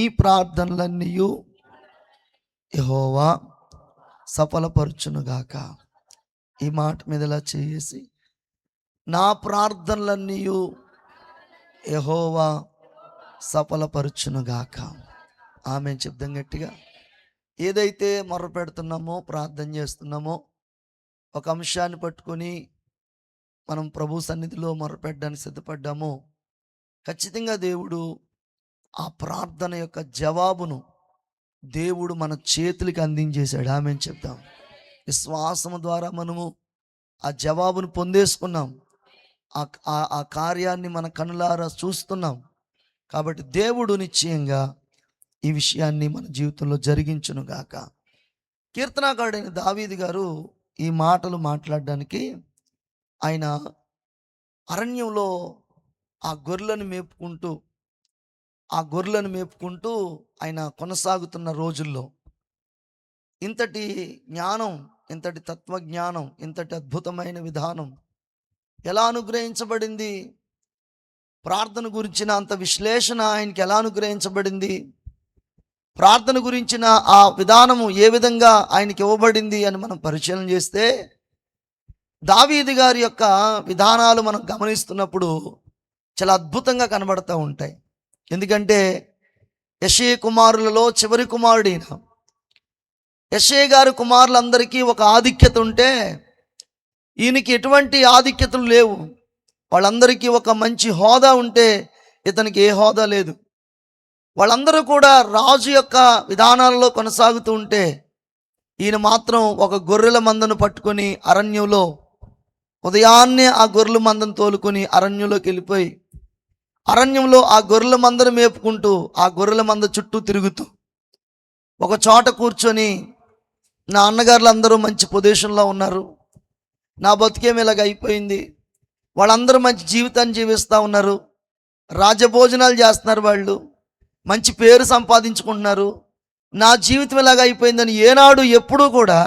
ఈ ప్రార్థనలన్నీ యెహోవా సఫలపరచునుగాక. ఈ మాట మీద ఇలా చేసి, నా ప్రార్థనలన్నీ యెహోవా సఫలపరచునుగాక. ఆమేన్ చెప్దాం గట్టిగా. ఏదైతే మొర్ర పెడుతున్నామో, ప్రార్థన చేస్తున్నామో, ఒక అంశాన్ని పట్టుకొని మనం ప్రభు సన్నిధిలో మొరపెట్టడానికి సిద్ధపడ్డామో, ఖచ్చితంగా దేవుడు ఆ ప్రార్థన యొక్క జవాబును దేవుడు మన చేతులకి అందించేశాడు. ఆమేన్ చెప్తాం. విశ్వాసము ద్వారా మనము ఆ జవాబును పొందేసుకున్నాం. ఆ కార్యాన్ని మన కనులారా చూస్తున్నాం. కాబట్టి దేవుడు నిశ్చయంగా ఈ విషయాన్ని మన జీవితంలో జరిగించును గాక. కీర్తనాకారుడైన దావీదు గారు ఈ మాటలు మాట్లాడడానికి ఆయన అరణ్యంలో ఆ గొర్రెలను మేపుకుంటూ ఆయన కొనసాగుతున్న రోజుల్లో ఇంతటి జ్ఞానం, ఇంతటి తత్వజ్ఞానం, ఇంతటి అద్భుతమైన విధానం ఎలా అనుగ్రహించబడింది? ప్రార్థన గురించిన అంత విశ్లేషణ ఆయనకి ఎలా అనుగ్రహించబడింది? ప్రార్థన గురించిన ఆ విధానము ఏ విధంగా ఆయనకి ఇవ్వబడింది అని మనం పరిశీలన చేస్తే, దావీదు గారి యొక్క విధానాలు మనం గమనిస్తున్నప్పుడు చాలా అద్భుతంగా కనబడుతూ ఉంటాయి. ఎందుకంటే యెషయా కుమారులలో చివరి కుమారుడైన యెషయా గారి కుమారులందరికీ ఒక ఆధిక్యత ఉంటే, ఈయనకి ఎటువంటి ఆధిక్యతలు లేవు. వాళ్ళందరికీ ఒక మంచి హోదా ఉంటే, ఇతనికి ఏ హోదా లేదు. వాళ్ళందరూ కూడా రాజు యొక్క విధానాలలో కొనసాగుతూ ఉంటే, ఈయన మాత్రం ఒక గొర్రెల మందను పట్టుకొని అరణ్యంలో ఉదయాన్నే ఆ గొర్రెల మందను తోలుకొని అరణ్యంలోకి వెళ్ళిపోయి, అరణ్యంలో ఆ గొర్రెల మందను మేపుకుంటూ, ఆ గొర్రెల మంద చుట్టూ తిరుగుతూ, ఒక చోట కూర్చొని, నా అన్నగారులు అందరూ మంచి పొజిషన్లో ఉన్నారు, నా బతికేమి ఇలాగ అయిపోయింది, వాళ్ళందరూ మంచి జీవితాన్ని జీవిస్తూ ఉన్నారు, రాజభోజనాలు చేస్తున్నారు, వాళ్ళు మంచి పేరు సంపాదించుకుంటున్నారు, నా జీవితం ఇలాగ అయిపోయిందని ఏనాడు ఎప్పుడూ కూడా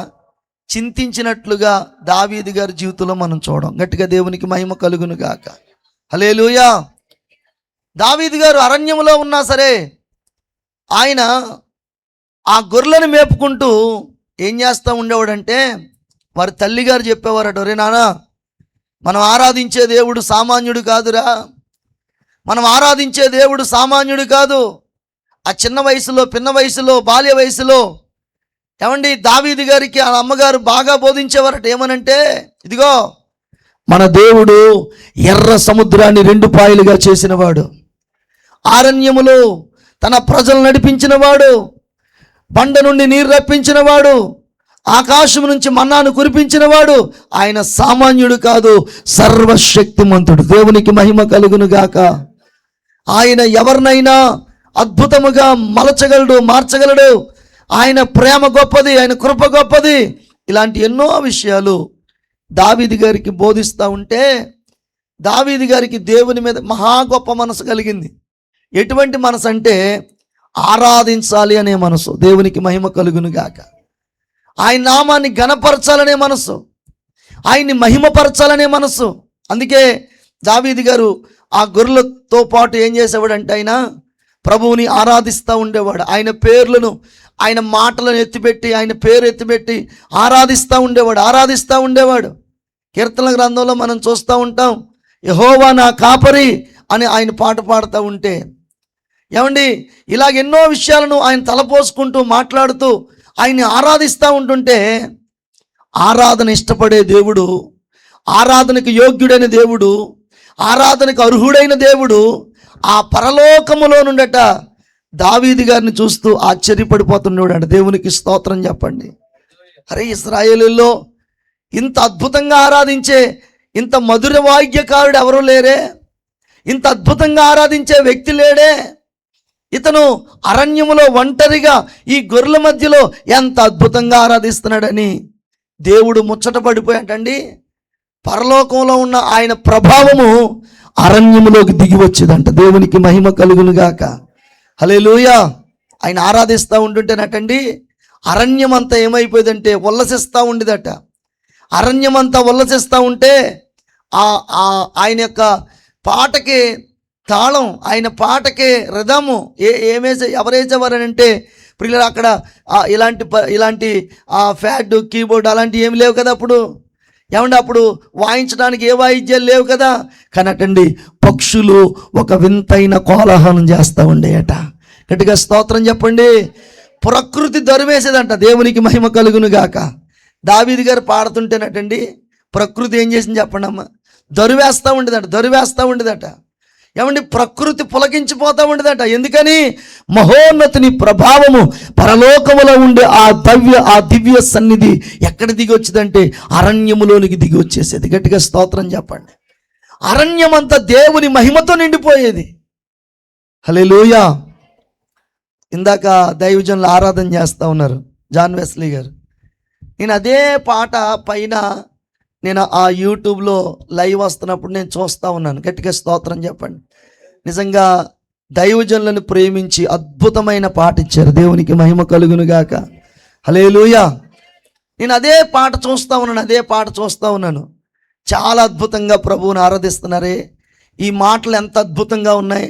చింతించినట్లుగా దావీదు గారి జీవితంలో మనం చూడం. గట్టిగా దేవునికి మహిమ కలుగును గాక. హల్లెలూయా. దావీదు గారు అరణ్యంలో ఉన్నా సరే, ఆయన ఆ గొర్రెలను మేపుకుంటూ ఏం చేస్తూ ఉండేవాడంటే, వారి తల్లిగారు చెప్పేవారట, ఒరే నాన్న, మనం ఆరాధించే దేవుడు సామాన్యుడు కాదురా, మనం ఆరాధించే దేవుడు సామాన్యుడు కాదు. ఆ చిన్న వయసులో, పిన్న వయసులో, బాల్య వయసులో ఏమండి దావీదు గారికి ఆ అమ్మగారు బాగా బోధించేవారట. ఏమనంటే, ఇదిగో మన దేవుడు ఎర్ర సముద్రాన్ని 2 పాయలుగా చేసినవాడు, అరణ్యములో తన ప్రజలు నడిపించినవాడు, బండ నుండి నీరు రప్పించినవాడు, ఆకాశం నుంచి మన్నాను కురిపించినవాడు. ఆయన సామాన్యుడు కాదు, సర్వశక్తిమంతుడు. దేవునికి మహిమ కలుగును గాక. ఆయన ఎవరినైనా అద్భుతముగా మలచగలడు, మార్చగలడు. ఆయన ప్రేమ గొప్పది, ఆయన కృప గొప్పది. ఇలాంటి ఎన్నో విషయాలు దావీదు గారికి బోధిస్తూ ఉంటే, దావీదు గారికి దేవుని మీద మహా గొప్ప మనసు కలిగింది. ఎటువంటి మనసు అంటే, ఆరాధించాలి అనే మనసు. దేవునికి మహిమ కలుగును గాక. ఆయన నామాన్ని ఘనపరచాలనే మనసు, ఆయన్ని మహిమపరచాలనే మనసు. అందుకే దావీదు గారు ఆ గొర్రెలతో పాటు ఏం చేసేవాడంటే, ఆయన ప్రభువుని ఆరాధిస్తూ ఉండేవాడు. ఆయన పేర్లను, ఆయన మాటలను ఎత్తిపెట్టి, ఆయన పేరు ఎత్తిపెట్టి ఆరాధిస్తూ ఉండేవాడు. కీర్తన గ్రంథంలో మనం చూస్తూ ఉంటాం, యెహోవా నా కాపరి అని ఆయన పాట పాడుతూ ఉంటే, ఏమండి ఇలాగ ఎన్నో విషయాలను ఆయన తలపోసుకుంటూ మాట్లాడుతూ ఆయన్ని ఆరాధిస్తూ ఉంటుంటే, ఆరాధన ఇష్టపడే దేవుడు, ఆరాధనకు యోగ్యుడైన దేవుడు, ఆరాధనకు అర్హుడైన దేవుడు ఆ పరలోకములో నుండట దావీదు గారిని చూస్తూ ఆశ్చర్యపడిపోతున్నాడు. దేవునికి స్తోత్రం చెప్పండి. అరే, ఇశ్రాయేలులో ఇంత అద్భుతంగా ఆరాధించే, ఇంత మధుర వాయిద్యకారుడు ఎవరు లేరే, ఇంత అద్భుతంగా ఆరాధించే వ్యక్తి లేడే. ఇతను అరణ్యములో ఒంటరిగా ఈ గొర్రెల మధ్యలో ఎంత అద్భుతంగా ఆరాధిస్తున్నాడని దేవుడు ముచ్చట పడిపోయాటండి. పరలోకంలో ఉన్న ఆయన ప్రభావము అరణ్యములోకి దిగి వచ్చేదంట. దేవునికి మహిమ కలుగును గాక. హల్లెలూయా. ఆయన ఆరాధిస్తూ ఉంటుంటేనటండి, అరణ్యం అంతా ఏమైపోయిందంటే ఉల్లసిస్తూ ఉండేదట. అరణ్యం అంతా ఉల్లసిస్తూ ఉంటే ఆయన యొక్క పాటకి తాళం, ఆయన పాటకే రిధము ఎవరేసేవారనంటే ప్రియులారా అక్కడ ఇలాంటి ఫ్యాడ్ కీబోర్డ్ అలాంటివి ఏమి లేవు కదా అప్పుడు. ఏమంటే అప్పుడు వాయించడానికి ఏ వాయిద్యాలు లేవు కదా. కనటండి పక్షులు ఒక వింతైన కోలాహలం చేస్తూ ఉండేయట. గట్టిగా స్తోత్రం చెప్పండి. ప్రకృతి దరువేసేదంట. దేవునికి మహిమ కలుగును గాక. దావీదు గారు పాడుతుంటేనటండి ప్రకృతి ఏం చేసింది చెప్పండి అమ్మ, దరువేస్తూ ఉండేదట. ఏమండి ప్రకృతి పులకించిపోతూ ఉండేదట. ఎందుకని? మహోన్నతుని ప్రభావము పరలోకములో ఉండే ఆ దివ్య సన్నిధి ఎక్కడ దిగి వచ్చిందంటే అరణ్యములోనికి దిగి వచ్చేసేది. గట్టిగా స్తోత్రం చెప్పండి. అరణ్యం అంతా దేవుని మహిమతో నిండిపోయేది. హల్లెలూయా. ఇందాక దైవజనులు ఆరాధన చేస్తూ ఉన్నారు జాన్ వెస్లీ గారు. నేను అదే పాట పైన నేను ఆ యూట్యూబ్లో లైవ్ వస్తున్నప్పుడు నేను చూస్తూ ఉన్నాను. గట్టిగా స్తోత్రం చెప్పండి. నిజంగా దైవజనులను ప్రేమించి అద్భుతమైన పాట ఇచ్చారు. దేవునికి మహిమ కలుగును గాక. హల్లెలూయా. నేను అదే పాట చూస్తూ ఉన్నాను. చాలా అద్భుతంగా ప్రభువుని ఆరాధిస్తున్నారే. ఈ మాటలు ఎంత అద్భుతంగా ఉన్నాయి.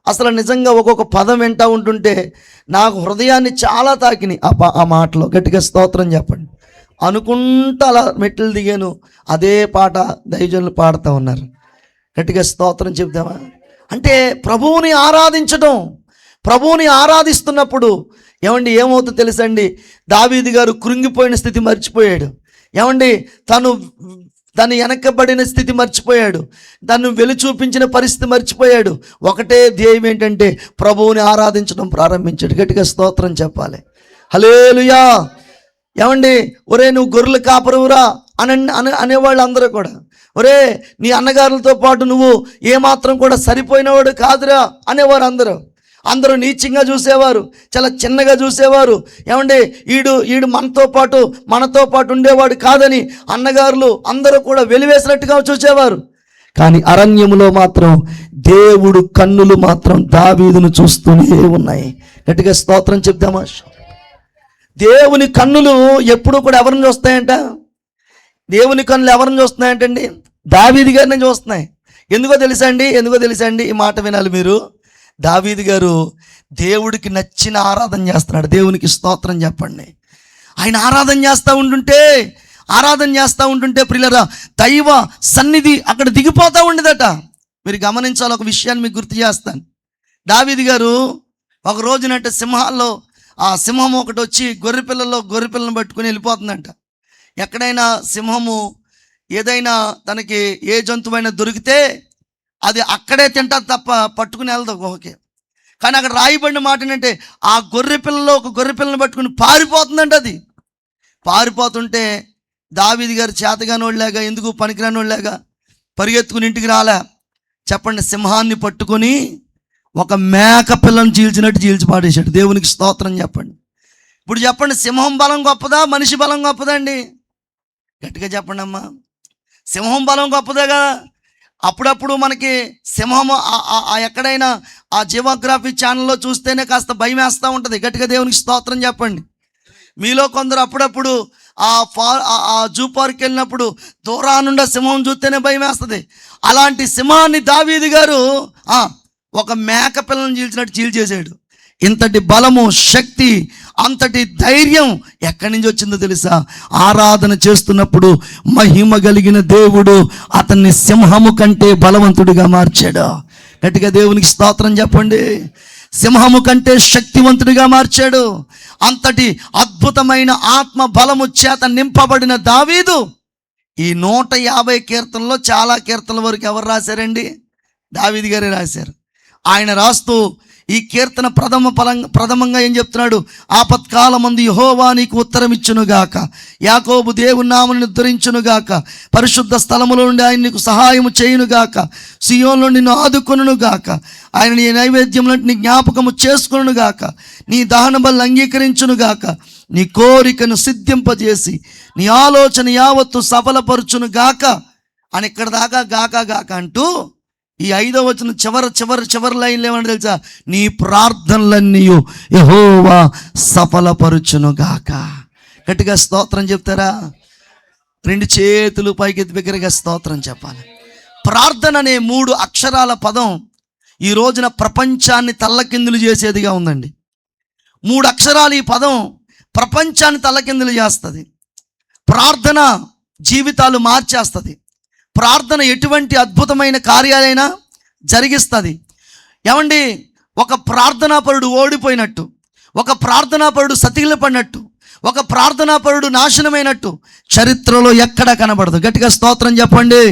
అసలు నిజంగా ఒక్కొక్క పదం వింటూ ఉంటుంటే నాకు హృదయాన్ని చాలా తాకినాయి ఆ మాటలో. గట్టిగా స్తోత్రం చెప్పండి. అనుకుంటా అలా మెట్లు దిగాను. అదే పాట దైవజనులు పాడుతూ ఉన్నారు. గట్టిగా స్తోత్రం చెప్తామా. అంటే ప్రభువుని ఆరాధిస్తున్నప్పుడు ఏమండి ఏమవుతుందో తెలుసండి, దావీదు గారు కృంగిపోయిన స్థితి మర్చిపోయాడు. ఏమండి తను వెనకబడిన స్థితి మర్చిపోయాడు. తను వెలుచూపించిన పరిస్థితి మర్చిపోయాడు. ఒకటే ధ్యేయం ఏంటంటే ప్రభువుని ఆరాధించడం ప్రారంభించాడు. గట్టిగా స్తోత్రం చెప్పాలి. హల్లెలూయా. ఏమండి ఒరే నువ్వు గొర్రెల కాపరువురా అనేవాళ్ళు అందరూ కూడా, ఒరే నీ అన్నగారులతో పాటు నువ్వు ఏమాత్రం కూడా సరిపోయినవాడు కాదురా అనేవారు. అందరూ నీచంగా చూసేవారు, చాలా చిన్నగా చూసేవారు. ఏమండి ఈడు మనతో పాటు ఉండేవాడు కాదని అన్నగారులు అందరూ కూడా వెలివేసినట్టుగా చూసేవారు. కానీ అరణ్యములో మాత్రం దేవుడు కన్నులు మాత్రం దావీదును చూస్తూనే ఉన్నాయి. గట్టిగా స్తోత్రం చెప్దామా. దేవుని కన్నులు ఎప్పుడు కూడా ఎవరిని చూస్తాయంట? దేవుని కన్నులు ఎవరిని చూస్తున్నాయంటండి? దావీదు గారిని చూస్తున్నాయి. ఎందుకో తెలుసా అండి? ఈ మాట వినాలి మీరు. దావీదు గారు దేవుడికి నచ్చిన ఆరాధన చేస్తున్నాడు. దేవునికి స్తోత్రం చెప్పండి. ఆయన ఆరాధన చేస్తూ ఉంటుంటే ప్రియులారా దైవ సన్నిధి అక్కడ దిగిపోతూ ఉండేదట. మీరు గమనించాలి. ఒక విషయాన్ని మీకు గుర్తు చేస్తాను. దావీదు గారు ఒక రోజునంటే సింహాల్లో సింహం ఒకటి వచ్చి గొర్రెపిల్లను పట్టుకుని వెళ్ళిపోతుందంట. ఎక్కడైనా సింహము ఏదైనా తనకి ఏ జంతువైనా దొరికితే అది అక్కడే తింటా తప్ప పట్టుకుని వెళ్దు గుహకి. కానీ అక్కడ రాయబడిన మాట ఏంటంటే ఆ ఒక గొర్రెపిల్లను పట్టుకుని పారిపోతుందంట. అది పారిపోతుంటే దావీదు గారు చేతగానోళ్ళలాగా, ఎందుకు పనికిరానోళ్ళలాగా పరిగెత్తుకుని ఇంటికి రాలే. చెప్పండి, సింహాన్ని పట్టుకొని ఒక మేక పిల్లను చీల్చి పాడేశాడు. దేవునికి స్తోత్రం చెప్పండి. ఇప్పుడు చెప్పండి, సింహం బలం గొప్పదా, మనిషి బలం గొప్పదా అండి? గట్టిగా చెప్పండి అమ్మా. సింహం బలం గొప్పదేగా. అప్పుడప్పుడు మనకి సింహము ఎక్కడైనా ఆ జియోగ్రఫీ ఛానల్లో చూస్తేనే కాస్త భయం వేస్తూ ఉంటుంది. గట్టిగా దేవునికి స్తోత్రం చెప్పండి. మీలో కొందరు అప్పుడప్పుడు ఆ జూ పార్క్ వెళ్ళినప్పుడు దూరానుండా సింహం చూస్తేనే భయం వేస్తుంది. అలాంటి సింహాన్ని దావీదు గారు ఒక మేక పిల్లను చీల్చేశాడు. ఇంతటి బలము, శక్తి, అంతటి ధైర్యం ఎక్కడి నుంచి వచ్చిందో తెలుసా? ఆరాధన చేస్తున్నప్పుడు మహిమ కలిగిన దేవుడు అతన్ని సింహము కంటే బలవంతుడిగా మార్చాడు. గట్టిగా దేవునికి స్తోత్రం చెప్పండి. సింహము కంటే శక్తివంతుడిగా మార్చాడు. అంతటి అద్భుతమైన ఆత్మ బలము చేత నింపబడిన దావీదు ఈ 150 కీర్తనలో చాలా కీర్తనల వరకు ఎవరు రాశారండి? దావీదు గారే రాశారు. ఆయన రాస్తూ ఈ కీర్తన ప్రథమంగా ఏం చెప్తున్నాడు? ఆపత్కాలమందు యెహోవా నీకు ఉత్తరం ఇచ్చునుగాక, యాకోబు దేవుని నామమును ఉద్ధరించునుగాక, పరిశుద్ధ స్థలములో నుండి ఆయన నీకు సహాయము చేయునుగాక, సియోనులో నిన్ను ఆదుకొనుగాక, ఆయన నీ నైవేద్యములంటి నీ జ్ఞాపకము చేసుకొనుగాక, నీ దహన బలులు అంగీకరించునుగాక, నీ కోరికను సిద్ధింపజేసి నీ ఆలోచన యావత్తు సఫలపరచునుగాక అని ఇక్కడ దాకా గాక అంటూ ఈ 5వ వచనం చివరి లైన్లు ఏమన్నా తెలుసా? నీ ప్రార్థనలన్నీ యెహోవా సఫలపరచునుగాక. గట్టిగా స్తోత్రం చెప్తారా? 2 చేతులు పైకెత్తి బిగ్గరగా స్తోత్రం చెప్పాలి. ప్రార్థన అనే 3 అక్షరాల పదం ఈ రోజున ప్రపంచాన్ని తల్లకిందులు చేసేదిగా ఉందండి. 3 అక్షరాలు ఈ పదం ప్రపంచాన్ని తల్లకిందులు చేస్తుంది. ప్రార్థన జీవితాలు మార్చేస్తుంది. ప్రార్థన ఎటువంటి అద్భుతమైన కార్యాలైనా జరిగిస్తుంది. ఏమండి, ఒక ప్రార్థనాపరుడు ఓడిపోయినట్టు, ఒక ప్రార్థనాపరుడు సతికిలపడినట్టు, ఒక ప్రార్థనాపరుడు నాశనమైనట్టు చరిత్రలో ఎక్కడా కనబడదు. గట్టిగా స్తోత్రం చెప్పండి.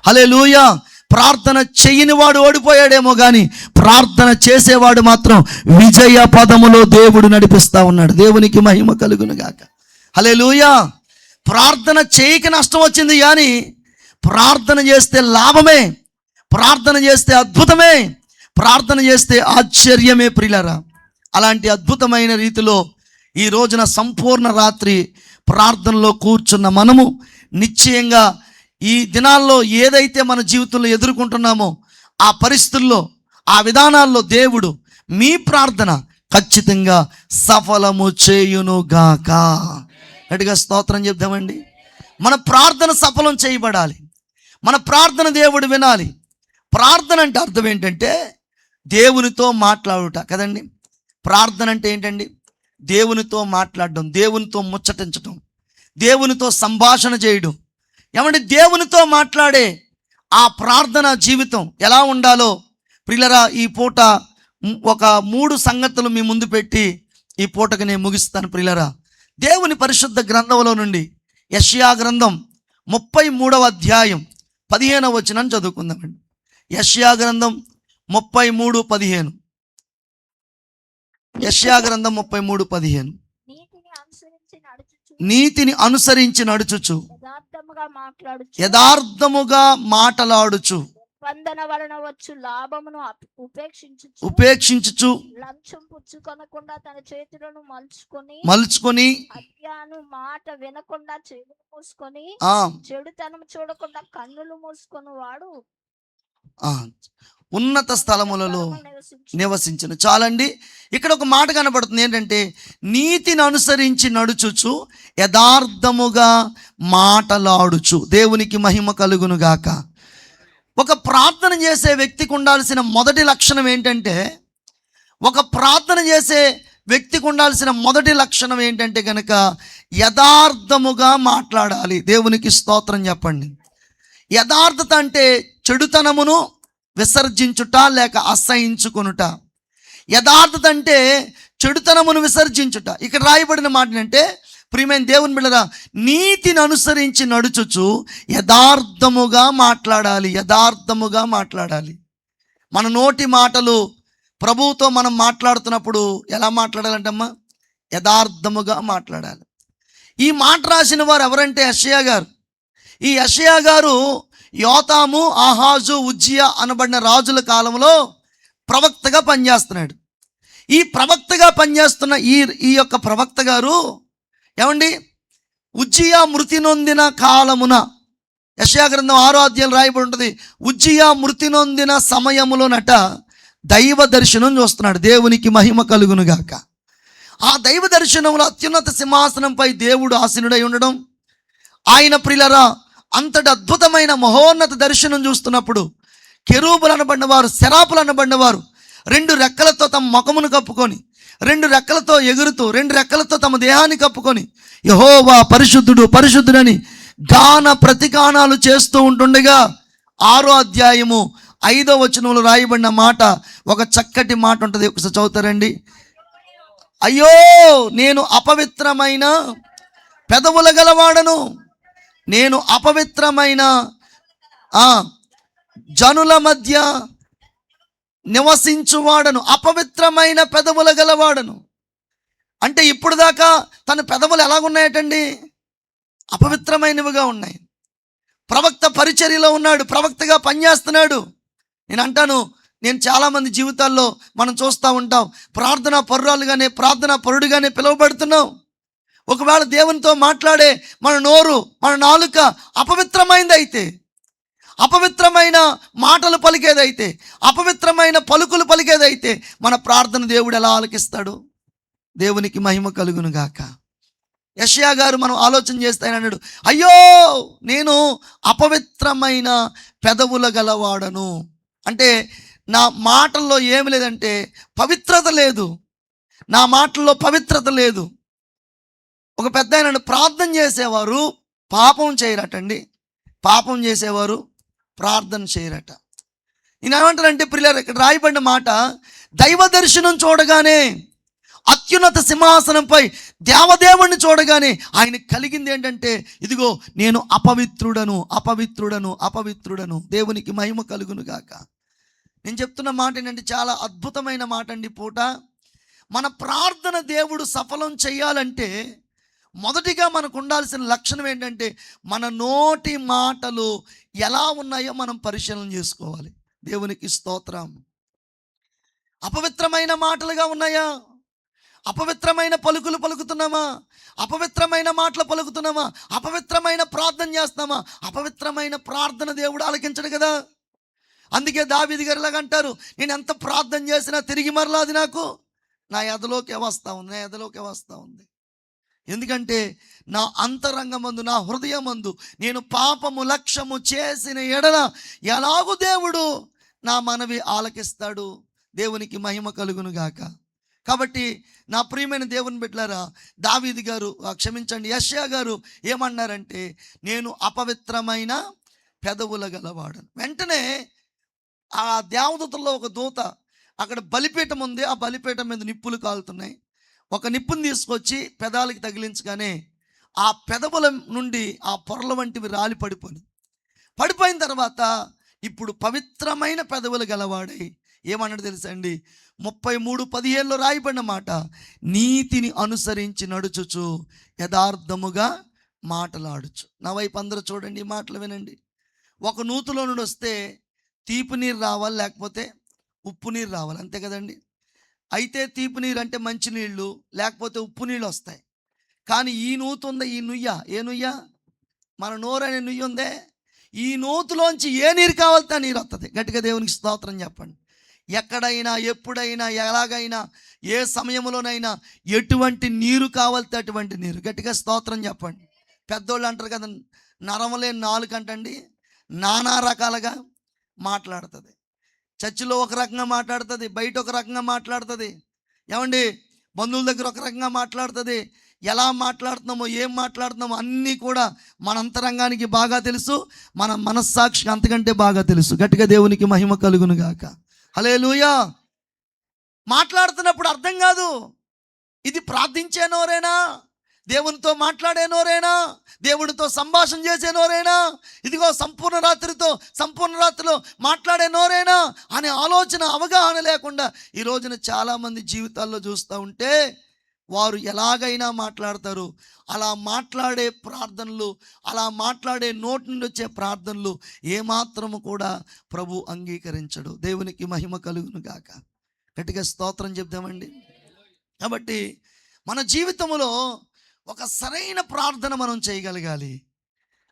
హల్లెలూయా. ప్రార్థన చెయ్యని వాడు ఓడిపోయాడేమో కానీ ప్రార్థన చేసేవాడు మాత్రం విజయ పదములో దేవుడు నడిపిస్తూ ఉన్నాడు. దేవునికి మహిమ కలుగును గాక. హల్లెలూయా. ప్రార్థన చేయక నష్టం వచ్చింది కానీ ప్రార్థన చేస్తే లాభమే, ప్రార్థన చేస్తే అద్భుతమే, ప్రార్థన చేస్తే ఆశ్చర్యమే ప్రియులారా. అలాంటి అద్భుతమైన రీతిలో ఈ రోజున సంపూర్ణ రాత్రి ప్రార్థనలో కూర్చున్న మనము నిశ్చయంగా ఈ దినాల్లో ఏదైతే మన జీవితంలో ఎదుర్కొంటున్నామో ఆ పరిస్థితుల్లో, ఆ విధానాల్లో దేవుడు మీ ప్రార్థన ఖచ్చితంగా సఫలము చేయునుగాక. గట్టిగా స్తోత్రం చెప్దామండి. మన ప్రార్థన సఫలం చేయబడాలి. మన ప్రార్థన దేవుడు వినాలి. ప్రార్థన అంటే అర్థం ఏంటంటే దేవునితో మాట్లాడుట కదండి. ప్రార్థన అంటే ఏంటండి? దేవునితో మాట్లాడడం, దేవునితో ముచ్చటించడం, దేవునితో సంభాషణ చేయడం. ఏమంటే దేవునితో మాట్లాడే ఆ ప్రార్థన జీవితం ఎలా ఉండాలో ప్రియులరా, ఈ పూట ఒక 3 సంగతులు మీ ముందు పెట్టి ఈ పూటకు నేను ముగిస్తాను. ప్రియులరా, దేవుని పరిశుద్ధ గ్రంథంలో నుండి యెషయా గ్రంథం 33వ అధ్యాయం 15వ వచనం చదువుకుందామండి. యెషయా గ్రంథం 33:15. యెషయా గ్రంథం 33:15. నీతిని అనుసరించి నడుచుచు యథార్థముగా మాటలాడుచు స్పందన వలన వచ్చు లాభమును ఉపేక్షించుచు లంచం పుచ్చుకొనకుండా తన చేతులను మలుచుకొని హత్యను మాట వినకుండా చెవులు మూసుకొని చెడుతనం చూడకుండా కన్నులు మూసుకొని వాడు ఉన్నత స్థలములలో నివసించును. చాలండి. ఇక్కడ ఒక మాట కనబడుతుంది ఏంటంటే నీతిని అనుసరించి నడుచుచు యథార్థముగా మాటలాడుచు. దేవునికి మహిమ కలుగును గాక. ఒక ప్రార్థన చేసే వ్యక్తికి ఉండాల్సిన మొదటి లక్షణం ఏంటంటే, ఒక ప్రార్థన చేసే వ్యక్తికి ఉండాల్సిన మొదటి లక్షణం ఏంటంటే కనుక యథార్థముగా మాట్లాడాలి. దేవునికి స్తోత్రం చెప్పండి. యథార్థత అంటే చెడుతనమును విసర్జించుట లేక అసహించుకొనుట. యథార్థత అంటే చెడుతనమును విసర్జించుట. ఇక్కడ రాయబడిన మాట ఏంటంటే, ప్రియమైన దేవుని బిడ్డలారా, నీతిని అనుసరించి నడుచుచు యథార్థముగా మాట్లాడాలి. యథార్థముగా మాట్లాడాలి. మన నోటి మాటలు ప్రభువుతో మనం మాట్లాడుతున్నప్పుడు ఎలా మాట్లాడాలంటమ్మా? యథార్థముగా మాట్లాడాలి. ఈ మాట రాసిన వారు ఎవరంటే యెషయా గారు. ఈ యెషయా గారు యోతాము, ఆహాజు, ఉజ్జియా అనబడిన రాజుల కాలంలో ప్రవక్తగా పనిచేస్తున్నాడు. ఈ ప్రవక్తగా పనిచేస్తున్న ఈ యొక్క ప్రవక్త గారు ఏమండి, ఉజ్జియా మృతి నొందిన కాలమున, యెషయా గ్రంథం 6వ అధ్యాయం రాయబడి ఉంటుంది, ఉజ్జియా మృతి నొందిన సమయములోనట దైవ దర్శనం చూస్తున్నాడు. దేవునికి మహిమ కలుగును గాక. ఆ దైవ దర్శనంలో అత్యున్నత సింహాసనంపై దేవుడు ఆసీనుడై ఉండడం, ఆయన ప్రియులరా అంతటి అద్భుతమైన మహోన్నత దర్శనం చూస్తున్నప్పుడు కెరూబులు అనబడిన వారు, శరాపులు అనబడిన వారు 2 రెక్కలతో తమ ముఖమును కప్పుకొని, 2 రెక్కలతో ఎగురుతూ, 2 రెక్కలతో తమ దేహాన్ని కప్పుకొని యెహోవా పరిశుద్ధుడు పరిశుద్ధుడని గాన ప్రతిగానాలు చేస్తూ ఉంటుండగా 6వ అధ్యాయము 5వ వచనంలో రాయబడిన మాట, ఒక చక్కటి మాట ఉంటుంది. ఒకసారి చదువుతారండి. అయ్యో, నేను అపవిత్రమైన పెదవుల గలవాడను, నేను అపవిత్రమైన జనుల మధ్య నివసించువాడను, అపవిత్రమైన పెదవుల గలవాడను. అంటే ఇప్పుడు దాకా తన పెదవులు ఎలాగున్నాయటండి? అపవిత్రమైనవిగా ఉన్నాయి. ప్రవక్త పరిచర్యలో ఉన్నాడు, ప్రవక్తగా పనిచేస్తున్నాడు. నేను అంటాను, నేను చాలామంది జీవితాల్లో మనం చూస్తూ ఉంటాం, ప్రార్థనా పరురాలుగానే, ప్రార్థనా పరుడుగానే పిలువబడుతున్నాం. ఒకవేళ దేవునితో మాట్లాడే మన నోరు, మన నాలుక అపవిత్రమైందైతే, అపవిత్రమైన మాటలు పలికేదైతే, అపవిత్రమైన పలుకులు పలికేదైతే మన ప్రార్థన దేవుడు ఎలా ఆలకిస్తాడు? దేవునికి మహిమ కలుగును గాక. యెషయా గారు మనం ఆలోచన చేస్తే ఆయన అన్నాడు, అయ్యో, నేను అపవిత్రమైన పెదవుల గలవాడను. అంటే నా మాటల్లో ఏమి లేదంటే పవిత్రత లేదు, నా మాటల్లో పవిత్రత లేదు. ఒక పెద్ద ఆయన ప్రార్థన చేసేవారు పాపం చేయరటండి, పాపం చేసేవారు ప్రార్థన చేయరట. ఈయన ఏమంటారంటే ప్రియులారా, ఇక్కడ రాయబడిన మాట, దైవ దర్శనం చూడగానే అత్యున్నత సింహాసనంపై దేవదేవుణ్ణి చూడగానే ఆయన కలిగింది ఏంటంటే, ఇదిగో నేను అపవిత్రుడను అపవిత్రుడను అపవిత్రుడను, దేవునికి మహిమ కలుగును గాక. నేను చెప్తున్న మాట ఏంటంటే చాలా అద్భుతమైన మాట అండి. పూట మన ప్రార్థన దేవుడు సఫలం చేయాలంటే మొదటిగా మనకు ఉండాల్సిన లక్షణం ఏంటంటే, మన నోటి మాటలు ఎలా ఉన్నాయో మనం పరిశీలన చేసుకోవాలి. దేవునికి స్తోత్రం. అపవిత్రమైన మాటలుగా ఉన్నాయా? అపవిత్రమైన పలుకులు పలుకుతున్నామా? అపవిత్రమైన మాటలు పలుకుతున్నామా? అపవిత్రమైన ప్రార్థన చేస్తున్నామా? అపవిత్రమైన ప్రార్థన దేవుడు ఆలకించడు కదా. అందుకే దావీదు గారు ఇలాగ అంటారు, నేను ఎంత ప్రార్థన చేసినా తిరిగి మరలా అది నాకు నా ఎదలోకే వస్తూ ఉంది, నా ఎదలోకే వస్తూ ఉంది. ఎందుకంటే నా అంతరంగమందు, నా హృదయమందు నేను పాపము లక్ష్యము చేసిన ఎడల ఎలాగూ దేవుడు నా మనవి ఆలకిస్తాడు. దేవునికి మహిమ కలుగును గాక. కాబట్టి నా ప్రియమైన దేవుని బిడ్డలారా, దావీదు గారు క్షమించండి యెషయా గారు ఏమన్నారంటే, నేను అపవిత్రమైన పెదవుల గలవాడను. వెంటనే ఆ దేవదూతల్లో ఒక దూత, అక్కడ బలిపీఠం ఉంది, ఆ బలిపీఠం మీద నిప్పులు కాలుతున్నాయి. ఒక నిప్పుని తీసుకొచ్చి పెదాలకి తగిలించగానే ఆ పెదవుల నుండి ఆ పొరల వంటివి రాలి పడిపోయిన తర్వాత ఇప్పుడు పవిత్రమైన పెదవులు గలవాడై ఏమన్నాడు తెలుసా అండి? 33:17 రాయబడిన మాట, నీతిని అనుసరించి నడుచుచు యథార్థముగా మాటలాడుచు. నా వైపు అందరూ చూడండి, ఈ మాటలు వినండి. ఒక నూతులో నుండి వస్తే తీపి నీరు రావాలి, లేకపోతే ఉప్పు నీరు రావాలి, అంతే కదండి. అయితే తీపి నీరు అంటే మంచినీళ్ళు, లేకపోతే ఉప్పు నీళ్ళు వస్తాయి. కానీ ఈ నూతు ఉందా, ఈ నుయ్య, ఏ నుయ్య? మన నోరు అనే నుయ్య ఉందే, ఈ నూతులోంచి ఏ నీరు కావాలితే ఆ నీరు వస్తుంది. గట్టిగా దేవునికి స్తోత్రం చెప్పండి. ఎక్కడైనా, ఎప్పుడైనా, ఎలాగైనా, ఏ సమయంలోనైనా ఎటువంటి నీరు కావాలితే అటువంటి నీరు. గట్టిగా స్తోత్రం చెప్పండి. పెద్దోళ్ళు అంటారు కదా, నరమలేని నాలుక అంటండి నానా రకాలుగా మాట్లాడుతుంది. చర్చిలో ఒక రకంగా మాట్లాడుతుంది, బయట ఒక రకంగా మాట్లాడుతుంది, ఏమండి బంధువుల దగ్గర ఒక రకంగా మాట్లాడుతుంది. ఎలా మాట్లాడుతున్నామో, ఏం మాట్లాడుతున్నామో అన్నీ కూడా మన అంతరంగానికి బాగా తెలుసు, మన మనస్సాక్షికి అంతకంటే బాగా తెలుసు. గట్టిగా దేవునికి మహిమ కలుగును గాక. హల్లెలూయా. మాట్లాడుతున్నప్పుడు అర్థం కాదు, ఇది ప్రార్థించే నోరేనా, దేవునితో మాట్లాడే నోరేనా, దేవుడితో సంభాషణ చేసే నోరేనా, ఇదిగో సంపూర్ణ రాత్రిలో మాట్లాడే నోరేనా అనే ఆలోచన, అవగాహన లేకుండా ఈ రోజున చాలామంది జీవితాల్లో చూస్తూ ఉంటే వారు ఎలాగైనా మాట్లాడతారు. అలా మాట్లాడే ప్రార్థనలు, అలా మాట్లాడే నోటి నుండి వచ్చే ప్రార్థనలు ఏమాత్రము కూడా ప్రభు అంగీకరించడు. దేవునికి మహిమ కలుగును గాక. గట్టిగా స్తోత్రం చెప్దామండి. కాబట్టి మన జీవితంలో ఒక సరైన ప్రార్థన మనం చేయగలగాలి.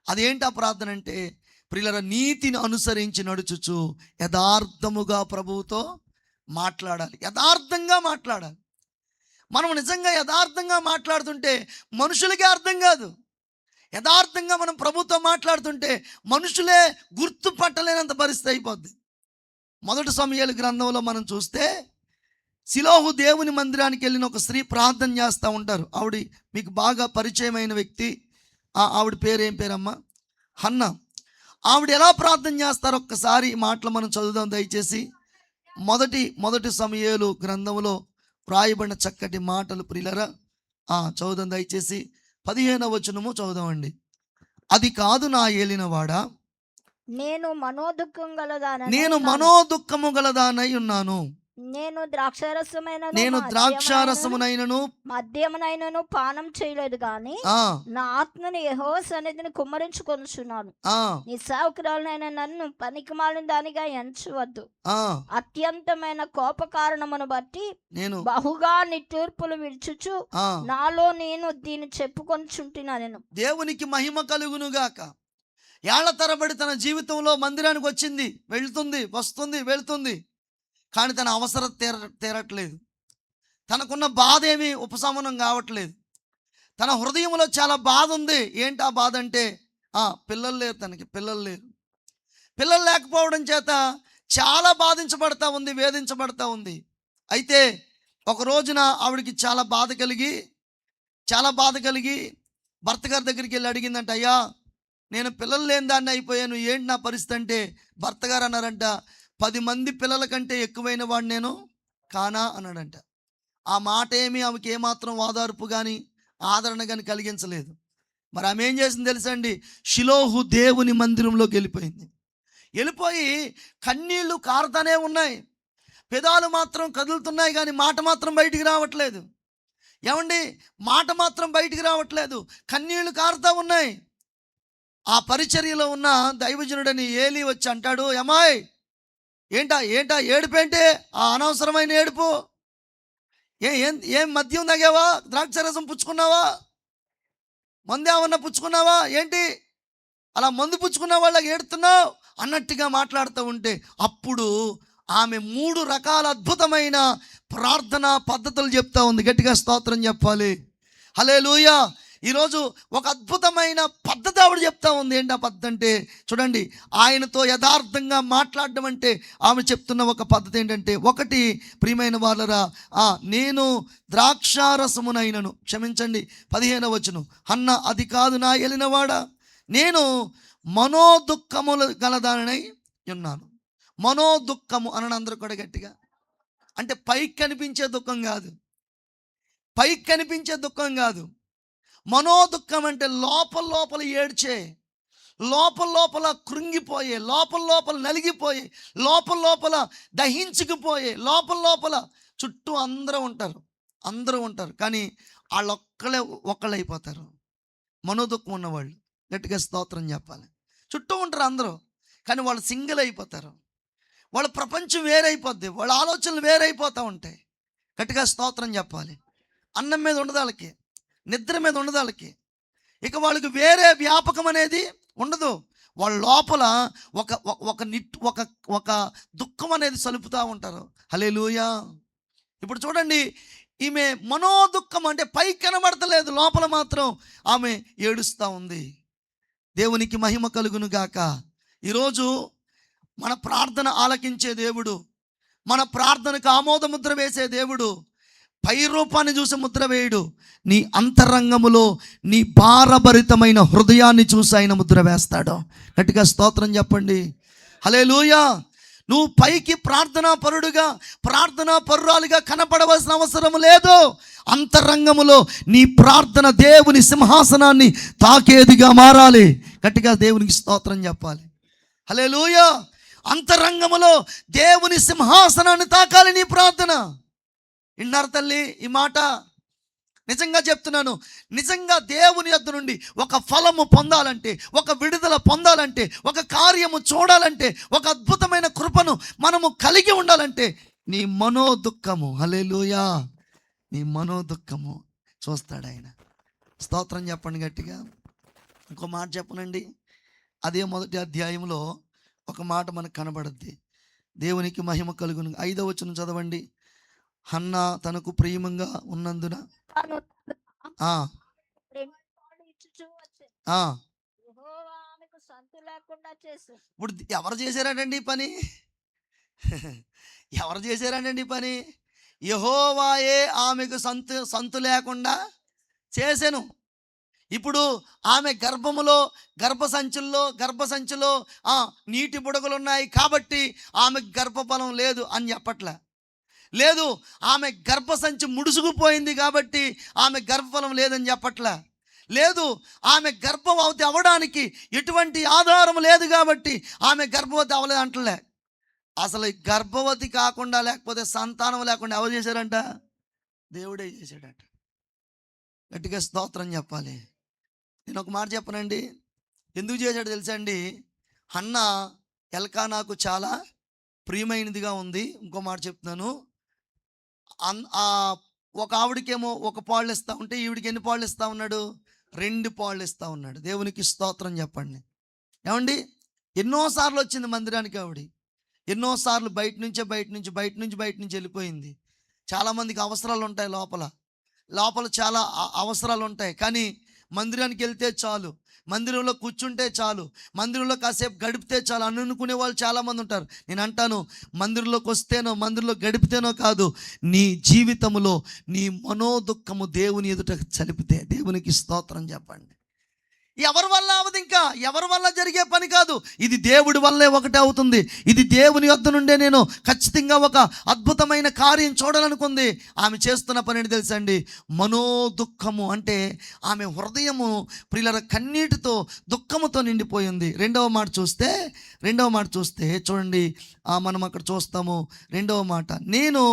అదేంటి ఆ ప్రార్థన అంటే, ప్రియులారా, నీతిని అనుసరించి నడుచుచు యథార్థముగా ప్రభువుతో మాట్లాడాలి. యథార్థంగా మాట్లాడాలి. మనం నిజంగా యథార్థంగా మాట్లాడుతుంటే మనుషులకే అర్థం కాదు. యథార్థంగా మనం ప్రభుతో మాట్లాడుతుంటే మనుషులే గుర్తుపట్టలేనంత పరిస్థితి అయిపోద్ది. 1 సమూయేలు గ్రంథంలో మనం చూస్తే, శిలోహు దేవుని మందిరానికి వెళ్ళిన ఒక స్త్రీ ప్రార్థన చేస్తూ ఉంటారు. ఆవిడ మీకు బాగా పరిచయమైన వ్యక్తి. ఆవిడ పేరు ఏం పేరమ్మా? హన్న. ఆవిడ ఎలా ప్రార్థన చేస్తారో ఒక్కసారి ఈ మాటలు మనం చదువుదాం దయచేసి. మొదటి సమూయేలు గ్రంథంలో రాయబడిన చక్కటి మాటలు ప్రియులరా, చదువుదాం దయచేసి. 15వ వచనము చదువుదామండి. అది కాదు నా ఏలినవాడా, నేను మనోదుఖము గలదానై ఉన్నాను. నేను ద్రాక్షారసమునైనను మద్యమునైనను పానం చేయలేదు గాని నా ఆత్మను యెహోవా సన్నిధిని కుమ్మరించుకొనుచున్నాను. నీ సేవకురాలైన నన్ను పనికిమాలిన దానిగా ఎంచవద్దు. అత్యంతమైన కోప కారణమును బట్టి నేను బహుగా నిట్టూర్పులు విడుచుచు నాలో నేను దీన్ని చెప్పుకొనుచుంటున్నాను. దేవునికి మహిమ కలుగును గాక. ఏళ్ల తరబడి తన జీవితంలో మందిరానికి వచ్చింది, వెళ్తుంది, కానీ తన అవసరం తీరట్లేదు. తనకున్న బాధ ఏమీ ఉపశమనం కావట్లేదు. తన హృదయంలో చాలా బాధ ఉంది. ఏంటి ఆ బాధ అంటే, పిల్లలు లేరు, తనకి పిల్లలు లేరు. పిల్లలు లేకపోవడం చేత చాలా బాధించబడతా ఉంది, వేధించబడతా ఉంది. అయితే ఒక రోజున ఆవిడికి చాలా బాధ కలిగి భర్త గారి దగ్గరికి వెళ్ళి అడిగిందంట, అయ్యా నేను పిల్లలు లేని దాన్ని అయిపోయాను, ఏంటి నా పరిస్థితి అంటే భర్త గారు అన్నారంట, 10 మంది పిల్లల కంటే ఎక్కువైన వాడు నేను కానా అన్నాడంట. ఆ మాట ఏమి ఆమెకి ఏమాత్రం ఓదార్పు కానీ ఆదరణ కానీ కలిగించలేదు. మరి ఆమె ఏం చేసింది తెలుసా అండి? షిలోహు దేవుని మందిరంలోకి వెళ్ళిపోయి కన్నీళ్లు కారుతానే ఉన్నాయి, పెదాలు మాత్రం కదులుతున్నాయి కానీ మాట మాత్రం బయటికి రావట్లేదు. ఏమండి, మాట మాత్రం బయటికి రావట్లేదు, కన్నీళ్లు కారుతా ఉన్నాయి. ఆ పరిచర్యలో ఉన్న దైవజనుడని ఏలీ వచ్చి అంటాడు, అమ్మాయి ఏంటా ఏడుపేంటే, ఆ అనవసరమైన ఏడుపు, ఏం మద్యం తాగావా, ద్రాక్షరసం పుచ్చుకున్నావా, మందేమన్నా పుచ్చుకున్నావా ఏంటి, అలా మందు పుచ్చుకున్న వాళ్ళకి ఏడుతున్నావు అన్నట్టుగా మాట్లాడుతూ ఉంటే అప్పుడు ఆమె 3 రకాల అద్భుతమైన ప్రార్థనా పద్ధతులు చెప్తా ఉంది. గట్టిగా స్తోత్రం చెప్పాలి. హల్లెలూయా. ఈరోజు ఒక అద్భుతమైన పద్ధతి ఆవిడ చెప్తా ఉంది. ఏంటి ఆ పద్ధతి అంటే చూడండి, ఆయనతో యథార్థంగా మాట్లాడడం అంటే ఆమె చెప్తున్న ఒక పద్ధతి ఏంటంటే, ఒకటి ప్రియమైన వాళ్ళరా, నేను ద్రాక్షారసమునైనను, క్షమించండి 15వ వచనం, హన్న అది కాదు నా ఏలినవాడా, నేను మనోదుఃఖములు గలదానై ఉన్నాను. మనోదుఃఖము అనని అందరూ కూడా గట్టిగా, అంటే పైకి కనిపించే దుఃఖం కాదు, మనోదుఃఖం అంటే లోపల ఏడ్చే, లోపల కృంగిపోయే, లోపల నలిగిపోయే, లోపల దహించుకుపోయే, లోపల చుట్టూ అందరూ ఉంటారు కానీ ఒకళ్ళు అయిపోతారు. మనోదుఃఖం ఉన్నవాళ్ళు గట్టిగా స్తోత్రం చెప్పాలి. చుట్టూ ఉంటారు అందరూ కానీ వాళ్ళు సింగిల్ అయిపోతారు. వాళ్ళ ప్రపంచం వేరైపోద్ది, వాళ్ళ ఆలోచనలు వేరైపోతూ ఉంటాయి. గట్టిగా స్తోత్రం చెప్పాలి. అన్నం మీద ఉండదు వాళ్ళకి, నిద్ర మీద ఉండదు వాళ్ళకి, ఇక వాళ్ళకి వేరే వ్యాపకం అనేది ఉండదు. వాళ్ళ లోపల ఒక దుఃఖం అనేది సలుపుతూ ఉంటారు. హల్లెలూయా. ఇప్పుడు చూడండి, ఈమె మనోదుఃఖం అంటే పైకి కనబడతలేదు, లోపల మాత్రం ఆమె ఏడుస్తూ ఉంది. దేవునికి మహిమ కలుగును గాక. ఈరోజు మన ప్రార్థన ఆలకించే దేవుడు, మన ప్రార్థనకు ఆమోద ముద్ర వేసే దేవుడు పై రూపాన్ని చూసి ముద్ర వేయడు. నీ అంతరంగములో నీ భారభరితమైన హృదయాన్ని చూసి ఆయన ముద్ర వేస్తాడు. గట్టిగా స్తోత్రం చెప్పండి. హల్లెలూయా. నువ్వు పైకి ప్రార్థనా పరురాలుగా కనపడవలసిన అవసరం లేదు. అంతరంగములో నీ ప్రార్థన దేవుని సింహాసనాన్ని తాకేదిగా మారాలి. గట్టిగా దేవునికి స్తోత్రం చెప్పాలి. హల్లెలూయా. అంతరంగములో దేవుని సింహాసనాన్ని తాకాలి నీ ప్రార్థన. విన్నారు తల్లి ఈ మాట? నిజంగా చెప్తున్నాను, నిజంగా దేవుని యొద్ద నుండి ఒక ఫలము పొందాలంటే, ఒక విడుదల పొందాలంటే, ఒక కార్యము చూడాలంటే, ఒక అద్భుతమైన కృపను మనము కలిగి ఉండాలంటే నీ మనోదుఃఖము, హల్లెలూయా, నీ మనోదుఃఖము చూస్తాడు ఆయన. స్తోత్రం చెప్పండి గట్టిగా. ఇంకో మాట చెప్పనండి, అదే 1వ అధ్యాయంలో ఒక మాట మనకు కనబడుద్ది. దేవునికి మహిమ కలుగును. 5వ వచనం చదవండి. హన్న తనకు ప్రియమంగా ఉన్నందున ఇప్పుడు ఎవరు చేశారంటండి ఈ పని? యెహోవాయే ఆమెకు సంతు లేకుండా చేసెను. ఇప్పుడు ఆమె గర్భసంచిలో నీటి బుడగలు ఉన్నాయి కాబట్టి ఆమెకు గర్భఫలం లేదు అని చెప్పట్లే. లేదు, ఆమె గర్భసంచి ముడుసుకుపోయింది కాబట్టి ఆమె గర్భఫలం లేదని చెప్పట్లే. లేదు, ఆమె గర్భవతి అవ్వడానికి ఎటువంటి ఆధారం లేదు కాబట్టి ఆమె గర్భవతి అవ్వలేదు అంటలే. అసలు గర్భవతి కాకుండా లేకపోతే సంతానం లేకుండా ఎవరు చేశారంట? దేవుడే చేశాడట. గట్టిగా స్తోత్రం చెప్పాలి. నేను ఒక మాట చెప్పనండి, ఎందుకు చేశాడు తెలుసా అండి? హన్న ఎల్కానాకు చాలా ప్రియమైనదిగా ఉంది. ఇంకో మాట చెప్తున్నాను, ఒక ఆవిడకేమో 1 పాళ్ళు ఇస్తూ ఉంటే ఈవిడికి ఎన్ని పాళ్ళు ఇస్తూ ఉన్నాడు? 2 పాళ్ళు ఇస్తూ ఉన్నాడు. దేవునికి స్తోత్రం చెప్పండి. ఏమండి, ఎన్నోసార్లు వచ్చింది మందిరానికి ఆవిడ, ఎన్నోసార్లు బయట నుంచి వెళ్ళిపోయింది. చాలామందికి అవసరాలు ఉంటాయి, లోపల చాలా అవసరాలు ఉంటాయి. కానీ మందిరానికి వెళ్తే చాలు, మందిరంలో కూర్చుంటే చాలు, మందిరంలో కాసేపు గడిపితే చాలు అని అనుకునే వాళ్ళు చాలామంది ఉంటారు. నేను అంటాను, మందిరంలోకి వస్తేనో మందిరంలో గడిపితేనో కాదు, నీ జీవితంలో నీ మనోదుఖము దేవుని ఎదుట చలిపితే దేవునికి స్తోత్రం చెప్పండి. ఎవరి వల్ల అవదు, ఇంకా ఎవరి వల్ల జరిగే పని కాదు, ఇది దేవుడి వల్లే ఒకటే అవుతుంది. ఇది దేవుని యొద్ద నుండే నేను ఖచ్చితంగా ఒక అద్భుతమైన కార్యం చూడాలనుకుంది. ఆమె చేస్తున్న పని ఏంటి తెలుసండి? మనోదుఖము అంటే ఆమె హృదయము ప్రియుల కన్నీటితో దుఃఖముతో నిండిపోయింది. రెండవ మాట చూస్తే చూడండి, మనం అక్కడ చూస్తాము. రెండవ మాట, నేను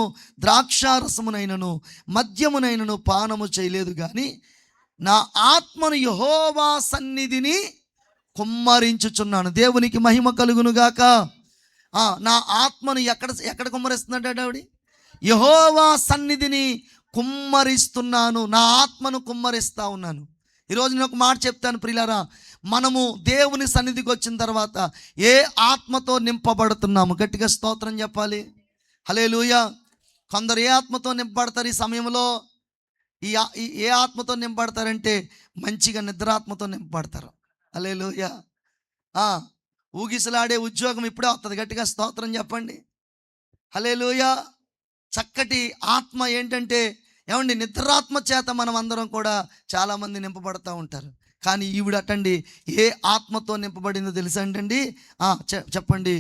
ద్రాక్షారసమునైనను మద్యమునైనను పానము చేయలేదు, కానీ నా ఆత్మను యెహోవా సన్నిధిని కుమ్మరించుచున్నాను. దేవునికి మహిమ కలుగునుగాక. నా ఆత్మను ఎక్కడ కుమ్మరిస్తున్నాడు ఆవిడ? యెహోవా సన్నిధిని కుమ్మరిస్తున్నాను, నా ఆత్మను కుమ్మరిస్తా ఉన్నాను. ఈరోజు నేను ఒక మాట చెప్తాను ప్రియులారా, మనము దేవుని సన్నిధికి వచ్చిన తర్వాత ఏ ఆత్మతో నింపబడుతున్నాము? గట్టిగా స్తోత్రం చెప్పాలి. హల్లెలూయా. కొందరు ఏ ఆత్మతో నింపబడతారు ఈ సమయంలో? ఏ ఆత్మతో నింపబడతారంటే మంచిగా నిద్రాత్మతో నింపబడతారు. హల్లెలూయా. ఊగిసలాడే ఉద్యోగం ఇప్పుడే వస్తుంది. గట్టిగా స్తోత్రం చెప్పండి. హల్లెలూయా. చక్కటి ఆత్మ ఏంటంటే ఏమండి, నిద్రాత్మ చేత మనం అందరం కూడా చాలామంది నింపబడతా ఉంటారు. కానీ ఈవిడ అటండి ఏ ఆత్మతో నింపబడిందో తెలుసా అంటండి? చెప్పండి.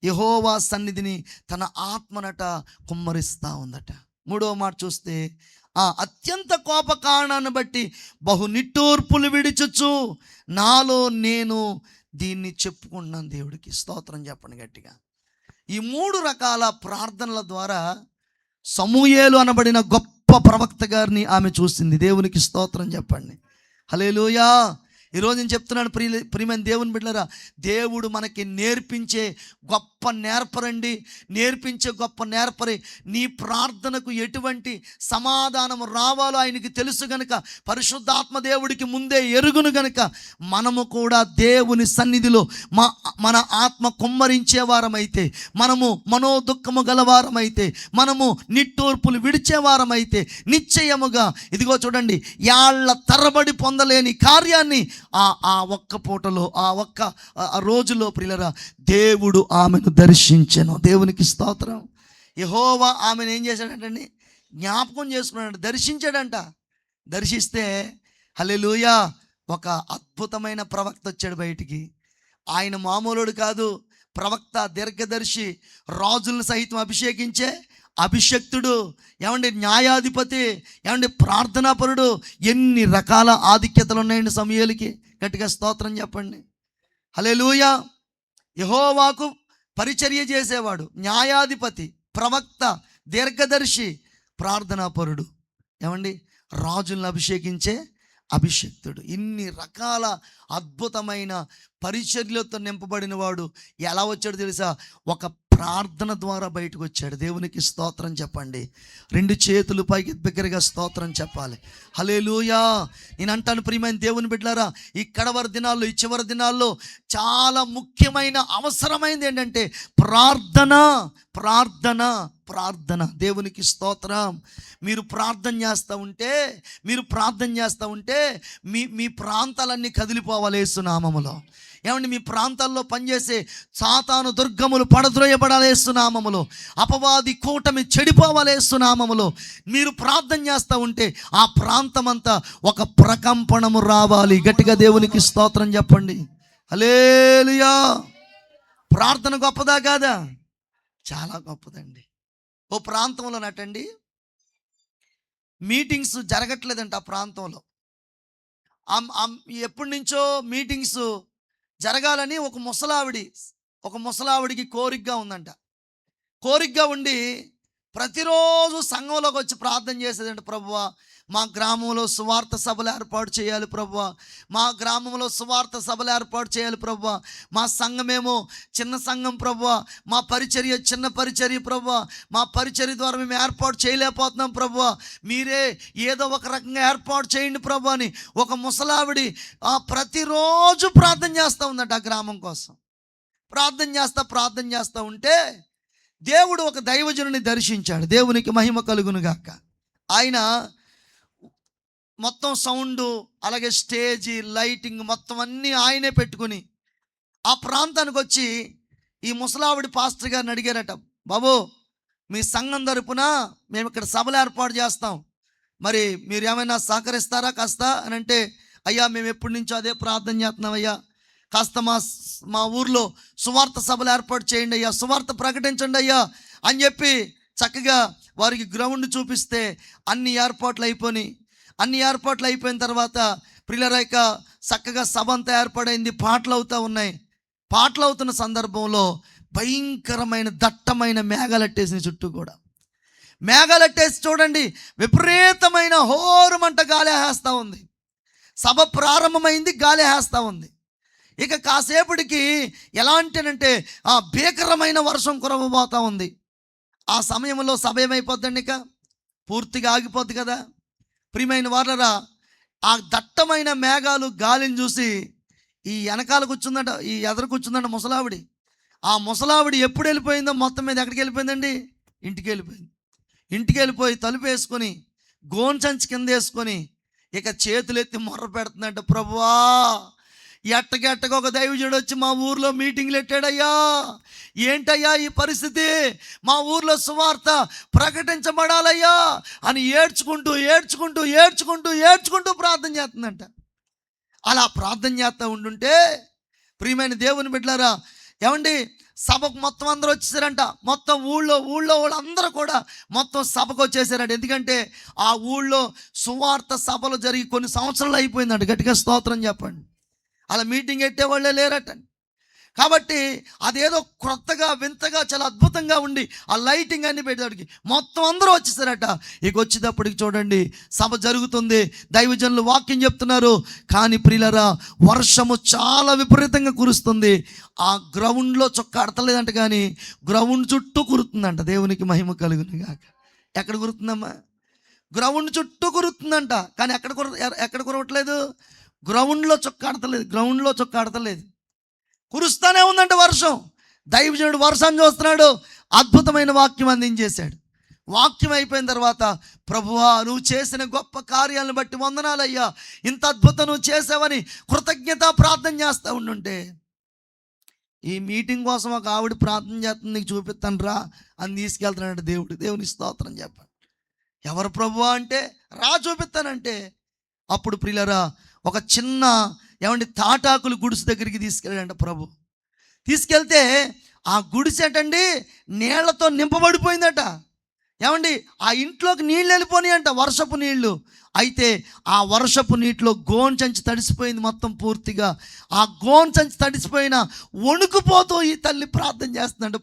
యెహోవా సన్నిధిని తన ఆత్మనట కుమ్మరిస్తూ ఉందట. మూడవ మాట చూస్తే, అత్యంత కోప కారణాన్ని బట్టి బహు నిట్టూర్పులు విడిచుచు నాలో నేను దీన్ని చెప్పుకుంటున్నాను. దేవుడికి స్తోత్రం చెప్పండి గట్టిగా. ఈ 3 రకాల ప్రార్థనల ద్వారా సమూయేలు అనబడిన గొప్ప ప్రవక్త గారిని ఆమె చూసింది. దేవునికి స్తోత్రం చెప్పండి. హల్లెలూయా. ఈరోజు నేను చెప్తున్నాను ప్రియమైన దేవుని బిడ్డలారా, దేవుడు మనకి నేర్పించే గొప్ప నేర్పరి. నీ ప్రార్థనకు ఎటువంటి సమాధానం రావాలో ఆయనకి తెలుసు గనుక, పరిశుద్ధాత్మ దేవుడికి ముందే ఎరుగును గనుక, మనము కూడా దేవుని సన్నిధిలో మన ఆత్మ కుమ్మరించేవారమైతే, మనము మనోదుఖము గలవారమైతే, మనము నిట్టూర్పులు విడిచేవారమైతే, నిశ్చయముగా ఇదిగో చూడండి, యాళ్ళ తరబడి పొందలేని కార్యాన్ని ఆ ఒక్క పూటలో, ఆ ఒక్క రోజులో ప్రియులరా దేవుడు ఆమెను దర్శించెను. దేవునికి స్తోత్రం. యెహోవా ఆమెను ఏం చేశాడంటండి? జ్ఞాపకం చేసుకున్నాడు, దర్శించాడంట. దర్శిస్తే హల్లెలూయా, ఒక అద్భుతమైన ప్రవక్త వచ్చాడు బయటికి. ఆయన మామూలుడు కాదు, ప్రవక్త, దీర్ఘదర్శి, రాజులను సహితం అభిషేకించే అభిషక్తుడు, ఏమండి న్యాయాధిపతి, ఏమండి ప్రార్థనాపరుడు. ఎన్ని రకాల ఆధిక్యతలు ఉన్నాయండి సమూయేలుకి. గట్టిగా స్తోత్రం చెప్పండి. హల్లెలూయా. యెహోవాకు పరిచర్య చేసేవాడు, న్యాయాధిపతి, ప్రవక్త, దీర్ఘదర్శి, ప్రార్థనాపరుడు, ఏమండి రాజులను అభిషేకించే అభిషక్తుడు. ఇన్ని రకాల అద్భుతమైన పరిచర్యలతో నింపబడిన వాడు ఎలా వచ్చాడు తెలుసా? ఒక ప్రార్థన ద్వారా బయటకు వచ్చాడు. దేవునికి స్తోత్రం చెప్పండి. 2 చేతులు పైకి బిగ్గరగా స్తోత్రం చెప్పాలి. హల్లెలూయా. నేను అంటాను ప్రియమైన దేవుని బిడ్డలారా, ఈ చివరి దినాల్లో చాలా ముఖ్యమైన అవసరమైనది ఏంటంటే ప్రార్థన. దేవునికి స్తోత్రం. మీరు ప్రార్థన చేస్తూ ఉంటే మీ ప్రాంతాలన్నీ కదిలిపోవాలి యేసు నామములో. ఏమండి, మీ ప్రాంతాల్లో పనిచేసే సాతాను దుర్గములు పడద్రోయబడాలి యేసు నామములో. అపవాది కూటమి చెడిపోవాలి యేసు నామములో. మీరు ప్రార్థన చేస్తూ ఉంటే ఆ ప్రాంతమంతా ఒక ప్రకంపనము రావాలి. గట్టిగా దేవునికి స్తోత్రం చెప్పండి. హల్లెలూయా. ప్రార్థన గొప్పదా కాదా? చాలా గొప్పదండి. ఓ ప్రాంతంలో నటండి మీటింగ్స్ జరగట్లేదంట. ఆ ప్రాంతంలో ఎప్పటి నుంచో మీటింగ్స్ జరగాలని ఒక ముసలావిడికి కోరికగా ఉందంట. కోరికగా ఉండి ప్రతిరోజు సంఘంలోకి వచ్చి ప్రార్థన చేసేదంట. ప్రభువా, మా గ్రామంలో సువార్త సభలు ఏర్పాటు చేయాలి ప్రభువా, మా గ్రామంలో సువార్త సభలు ఏర్పాటు చేయాలి ప్రభువా, మా సంఘమేమో చిన్న సంఘం ప్రభువా, మా పరిచర్య చిన్న పరిచర్య ప్రభువా, మా పరిచర్య ద్వారా మేము ఏర్పాటు చేయలేకపోతున్నాం ప్రభువా, మీరే ఏదో ఒక రకంగా ఏర్పాటు చేయండి ప్రభు అని ఒక ముసలావిడి ప్రతిరోజు ప్రార్థన చేస్తూ ఉందట. ఆ గ్రామం కోసం ప్రార్థన చేస్తూ ఉంటే దేవుడు ఒక దైవజనుని దర్శించాడు. దేవునికి మహిమ కలుగును గాక. ఆయన మొత్తం సౌండు, అలాగే స్టేజీ, లైటింగ్ మొత్తం అన్నీ ఆయనే పెట్టుకుని ఆ ప్రాంతానికి వచ్చి ఈ ముసలావిడి పాస్టర్ గారిని అడిగారట, బాబు మీ సంఘం తరపున మేము ఇక్కడ సభలు ఏర్పాటు చేస్తాం, మరి మీరు ఏమైనా సహకరిస్తారా కాస్త అని అంటే, అయ్యా మేము ఎప్పటి నుంచో అదే ప్రార్థన చేస్తున్నాం అయ్యా, కాస్త మా ఊర్లో సువార్త సభలు ఏర్పాటు చేయండి అయ్యా, సువార్త ప్రకటించండి అయ్యా అని చెప్పి చక్కగా వారికి గ్రౌండ్ చూపిస్తే అన్ని ఏర్పాట్లు అయిపోయిన తర్వాత ప్రియులారా చక్కగా సభ అంతా ఏర్పాటైంది, పాటలు అవుతూ పాటలు అవుతున్న సందర్భంలో భయంకరమైన దట్టమైన మేఘాలట్టేసిన చుట్టూ కూడా మేఘాలట్టేసి చూడండి, విపరీతమైన హోరుమంట గాలి వేస్తూ ఉంది. సభ ప్రారంభమైంది, గాలి వేస్తూ ఉంది. ఇక కాసేపటికి ఎలాంటినంటే ఆ భీకరమైన వర్షం కురవబోతూ ఉంది. ఆ సమయంలో సభ ఏమైపోద్దండి, ఇక పూర్తిగా ఆగిపోద్ది కదా. ప్రియమైన వారలారా, ఆ దట్టమైన మేఘాలు గాలిని చూసి ఈ వెనకాల కూర్చుందంట, ఈ ఎదురు కూర్చుందంట ముసలావిడి. ఆ ముసలావిడి ఎప్పుడు వెళ్ళిపోయిందో మొత్తం మీద ఎక్కడికి వెళ్ళిపోయిందండి, ఇంటికి వెళ్ళిపోయి తలుపు వేసుకొని గోన్చంచి కింద వేసుకొని ఇక చేతులెత్తి మొర్ర పెడుతుందంట, ప్రభువా ఎట్టగెట్టగా ఒక దైవజుడు వచ్చి మా ఊర్లో మీటింగ్లు పెట్టాడయ్యా, ఏంటయ్యా ఈ పరిస్థితి, మా ఊర్లో సువార్త ప్రకటించబడాలయ్యా అని ఏడ్చుకుంటూ ప్రార్థన చేస్తుందంట. అలా ప్రార్థన చేస్తూ ఉండుంటే ప్రియమైన దేవుని బిడ్డలారా, ఏమండి సభకు మొత్తం అందరూ వచ్చేసారంట. మొత్తం ఊళ్ళో వాళ్ళందరూ కూడా మొత్తం సభకు వచ్చేసారంట. ఎందుకంటే ఆ ఊళ్ళో సువార్త సభలు జరిగి కొన్ని సంవత్సరాలు అయిపోయిందంట. గట్టిగా స్తోత్రం చెప్పండి. అలా మీటింగ్ పెట్టేవాళ్ళే లేరట. కాబట్టి అదేదో క్రొత్తగా వింతగా చాలా అద్భుతంగా ఉండి ఆ లైటింగ్ అన్ని పెట్టేవాడికి మొత్తం అందరూ వచ్చేసారట. ఇక వచ్చేటప్పటికి చూడండి సభ జరుగుతుంది, దైవజనులు వాక్యం చెప్తున్నారు. కానీ ప్రియులారా, వర్షము చాలా విపరీతంగా కురుస్తుంది. ఆ గ్రౌండ్లో చొక్క ఆడతలేదంట, కానీ గ్రౌండ్ చుట్టూ కురుతుందంట. దేవునికి మహిమ కలుగును గాక. ఎక్కడ కురుతుందమ్మా? గ్రౌండ్ చుట్టూ కురుతుందంట. కానీ ఎక్కడ కురవట్లేదు, గ్రౌండ్లో చొక్క ఆడతలేదు, కురుస్తానే ఉందంట వర్షం. దైవజనుడు వర్షాన్ని చూస్తున్నాడు, అద్భుతమైన వాక్యం అందించేశాడు. వాక్యం అయిపోయిన తర్వాత, ప్రభువా నువ్వు చేసిన గొప్ప కార్యాలను బట్టి వందనాలయ్యా, ఇంత అద్భుతం నువ్వు చేసావని కృతజ్ఞత ప్రార్థన చేస్తూ ఉండుంటే, ఈ మీటింగ్ కోసం ఒక ఆవిడ ప్రార్థన చేస్తుంది, నీకు చూపిస్తాను రా అని తీసుకెళ్తున్నాడు దేవుని స్తోత్రం చెప్పండి. ఎవరు ప్రభువా అంటే, రా చూపిస్తానంటే, అప్పుడు ప్రియులారా ఒక చిన్న తాటాకులు గుడిసె దగ్గరికి తీసుకెళ్ళాడంట ప్రభు. తీసుకెళ్తే ఆ గుడిసె ఏంటండి నీళ్లతో నింపబడిపోయిందట. ఆ ఇంట్లోకి నీళ్ళు వెళ్ళిపోయి అంట, వర్షపు నీళ్లు. అయితే ఆ వర్షపు నీటిలో గోన్చంచి తడిసిపోయింది మొత్తం పూర్తిగా. ఆ గోన్చంచి తడిసిపోయిన వణుకుపోతూ ఈ తల్లి ప్రార్థన చేస్తుందంట,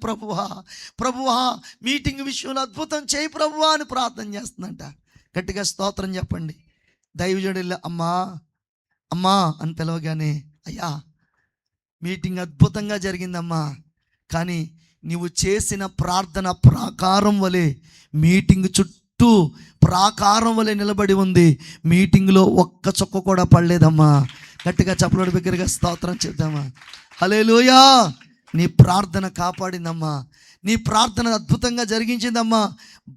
ప్రభువా మీటింగ్ విషయంలో అద్భుతం చేయి ప్రభువా అని ప్రార్థన చేస్తుందంట. గట్టిగా స్తోత్రం చెప్పండి. దైవజనుడు అమ్మా అని పిలవగానే, అయ్యా మీటింగ్ అద్భుతంగా జరిగిందమ్మా, కానీ నీవు చేసిన ప్రార్థన ప్రాకారం వలె మీటింగ్ చుట్టూ ప్రాకారం వలె నిలబడి ఉంది, మీటింగ్లో ఒక్క చుక్క కూడా పడలేదమ్మా. గట్టిగా చప్పటి బిగ్గరగా స్తోత్రం చెప్దామా. హల్లెలూయా. నీ ప్రార్థన కాపాడిందమ్మా, నీ ప్రార్థన అద్భుతంగా జరిగించిందమ్మా,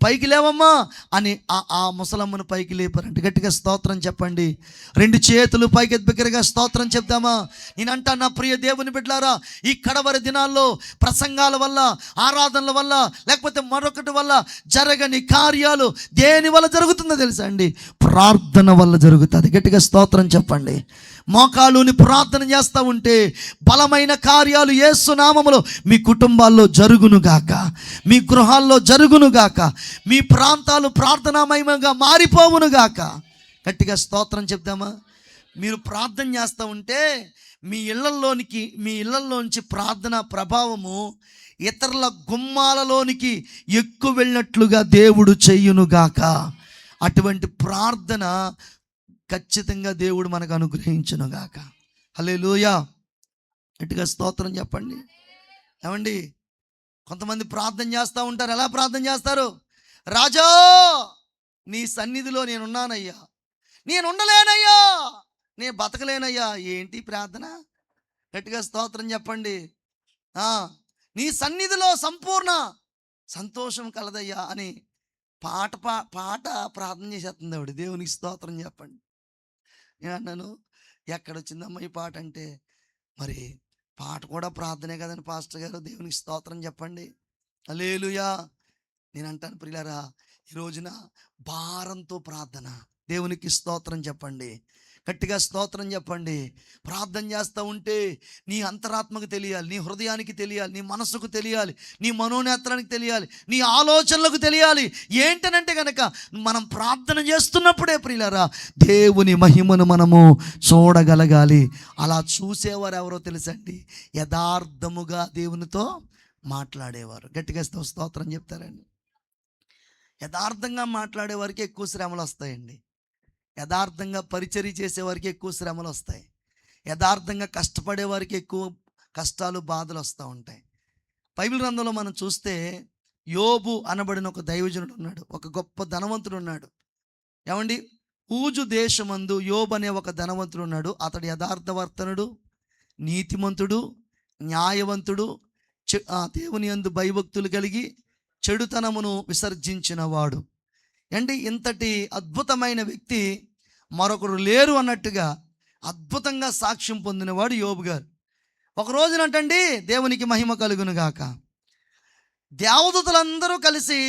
పైకి లేవమ్మా అని ఆ ముసలమ్మను పైకి లేపారంటే గట్టిగా స్తోత్రం చెప్పండి. 2 చేతులు పైకి బిగ్గరగా స్తోత్రం చెప్దామా. నేనంటా నా ప్రియ దేవుని బిడ్డలారా, ఈ కడవరి దినాల్లో ప్రసంగాల వల్ల, ఆరాధనల వల్ల, లేకపోతే మరొకటి వల్ల జరగని కార్యాలు దేని వల్ల జరుగుతుందో తెలుసా అండి? ప్రార్థన వల్ల జరుగుతుంది. గట్టిగా స్తోత్రం చెప్పండి. మోకాలుని ప్రార్థన చేస్తూ ఉంటే బలమైన కార్యాలు యేసు నామములో మీ కుటుంబాల్లో జరుగునుగాక, మీ గృహాల్లో జరుగునుగాక, మీ ప్రాంతాలు ప్రార్థనామయంగా మారిపోవునుగాక. గట్టిగా స్తోత్రం చెప్దామా. మీరు ప్రార్థన చేస్తూ ఉంటే మీ ఇళ్లలోంచి ప్రార్థన ప్రభావము ఇతరుల గుమ్మాలలోనికి ఎక్కువ వెళ్ళినట్లుగా దేవుడు చెయ్యునుగాక. అటువంటి ప్రార్థన ఖచ్చితంగా దేవుడు మనకు అనుగ్రహించునుగాక. హల్లెలూయా. గట్టిగా స్తోత్రం చెప్పండి. కొంతమంది ప్రార్థన చేస్తూ ఉంటారు. ఎలా ప్రార్థన చేస్తారు? రాజా నీ సన్నిధిలో నేనున్నానయ్యా, నేను ఉండలేనయ్యా, నేను బతకలేనయ్యా. ఏంటి ప్రార్థన? గట్టిగా స్తోత్రం చెప్పండి. నీ సన్నిధిలో సంపూర్ణ సంతోషం కలదయ్యా అని పాట ప్రార్థన చేసేస్తుంది ఆవిడ. దేవునికి స్తోత్రం చెప్పండి. నేను అన్నాను, ఎక్కడొచ్చిందమ్మా ఈ పాట అంటే, మరి పాట కూడా ప్రార్థనే కదండి పాస్టర్ గారు, దేవునికి స్తోత్రం చెప్పండి. హల్లెలూయా. నేను అంటాను ప్రియులారా, ఈ రోజున భారంతో ప్రార్థన. దేవునికి స్తోత్రం చెప్పండి, గట్టిగా స్తోత్రం చెప్పండి. ప్రార్థన చేస్తూ ఉంటే నీ అంతరాత్మకు తెలియాలి, నీ హృదయానికి తెలియాలి, నీ మనసుకు తెలియాలి, నీ మనోనేత్రానికి తెలియాలి, నీ ఆలోచనలకు తెలియాలి. ఏంటనంటే కనుక మనం ప్రార్థన చేస్తున్నప్పుడే ప్రియులారా దేవుని మహిమను మనము చూడగలగాలి. అలా చూసేవారు ఎవరో తెలుసండి? యథార్థముగా దేవునితో మాట్లాడేవారు. గట్టిగా స్తోత్రం చెప్తారండి. యథార్థంగా మాట్లాడే వారికి ఎక్కువ శ్రమలు వస్తాయండి. యథార్థంగా పరిచర్య చేసేవారికి ఎక్కువ శ్రమలు వస్తాయి. యథార్థంగా కష్టపడే వారికి ఎక్కువ కష్టాలు, బాధలు వస్తూ ఉంటాయి. బైబిల్ గ్రంథంలో మనం చూస్తే యోబు అనబడిన ఒక దైవజనుడు ఉన్నాడు, ఒక గొప్ప ధనవంతుడు ఉన్నాడు. ఏమండి, ఊజు దేశమందు యోబు అనే ఒక ధనవంతుడు ఉన్నాడు. అతడు యథార్థవర్తనుడు, నీతిమంతుడు, న్యాయవంతుడు, దేవుని యందు భయభక్తులు కలిగి చెడుతనమును విసర్జించినవాడు. అంటే ఇంతటి అద్భుతమైన వ్యక్తి మరొకరు లేరు అన్నట్టుగా అద్భుతంగా సాక్ష్యం పొందినవాడు యోబు గారు. ఒక రోజునంటండి, దేవునికి మహిమ కలుగును గాక, దేవదూతలందరూ కలిసి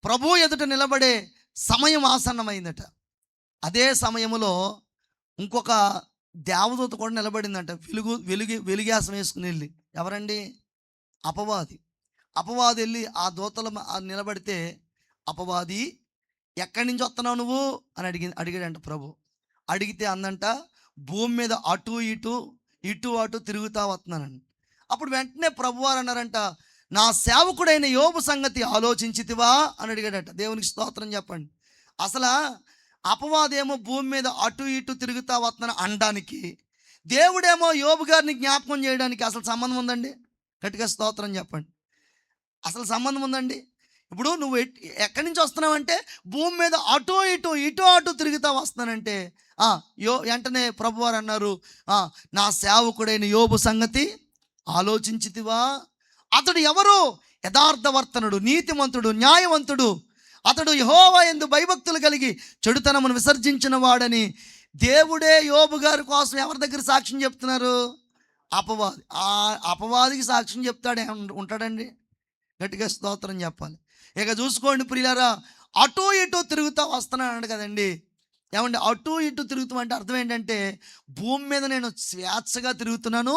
ప్రభు ఎదుట నిలబడే సమయం ఆసన్నమైందట. అదే సమయంలో ఇంకొక దేవదూత కూడా నిలబడిందంట, వెలుగేసం వేసుకుని వెళ్ళి. ఎవరండి? అపవాది. అపవాది వెళ్ళి ఆ దూతల నిలబడితే, అపవాది ఎక్కడి నుంచి వస్తున్నావు నువ్వు అని అడిగాడంట ప్రభు. అడిగితే అందంట, భూమి మీద అటు అటు తిరుగుతా వస్తున్నానండి. అప్పుడు వెంటనే ప్రభువారు అన్నారంట, నా సేవకుడైన యోబు సంగతి ఆలోచించితివా అని అడిగాడట. దేవునికి స్తోత్రం చెప్పండి. అసలు అపవాదేమో భూమి మీద అటు తిరుగుతా వస్తున్నాను అనడానికి, దేవుడేమో యోబు గారిని జ్ఞాపకం చేయడానికి అసలు సంబంధం ఉందండి? గట్టిగా స్తోత్రం చెప్పండి. అసలు సంబంధం ఉందండి? ఇప్పుడు నువ్వు ఎక్కడి నుంచి వస్తున్నావు అంటే, భూమి మీద అటు తిరుగుతా వస్తున్నానంటే వెంటనే ప్రభువారు అన్నారు, నా సేవకుడైన యోబు సంగతి ఆలోచించితివా? అతడు ఎవరు? యథార్థవర్తనుడు, నీతిమంతుడు, న్యాయవంతుడు. అతడు యెహోవా యందు భయభక్తులు కలిగి చెడుతనమును విసర్జించిన వాడని దేవుడే యోబు గారి కోసం ఎవరి దగ్గర సాక్ష్యం చెప్తున్నారు? అపవాది. ఆ అపవాదికి సాక్ష్యం చెప్తాడే ఉంటాడండి? గట్టిగా స్తోత్రం చెప్పాలి. ఇక చూసుకోండి ప్రియులారా, అటు తిరుగుతా వస్తున్నాడు కదండి. ఏమండి, అటు తిరుగుతాం అంటే అర్థం ఏంటంటే, భూమి మీద నేను స్వేచ్ఛగా తిరుగుతున్నాను,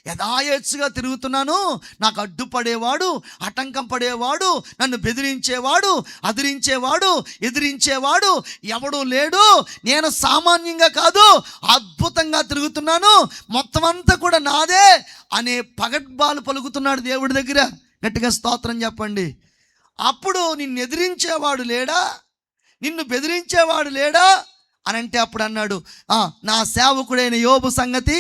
యథాయేచ్ఛగా తిరుగుతున్నాను, నాకు అడ్డుపడేవాడు, ఆటంకం పడేవాడు, నన్ను బెదిరించేవాడు, అదిరించేవాడు, ఎదిరించేవాడు ఎవడు లేడు. నేను సామాన్యంగా కాదు, అద్భుతంగా తిరుగుతున్నాను, మొత్తం అంతా కూడా నాదే అనే పగడ్బాలు పలుకుతున్నాడు దేవుడి దగ్గర. గట్టిగా స్తోత్రం చెప్పండి. అప్పుడు నిన్ను ఎదిరించేవాడు లేడా, నిన్ను బెదిరించేవాడు లేడా అని అంటే అప్పుడు అన్నాడు, నా సేవకుడైన యోబు సంగతి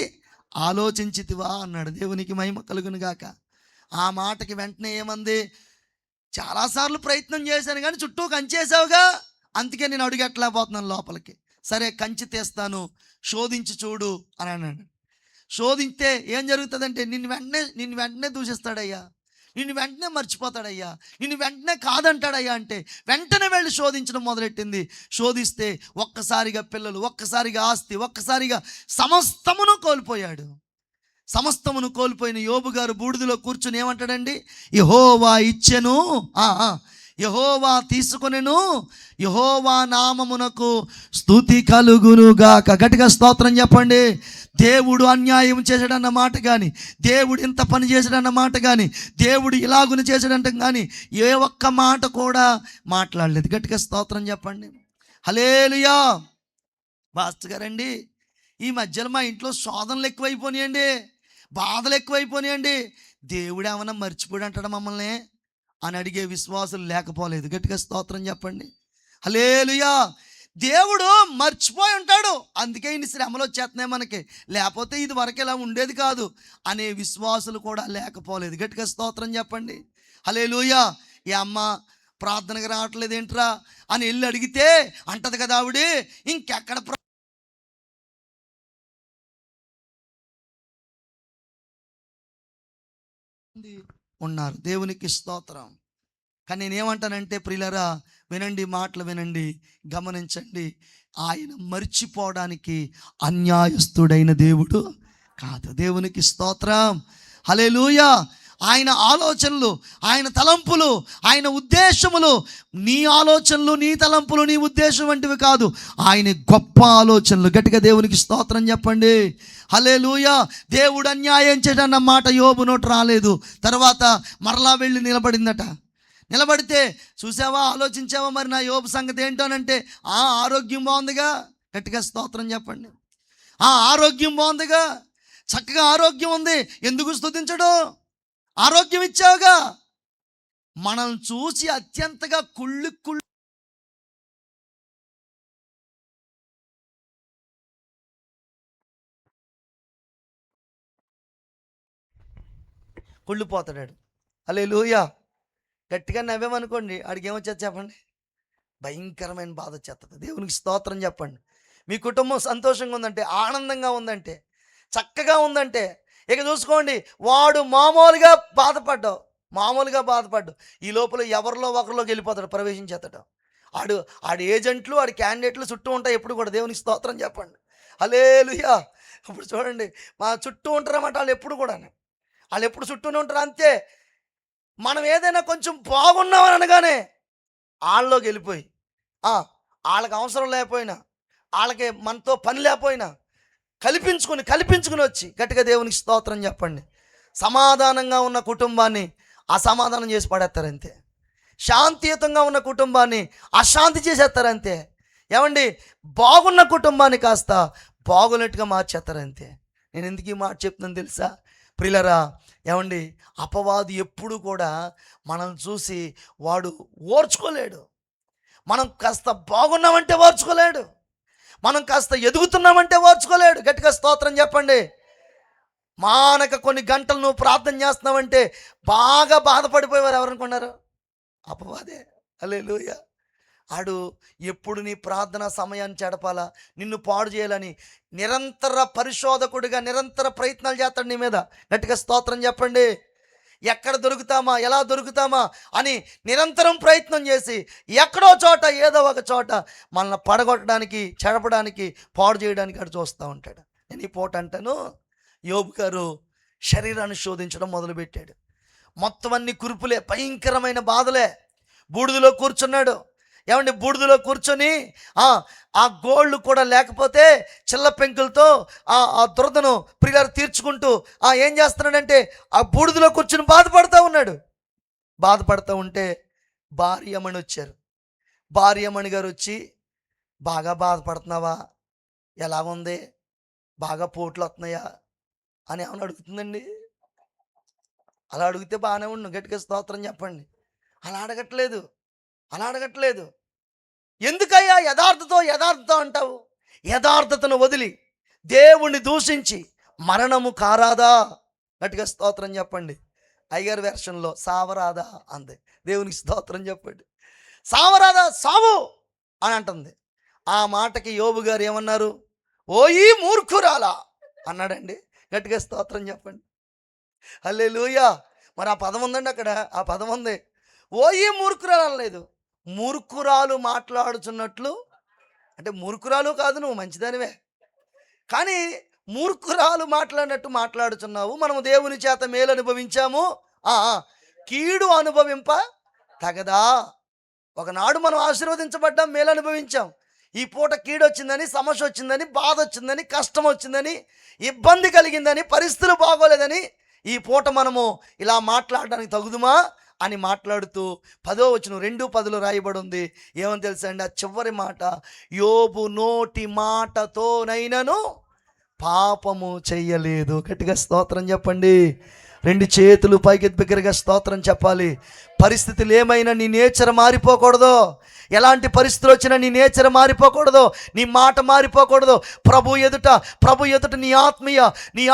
ఆలోచించితివా అన్నాడు. దేవునికి మహిమ కలుగును గాక. ఆ మాటకి వెంటనే ఏమంది, చాలాసార్లు ప్రయత్నం చేశాను కానీ చుట్టూ కంచేసావుగా, అందుకే నేను అడుగెట్టలేకపోతున్నాను లోపలికి. సరే, కంచి తీస్తాను, శోధించి చూడు అని అన్నాడు. శోధిస్తే ఏం జరుగుతుందంటే, నిన్ను వెంటనే దూషిస్తాడయ్యా, నిన్ను వెంటనే మర్చిపోతాడయ్యా, నిన్ను వెంటనే కాదంటాడయ్యా అంటే వెంటనే వెళ్ళి శోధించడం మొదలెట్టింది. శోధిస్తే ఒక్కసారిగా పిల్లలు, ఒక్కసారిగా ఆస్తి, ఒక్కసారిగా సమస్తమును కోల్పోయాడు. సమస్తమును కోల్పోయిన యోబు గారు బూడిదలో కూర్చుని ఏమంటాడండి? యెహోవా ఇచ్చెను, యెహోవా తీసుకొనెను, యెహోవా నామమునకు స్తుతి కలుగును గాక. గట్టిగా స్తోత్రం చెప్పండి. దేవుడు అన్యాయం చేశాడన్న మాట కానీ, దేవుడు ఇంత పని చేశాడన్న మాట కానీ, దేవుడు ఇలాగుని చేశాడంట కానీ ఏ ఒక్క మాట కూడా మాట్లాడలేదు. గట్టిగా స్తోత్రం చెప్పండి. హల్లెలూయా. పాస్టర్ గారండి, ఈ మధ్యలో మా ఇంట్లో శోధనలు ఎక్కువైపోయినాయండి, బాధలు ఎక్కువైపోయినాయండి, దేవుడు ఏమన్నా మర్చిపోయి అంటాడు మమ్మల్ని అని అడిగే విశ్వాసులు లేకపోలేదు. గట్టిగా స్తోత్రం చెప్పండి. హల్లెలూయా. దేవుడు మర్చిపోయి ఉంటాడు, అందుకే ఇన్ని శ్రమలు వచ్చేస్తున్నాయి మనకి, లేకపోతే ఇది వరకు ఇలా ఉండేది కాదు అనే విశ్వాసులు కూడా లేకపోలేదు. గట్టిగా స్తోత్రం చెప్పండి. హల్లెలూయా. ఈ అమ్మ ప్రార్థనకు రావట్లేదు ఏంట్రా అని వెళ్ళి అడిగితే అంటది కదా ఆవిడ, ఇంకెక్కడ ఉన్నారు. దేవునికి స్తోత్రం. కానీ నేనేమంటానంటే ప్రియులరా, వినండి, మాటలు వినండి, గమనించండి. ఆయన మర్చిపోవడానికి అన్యాయస్తుడైన దేవుడు కాదు. దేవునికి స్తోత్రం, హల్లెలూయా. ఆయన ఆలోచనలు, ఆయన తలంపులు, ఆయన ఉద్దేశములు నీ ఆలోచనలు, నీ తలంపులు, నీ ఉద్దేశం వంటివి కాదు. ఆయన గొప్ప ఆలోచనలు. గట్టిగా దేవునికి స్తోత్రం చెప్పండి, హల్లెలూయా. దేవుడు అన్యాయం చేయడన్న మాట యోబు నోట రాలేదు. తర్వాత మరలా వెళ్ళి నిలబడిందట. నిలబడితే చూసావా, ఆలోచించావా, మరి నా యోబు సంగతి ఏంటోనంటే, ఆరోగ్యం బాగుందిగా. గట్టిగా స్తోత్రం చెప్పండి. ఆరోగ్యం బాగుందిగా, చక్కగా ఆరోగ్యం ఉంది, ఎందుకు స్తుతించడు? ఆరోగ్యం ఇచ్చావుగా. మనం చూసి అత్యంతగా కుళ్ళిపోతాడు. హల్లెలూయా. గట్టిగా నవ్వామనుకోండి, ఆడికి ఏమొచ్చేది చెప్పండి? భయంకరమైన బాధ వచ్చేస్తుంది. దేవునికి స్తోత్రం చెప్పండి. మీ కుటుంబం సంతోషంగా ఉందంటే, ఆనందంగా ఉందంటే, చక్కగా ఉందంటే, ఇక చూసుకోండి, వాడు మామూలుగా బాధపడ్డావు. ఈ లోపల ఎవరిలో ఒకరిలోకి వెళ్ళిపోతాడు, ప్రవేశించేస్తాడు. ఆడు ఏజెంట్లు, ఆడి క్యాండిడేట్లు చుట్టూ ఉంటాయి ఎప్పుడు కూడా. దేవునికి స్తోత్రం చెప్పండి, హల్లెలూయా. ఇప్పుడు చూడండి, మా చుట్టూ ఉంటారన్నమాట వాళ్ళు ఎప్పుడు కూడా. వాళ్ళు ఎప్పుడు చుట్టూనే ఉంటారు, అంతే. మనం ఏదైనా కొంచెం బాగున్నామని అనగానే వాళ్ళలోకి వెళ్ళిపోయి, వాళ్ళకి అవసరం లేకపోయినా, వాళ్ళకి మనతో పని లేకపోయినా కల్పించుకుని వచ్చి గట్టిగా దేవునికి స్తోత్రం చెప్పండి. సమాధానంగా ఉన్న కుటుంబాన్ని అసమాధానం చేసి పడేస్తారంతే. శాంతియుతంగా ఉన్న కుటుంబాన్ని అశాంతి చేసేస్తారంతే. ఏమండి, బాగున్న కుటుంబాన్ని కాస్త బాగున్నట్టుగా మార్చేస్తారంతే. నేను ఎందుకు ఈ మాట చెప్తున్నాను తెలుసా ప్రియులరా? ఏమండి, అపవాది ఎప్పుడు కూడా మనం చూసి వాడు ఓర్చుకోలేడు. మనం కాస్త బాగున్నామంటే ఓర్చుకోలేడు, మనం కాస్త ఎదుగుతున్నామంటే ఓర్చుకోలేడు. గట్టిగా స్తోత్రం చెప్పండి. మానక కొన్ని గంటలు నువ్వు ప్రార్థన చేస్తున్నావంటే బాగా బాధపడిపోయేవారు ఎవరనుకున్నారు? అపవాదే. హల్లెలూయా. ఆడు ఎప్పుడు నీ ప్రార్థన సమయాన్ని చెడపాలా, నిన్ను పాడు చేయాలని నిరంతర పరిశోధకుడిగా నిరంతర ప్రయత్నాలు చేస్తాడు నీ మీద. గట్టిగా స్తోత్రం చెప్పండి. ఎక్కడ దొరుకుతామా, ఎలా దొరుకుతామా అని నిరంతరం ప్రయత్నం చేసి ఎక్కడో చోట, ఏదో ఒక చోట మనల్ని పడగొట్టడానికి, చెడపడానికి, పాడు చేయడానికి అటు చూస్తూ ఉంటాడు. నేను ఈ పూట అంటాను, యోబు గారు శరీరాన్ని శోధించడం మొదలుపెట్టాడు. మొత్తం అన్ని కురుపులే, భయంకరమైన బాధలే. బూడిదలో కూర్చున్నాడు. ఏమండి, బూడిదలో కూర్చొని ఆ గోళ్ళు కూడా లేకపోతే చిల్ల పెంకులతో ఆ దురదను ప్రియులారు తీర్చుకుంటూ ఏం చేస్తున్నాడంటే ఆ బూడిదలో కూర్చొని బాధపడుతూ ఉంటే భార్యమణి వచ్చారు. భార్యమణి గారు వచ్చి, బాగా బాధపడుతున్నావా, ఎలాగుంది, బాగా పోట్లు వస్తున్నాయా అని ఏమని అడుగుతుందండి? అలా అడిగితే బాగానే ఉండు, గట్టిగా స్తోత్రం చెప్పండి. అలా అడగట్లేదు. ఎందుకయ్యా యథార్థత అంటావు? యథార్థతను వదిలి దేవుణ్ణి దూషించి మరణము కారాదా? గట్టిగా స్తోత్రం చెప్పండి. అయ్యగారి వెర్షన్లో సావరాదా అంది. దేవునికి స్తోత్రం చెప్పండి. సావరాదా, సావు అని అంటుంది. ఆ మాటకి యోబు గారు ఏమన్నారు? ఓయి మూర్ఖురాలా అన్నాడండి. గట్టిగా స్తోత్రం చెప్పండి, హల్లెలూయా. మరి ఆ పదం ఉందండి అక్కడ, ఆ పదం ఉంది. ఓయి మూర్ఖురాలు అనలేదు, మూర్ఖురాలు మాట్లాడుచున్నట్లు. అంటే మూర్ఖురాలు కాదు, నువ్వు మంచిదానివే, కానీ మూర్ఖురాలు మాట్లాడినట్టు మాట్లాడుచున్నావు. మనము దేవుని చేత మేలు అనుభవించాము, కీడు అనుభవింప తగదా? ఒకనాడు మనం ఆశీర్వదించబడ్డాం, మేలు అనుభవించాం. ఈ పూట కీడు వచ్చిందని, సమస్య వచ్చిందని, బాధ వచ్చిందని, కష్టం వచ్చిందని, ఇబ్బంది కలిగిందని, పరిస్థితులు బాగోలేదని ఈ పూట మనము ఇలా మాట్లాడడానికి తగుదుమా అని మాట్లాడుతూ 10వ వచనం 2:10 రాయబడి ఉంది. ఏమని తెలుసా అండి? ఆ చివరి మాట, యోబు నోటి మాటతోనైనను పాపము చెయ్యలేదు. గట్టిగా స్తోత్రం చెప్పండి. 2 చేతులు పైకి బిగ్గరగా స్తోత్రం చెప్పాలి. పరిస్థితులు ఏమైనా నీ నేచర్ మారిపోకూడదు. ఎలాంటి పరిస్థితులు వచ్చినా నీ నేచర్ మారిపోకూడదు, నీ మాట మారిపోకూడదు. ప్రభు ఎదుట నీ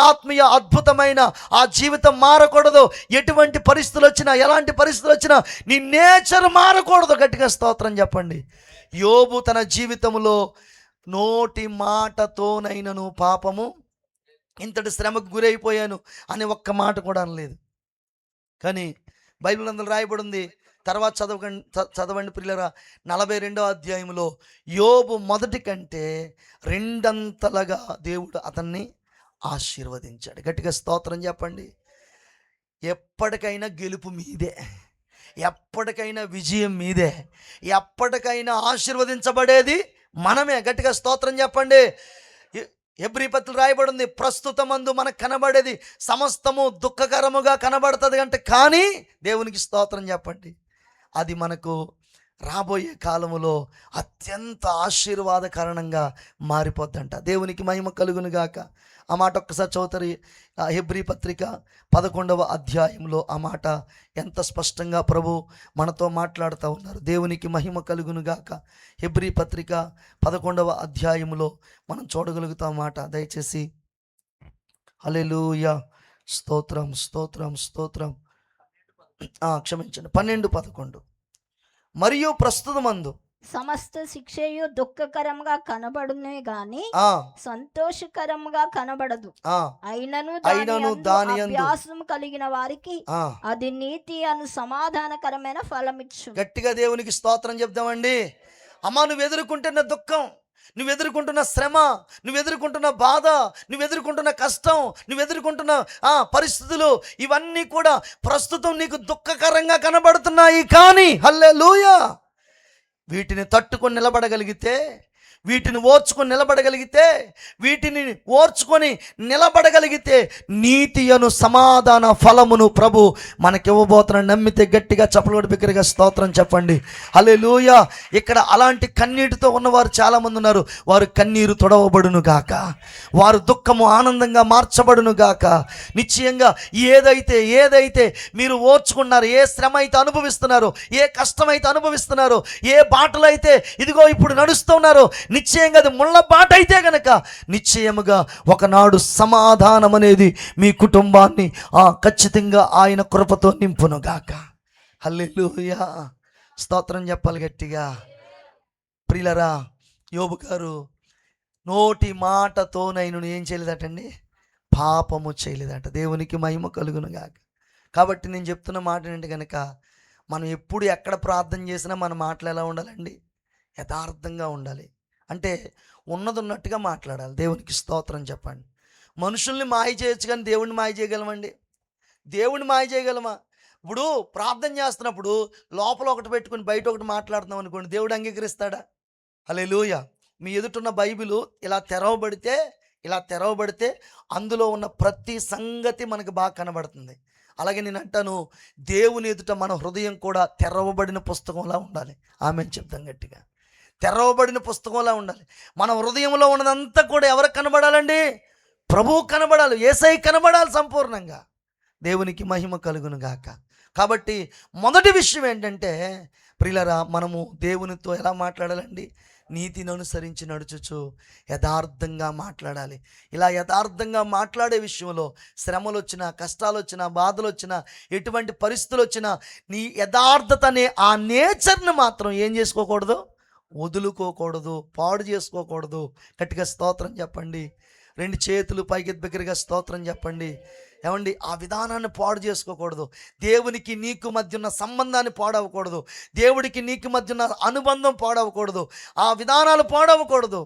ఆత్మీయ అద్భుతమైన ఆ జీవితం మారకూడదు. ఎటువంటి పరిస్థితులు వచ్చినా, ఎలాంటి పరిస్థితులు వచ్చినా నీ నేచర్ మారకూడదు. గట్టిగా స్తోత్రం చెప్పండి. యోబు తన జీవితంలో నోటి మాటతోనైనను పాపము, ఇంతటి శ్రమకు గురైపోయాను అని ఒక్క మాట కూడా అనలేదు. కానీ బైబిల్ అందులో రాయబడి ఉంది, తర్వాత చదవండి ప్రియులారా, 42వ అధ్యాయంలో యోబు మొదటి కంటే రెండంతలుగా దేవుడు అతన్ని ఆశీర్వదించాడు. గట్టిగా స్తోత్రం చెప్పండి. ఎప్పటికైనా గెలుపు మీదే, ఎప్పటికైనా విజయం మీదే, ఎప్పటికైనా ఆశీర్వదించబడేది మనమే. గట్టిగా స్తోత్రం చెప్పండి. హెబ్రీ పత్రికలో రాయబడి ఉంది, ప్రస్తుతమందు మనకు కనబడేది సమస్తము దుఃఖకరముగా కనబడుతుంది అంటే, కానీ దేవునికి స్తోత్రం చెప్పండి, అది మనకు రాబోయే కాలములో అత్యంత ఆశీర్వాదకరణంగా మారిపోద్దంట. దేవునికి మహిమ కలుగును గాక. ఆ మాట ఒక్కసారి చదువుతారు. హెబ్రీ పత్రిక 11వ అధ్యాయంలో ఆ మాట ఎంత స్పష్టంగా ప్రభు మనతో మాట్లాడుతూ ఉన్నారు. దేవునికి మహిమ కలుగును గాక. హెబ్రీ పత్రిక 11వ అధ్యాయంలో మనం చూడగలుగుతాం మాట. దయచేసి హల్లెలూయా, స్తోత్రం స్తోత్రం స్తోత్రం. క్షమించండి, 12:11. మరియు ప్రస్తుతమందు సమస్త శిక్షయు దుఃఖకరంగా కనబడునే గాని సంతోషకరంగా కనబడదు. అయినను దాని అభ్యాసం కలిగిన వారికి అది నీతి అను సమాధానకరమైన ఫలమిచ్చు. గట్టిగా దేవునికి స్తోత్రం చెప్దామండి. అమ్మా, నువ్వు ఎదుర్కొంటున్న దుఃఖం, నువ్వు ఎదుర్కొంటున్న శ్రమ, నువ్వు ఎదుర్కొంటున్న బాధ, నువ్వు ఎదుర్కొంటున్న కష్టం, నువ్వు ఎదుర్కొంటున్న పరిస్థితులు, ఇవన్నీ కూడా ప్రస్తుతం నీకు దుఃఖకరంగా కనబడుతున్నాయి. కానీ హల్లెలూయా, వీటిని తట్టుకొని నిలబడగలిగితే, వీటిని ఓర్చుకొని నిలబడగలిగితే, వీటిని ఓర్చుకొని నిలబడగలిగితే నీతి అను సమాధాన ఫలమును ప్రభు మనకివ్వబోతున్నాడు. నమ్మితే గట్టిగా చప్పలు బిగ్గరగా స్తోత్రం చెప్పండి. హల్లెలూయా. ఇక్కడ అలాంటి కన్నీటితో ఉన్నవారు చాలామంది ఉన్నారు. వారు కన్నీరు తొడవబడును గాక, వారు దుఃఖము ఆనందంగా మార్చబడును గాక. నిశ్చయంగా ఏదైతే మీరు ఓర్చుకున్నారు, ఏ శ్రమ అయితే అనుభవిస్తున్నారు, ఏ కష్టం అయితే అనుభవిస్తున్నారు, ఏ బాటలు అయితే ఇదిగో ఇప్పుడు నడుస్తున్నారు, నిశ్చయంగా అది ముళ్ళ బాట అయితే గనక నిశ్చయముగా ఒకనాడు సమాధానం అనేది మీ కుటుంబాన్ని ఖచ్చితంగా ఆయన కృపతో నింపునుగాక. హల్లెలూయా, స్తోత్రం చెప్పాలి గట్టిగా. ప్రియులరా, యోబు గారు నోటి మాటతో నేను ఏం చేయలేదటండి, పాపము చేయలేదట. దేవునికి మహిమ కలుగునుగాక. కాబట్టి నేను చెప్తున్న మాట ఏంటి కనుక, మనం ఎప్పుడు ఎక్కడ ప్రార్థన చేసినా మన మాటలు ఎలా ఉండాలండి, యథార్థంగా ఉండాలి. అంటే ఉన్నది ఉన్నట్టుగా మాట్లాడాలి. దేవునికి స్తోత్రం చెప్పండి. మనుషుల్ని మాయ చేయొచ్చు, కానీ దేవుడిని మాయ చేయగలమండి? దేవుడిని మాయ చేయగలమా? ఇప్పుడు ప్రార్థన చేస్తున్నప్పుడు లోపల ఒకటి పెట్టుకుని బయట ఒకటి మాట్లాడుతున్నాం అనుకోండి, దేవుడు అంగీకరిస్తాడా? హల్లెలూయా. మీ ఎదుటిన్న బైబిలు ఇలా తెరవబడితే అందులో ఉన్న ప్రతి సంగతి మనకు బాగా కనబడుతుంది. అలాగే నేను అంటాను, దేవుని ఎదుట మన హృదయం కూడా తెరవబడిన పుస్తకంలా ఉండాలి. ఆమేన్ చెప్తాం గట్టిగా. తెరవబడిన పుస్తకంలా ఉండాలి. మన హృదయంలో ఉన్నదంతా కూడా ఎవరికి కనబడాలండి? ప్రభువు కనబడాలి, యేసయ్య కనబడాలి సంపూర్ణంగా. దేవునికి మహిమ కలుగును గాక. కాబట్టి మొదటి విషయం ఏంటంటే ప్రియులరా, మనము దేవునితో ఎలా మాట్లాడాలండి? నీతిని అనుసరించి నడుచుచు యథార్థంగా మాట్లాడాలి. ఇలా యథార్థంగా మాట్లాడే విషయంలో శ్రమలు వచ్చినా, కష్టాలు వచ్చినా, బాధలు వచ్చినా, ఎటువంటి పరిస్థితులు వచ్చినా నీ యథార్థత అనే ఆ నేచర్ని మాత్రం ఏం చేసుకోకూడదు, వదులుకోకూడదు, పాడు చేసుకోకూడదు. గట్టిగా స్తోత్రం చెప్పండి. 2 చేతులు పైకి దగ్గరగా స్తోత్రం చెప్పండి. ఏమండి, ఆ విధానాన్ని పాడు చేసుకోకూడదు. దేవునికి నీకు మధ్య ఉన్న సంబంధాన్ని పాడవకూడదు. దేవుడికి నీకు మధ్య ఉన్న అనుబంధం పాడవకూడదు. ఆ విధానాలు పాడవకూడదు.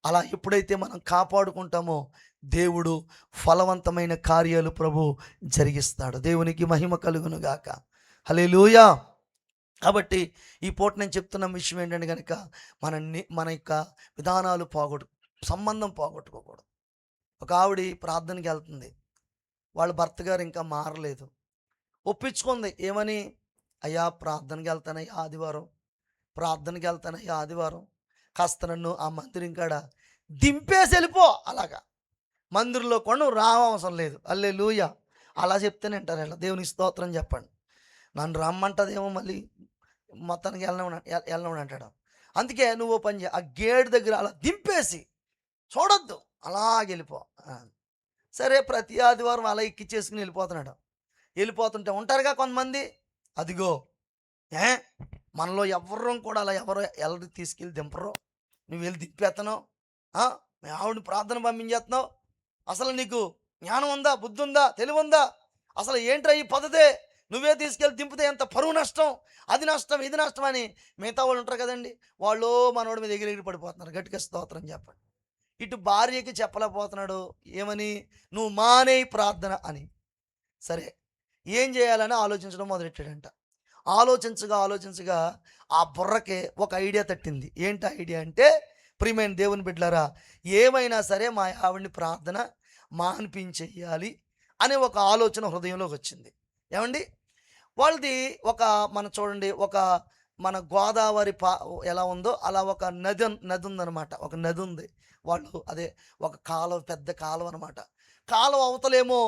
అలా ఎప్పుడైతే మనం కాపాడుకుంటామో దేవుడు ఫలవంతమైన కార్యాలు ప్రభు జరిగిస్తాడు. దేవునికి మహిమ కలుగును గాక. హల్లెలూయా. కాబట్టి ఈ పూట నేను చెప్తున్న విషయం ఏంటంటే కనుక, మన యొక్క విధానాలు సంబంధం పోగొట్టుకోకూడదు. ఒక ఆవిడ ప్రార్థనకి వెళ్తుంది, వాళ్ళ భర్త గారు ఇంకా మారలేదు. ఒప్పించుకుంది, ఏమని? అయ్యా ప్రార్థనకి వెళ్తానయ్యా ఆదివారం, కాస్త నన్ను ఆ మందిరం కాడ దింపేసి వెళ్ళిపో. అలాగా మందిరంలో కూడా నువ్వు రావవసరం లేదు. హల్లెలూయా. అలా చెప్తేనే అంటారు. ఇలా దేవునికి స్తోత్రం చెప్పండి. నన్ను రమ్మంటదేమో, మళ్ళీ మొత్తానికి వెళ్ళనమని అంటాడు. అందుకే నువ్వు పని చేయ, ఆ గేట్ దగ్గర అలా దింపేసి చూడొద్దు, అలాగే వెళ్ళిపో. సరే, ప్రతి ఆదివారం అలా ఎక్కిచ్చేసుకుని వెళ్ళిపోతుంటే ఉంటారుగా కొంతమంది, అదిగో మనలో ఎవరు కూడా అలా ఎవరు తీసుకెళ్ళి దింపరు, నువ్వు వెళ్ళి దింపేస్తున్నావు, ఆవిడని ప్రార్థన పంపించేస్తున్నావు, అసలు నీకు జ్ఞానం ఉందా, బుద్ధి ఉందా, తెలివి ఉందా, అసలు ఏంట్రా ఈ పద్ధతే, నువ్వే తీసుకెళ్ళి దింపితే ఎంత పరువు నష్టం, అది నష్టం, ఇది నష్టం అని మిగతా వాళ్ళు ఉంటారు కదండి, వాళ్ళు మనోడి మీద ఎగిరి పడిపోతున్నారు. గట్టిగా స్తోత్రం చెప్పండి. ఇటు భార్యకి చెప్పలేకపోతున్నాడు, ఏమని, నువ్వు మానేయి ప్రార్థన అని. సరే, ఏం చేయాలని ఆలోచించడం మొదలెట్టాడంట. ఆలోచించగా ఆ బుర్రకి ఒక ఐడియా తట్టింది. ఏంటి ఐడియా అంటే, ప్రియమైన దేవుని బిడ్డలారా, ఏమైనా సరే మా ఆవిడ్ని ప్రార్థన మాన్పించేయాలి అనే ఒక ఆలోచన హృదయంలోకి వచ్చింది. ఏమండి, వాళ్ళది ఒక, మన చూడండి, ఒక మన గోదావరి ఎలా ఉందో అలా ఒక నది ఉందన్నమాట. ఒక నది ఉంది. వాళ్ళు అదే ఒక కాలువ, పెద్ద కాలువ అనమాట. కాలువ అవతలేమో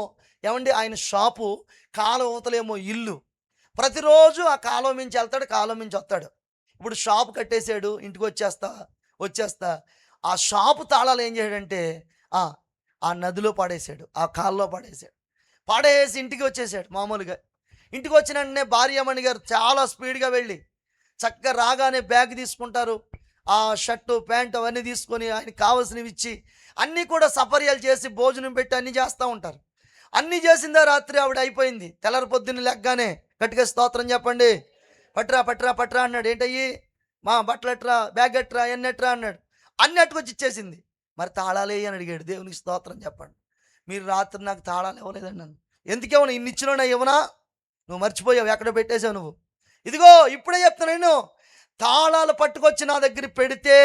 ఏమండి ఆయన షాపు, కాలువ అవతలేమో ఇల్లు. ప్రతిరోజు ఆ కాలువ మించి వెళ్తాడు, కాలువ మించి వస్తాడు. ఇప్పుడు షాపు కట్టేశాడు, ఇంటికి వచ్చేస్తా ఆ షాపు తాళాలు ఏం చేయడంటే ఆ నదిలో పడేశాడు, ఆ కాలువలో పడేసి ఇంటికి వచ్చేసాడు. మామూలుగా ఇంటికి వచ్చిన వెంటనే భార్యమణి గారు చాలా స్పీడ్గా వెళ్ళి చక్కగా రాగానే బ్యాగ్ తీసుకుంటారు, ఆ షర్టు ప్యాంటు అవన్నీ తీసుకొని ఆయనకి కావాల్సినవి ఇచ్చి అన్నీ కూడా సపర్యాలు చేసి భోజనం పెట్టి అన్నీ చేస్తూ ఉంటారు. అన్నీ చేసిందా రాత్రి ఆవిడ అయిపోయింది. తెల్లరి పొద్దున్న లెగ్గానే గట్టిగా స్తోత్రం చెప్పండి, పట్రా అన్నాడు. ఏంటయ్యి, మా బట్టలు ఎట్రా, బ్యాగ్ ఎట్రా, ఎన్నెట్రా అన్నాడు. అన్ని అట్టుకొచ్చి ఇచ్చేసింది. మరి తాళాలే అని అడిగాడు. దేవునికి స్తోత్రం చెప్పండి. మీరు రాత్రి నాకు తాళాలు ఇవ్వలేదండి. నన్ను ఎందుకేమన్నా ఇన్ని ఇచ్చినా ఇవ్వనా, నువ్వు మర్చిపోయావు, ఎక్కడ పెట్టేశావు నువ్వు. ఇదిగో ఇప్పుడే చెప్తున్నా, నేను తాళాలు పట్టుకొచ్చి నా దగ్గర పెడితే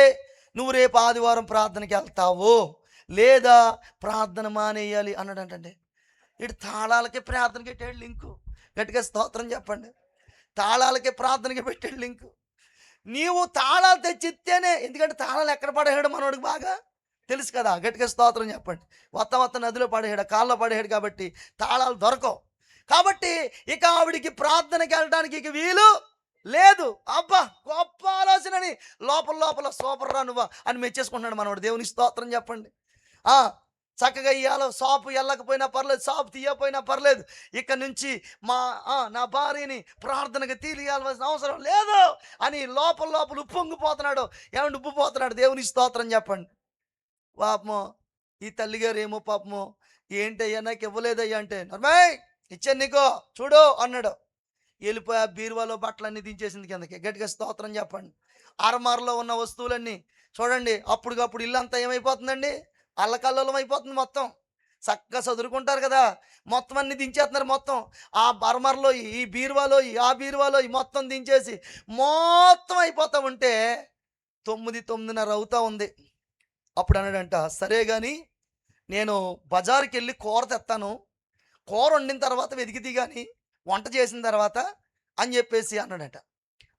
నువ్వు రేపు ఆదివారం ప్రార్థనకి వెళ్తావు, లేదా ప్రార్థన మానేయాలి అన్నాడంటే. ఇటు తాళాలకి ప్రార్థనకి పెట్టాడు లింకు. గట్టిగా స్తోత్రం చెప్పండి. తాళాలకి ప్రార్థనకి పెట్టాడు లింకు. నీవు తాళాలు తెచ్చిస్తేనే, ఎందుకంటే తాళాలు ఎక్కడ పడేయాడు మనోడికి బాగా తెలుసు కదా. గట్టిగా స్తోత్రం చెప్పండి. వత్త నదిలో పడేయాడు, కాళ్ళలో పడేయాడు, కాబట్టి తాళాలు దొరకవు. కాబట్టి ఇక ఆవిడికి ప్రార్థనకి వెళ్ళడానికి ఇక వీలు లేదు. అబ్బా గొప్ప ఆలోచనని లోపల సూపర్ రా నువ్వా అని మెచ్చేసుకుంటున్నాడు మనవాడు. దేవుని స్తోత్రం చెప్పండి. చక్కగా ఇయ్యాలో షాపు వెళ్ళకపోయినా పర్లేదు, షాపు తీయకపోయినా పర్లేదు, ఇక్కడ నుంచి నా భార్యని ప్రార్థనకి తీయాల్సిన అవసరం లేదు అని లోపల ఉప్పొంగిపోతున్నాడు. ఏమంటే ఉబ్బిపోతున్నాడు. దేవుని స్తోత్రం చెప్పండి. పాపమో ఈ తల్లిగారు ఏమో పాపమో, ఏంటయ్యా నాకు ఇవ్వలేదయ్యా అంటే, నర్మయ్ ఇచ్చాను నీకో చూడు అన్నాడు. వెళ్ళిపోయి బీరువాలో బట్టలన్నీ దించేసింది కిందకి. గట్టిగా స్తోత్రం చెప్పండి. అరమారలో ఉన్న వస్తువులన్నీ చూడండి, అప్పటికప్పుడు ఇల్లు అంతా ఏమైపోతుందండి, అల్లకల్లోలం అయిపోతుంది. మొత్తం చక్కగా చదువుకుంటారు కదా, మొత్తం అన్ని దించేస్తున్నారు. మొత్తం ఆ అరమరలో, ఈ బీరువాలో, ఆ బీరువాలో మొత్తం దించేసి మొత్తం అయిపోతూ ఉంటే 9:30 అవుతూ ఉంది. అప్పుడు అన్నాడంట, సరే కానీ నేను బజారుకి వెళ్ళి కూర తెస్తాను, కూర వండిన తర్వాత వెతికితే కానీ వంట చేసిన తర్వాత అని చెప్పేసి అన్నాడట.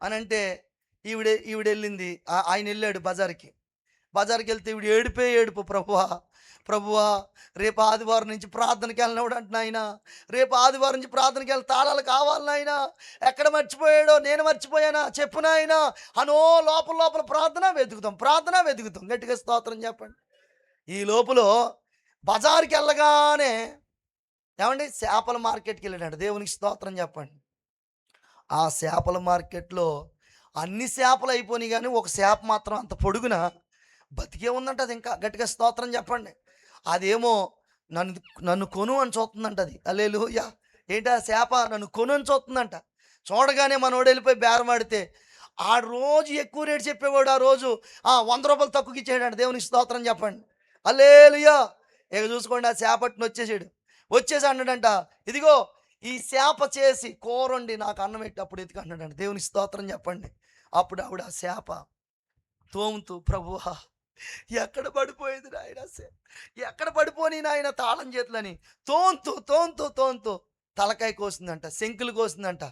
అని అంటే ఈవిడెళ్ళింది, ఆయన వెళ్ళాడు బజార్కి వెళ్తే ఈవిడ ఏడుపు, ప్రభువా రేపు ఆదివారం నుంచి ప్రార్థనకి వెళ్ళినప్పుడు అంటే నాయన, రేపు ఆదివారం నుంచి ప్రార్థనకి వెళ్ళి తాళాలు కావాలి నాయన, ఎక్కడ మర్చిపోయాడో, నేను మర్చిపోయానా చెప్పు నాయన అనో లోపల ప్రార్థన వెతుకుతాం. గట్టిగా స్తోత్రం చెప్పండి. ఈ లోపల బజార్కి వెళ్ళగానే ఏమండి చేపల మార్కెట్కి వెళ్ళాడు. దేవునికి స్తోత్రం చెప్పండి. ఆ చేపల మార్కెట్లో అన్ని చేపలు అయిపోయినాయి, కానీ ఒక చేప మాత్రం అంత పొడుగున బతికే ఉందంట. అది ఇంకా గట్టిగా స్తోత్రం చెప్పండి. అదేమో నన్ను కొను అని చూస్తుందంట. అది హల్లెలూయా. ఏంటి ఆ చేప నన్ను కొను అని చూస్తుందంట. చూడగానే మనోడు వెళ్ళిపోయి బేరమాడితే ఆ రోజు ఎక్కువ రేటు చెప్పేవాడు, ఆ రోజు 100 రూపాయలు తక్కువకి ఇచ్చేయడంట. దేవునికి స్తోత్రం చెప్పండి. హల్లెలూయా. ఇక చూసుకోండి, ఆ చేపట్టును వచ్చేసి అన్నాడంట, ఇదిగో ఈ చేప చేసి కూరండి నాకు అన్నం పెట్టి అప్పుడు ఎత్తుకు అన్నాడంట. దేవునికి స్తోత్రం చెప్పండి. అప్పుడు ఆవిడ ఆ చేప తోముతూ, ప్రభువా ఎక్కడ పడిపోయేది నాయన, ఎక్కడ పడిపోని నాయన తాళం చేతులని తోంతూ తలకాయ కోసిందంట, శంకులు కోసిందంట,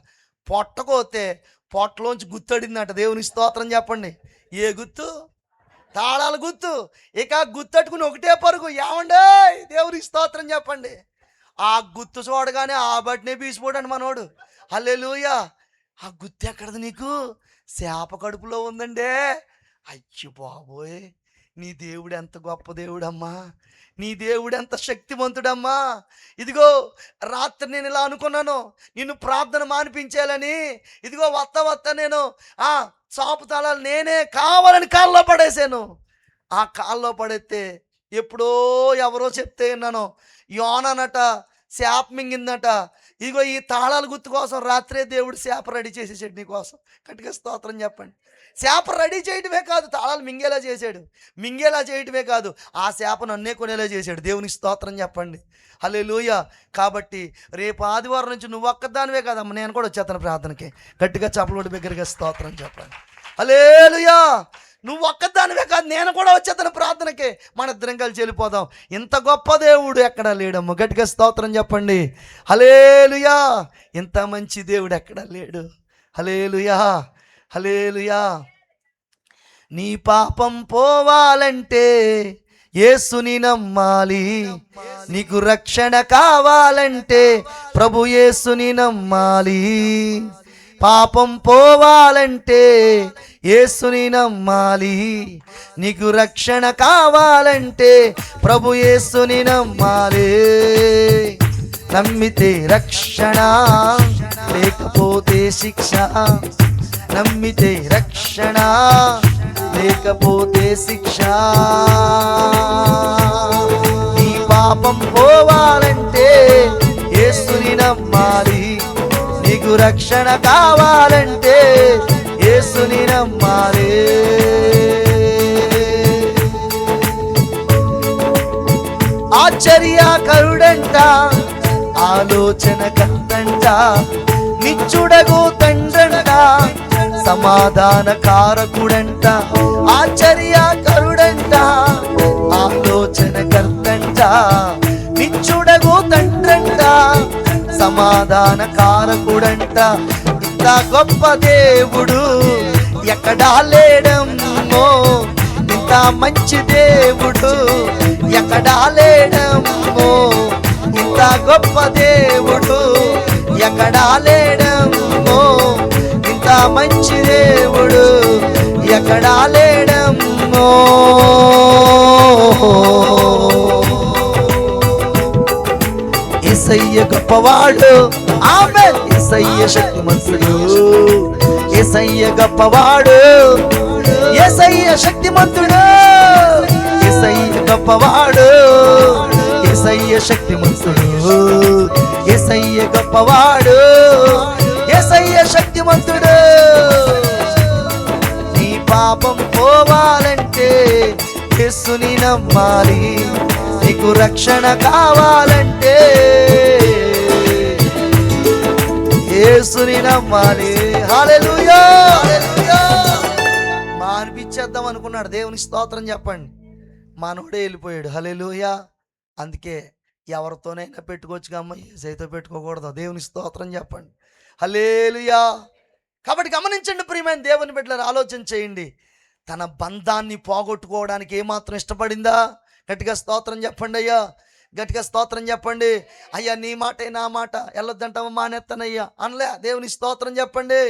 పొట్ట కోతే పొట్టలోంచి గుత్తడిందంట. దేవుని స్తోత్రం చెప్పండి. ఏ గుత్తు? తాళాల గుత్తు. ఇక గుత్తట్టుకుని ఒకటే పరుగు. ఏమండే దేవునికి స్తోత్రం చెప్పండి. ఆ గుత్తు చూడగానే ఆ బట్టినే బీసిపోడండి మనోడు. హల్లెలూయా. ఆ గుత్తు ఎక్కడది నీకు? చేప కడుపులో ఉందండే. అయ్యో బాబోయ్, నీ దేవుడు ఎంత గొప్ప దేవుడమ్మా, నీ దేవుడు ఎంత శక్తివంతుడమ్మా. ఇదిగో రాత్రి నేను ఇలా అనుకున్నాను, నిన్ను ప్రార్థన మానిపించాలని. ఇదిగో వత్త నేను చాపు తాళాలు నేనే కావాలని కాల్లో పడేసాను. ఆ కాల్లో పడేస్తే ఎప్పుడో ఎవరో చెప్తే విన్నాను, యోనానట చేప మింగిందట. ఇగో ఈ తాళాల గుర్తు కోసం రాత్రే దేవుడు చేప రెడీ చేసేసాడు నీ కోసం. గట్టిగా స్తోత్రం చెప్పండి. చేప రెడీ చేయడమే కాదు, తాళాలు మింగేలా చేశాడు. మింగేలా చేయడమే కాదు, ఆ చేప నన్నే కొనేలా చేశాడు. దేవునికి స్తోత్రం చెప్పండి. హల్లెలూయా. కాబట్టి రేపు ఆదివారం నుంచి నువ్వు ఒక్కదానివే కాదమ్మ, నేను కూడా వచ్చేస్తాను ప్రార్థనకి. గట్టిగా చప్పలు బిగ్గరగా స్తోత్రం చెప్పండి. హల్లెలూయా. నువ్వు ఒక్కదానివే కాదు, నేను కూడా వచ్చేస్తాను ప్రార్థనకి. మన ఇద్దరం కలిసి వెళ్ళిపోదాం. ఇంత గొప్ప దేవుడు ఎక్కడా లేడమ్మ. గట్టిగా స్తోత్రం చెప్పండి. హల్లెలూయా. ఇంత మంచి దేవుడు ఎక్కడా లేడు. హల్లెలూయా. హల్లెలూయా. నీ పాపం పోవాలంటే యేసుని నమ్మాలి. నీకు రక్షణ కావాలంటే ప్రభు యేసుని నమ్మాలి. పాపం పోవాలంటే యేసుని నమ్మాలి. నీకు రక్షణ కావాలంటే ప్రభు యేసుని నమ్మాలి. నమ్మితే రక్షణ, లేకపోతే శిక్ష. నమ్మితే రక్షణ, లేకపోతే శిక్ష. నీ పాపం పోవాలంటే యేసుని నమ్మాలి. నీకు రక్షణ కావాలంటే యేసుని నమ్మాలి. ఆశ్చర్యకరుడంట, ఆలోచన కర్తంట, నిచ్చుడగు తండ్రంట, సమాధాన కారకుడంట. ఆశ్చర్యకరుడంట, ఆలోచన కర్తంట, నిచ్చుడగు తండ్రంట, సమాధాన కారకుడంట. ఇంత గొప్ప దేవుడు ఎక్కడా లేడమ్మో. ఇంత మంచి దేవుడు ఎక్కడా లేడమ్మో. ఇంత గొప్ప దేవుడు ఎక్కడా లేడమ్మో. ఇంత మంచి దేవుడు ఎక్కడా లేడమ్మో. యేసయ్య గొప్పవాడు. ఆమేన్. యేసయ్య శక్తిమంతుడు. యేసయ్య గొప్పవాడు. యేసయ్య శక్తిమంతుడు. యేసయ్య గొప్పవాడు. యేసయ్య శక్తిమంతుడు. యేసయ్య గొప్పవాడు. యేసయ్య శక్తిమంతుడు. నీ పాపం పోవాలంటే యేసుని నమ్మాలి. నీకు రక్షణ కావాలంటే యేసుని నమ్మాలి. హల్లెలూయా. మానిపించేద్దాం అనుకున్నాడు. దేవునికి స్తోత్రం చెప్పండి. మనోడే వెళ్ళిపోయాడు. హల్లెలూయా. అందుకే ఎవరితోనైనా పెట్టుకోవచ్చు అమ్మ, యేసయ్యతో పెట్టుకోకూడదు. దేవునికి స్తోత్రం చెప్పండి. హల్లెలూయా. కాబట్టి గమనించండి ప్రియమైన దేవుని బిడ్డలారా, ఆలోచన చేయండి. తన బంధాన్ని పోగొట్టుకోవడానికి ఏమాత్రం ఇష్టపడిందా? గట్టిగా స్తోత్రం చెప్పండి అయ్యా. గట్టిగా స్తోత్రం చెప్పండి. అయ్యా నీ మాటే నా మాట వెళ్ళొద్దంటావా, మానేస్తానయ్యా అనలే. దేవుని స్తోత్రం చెప్పండి.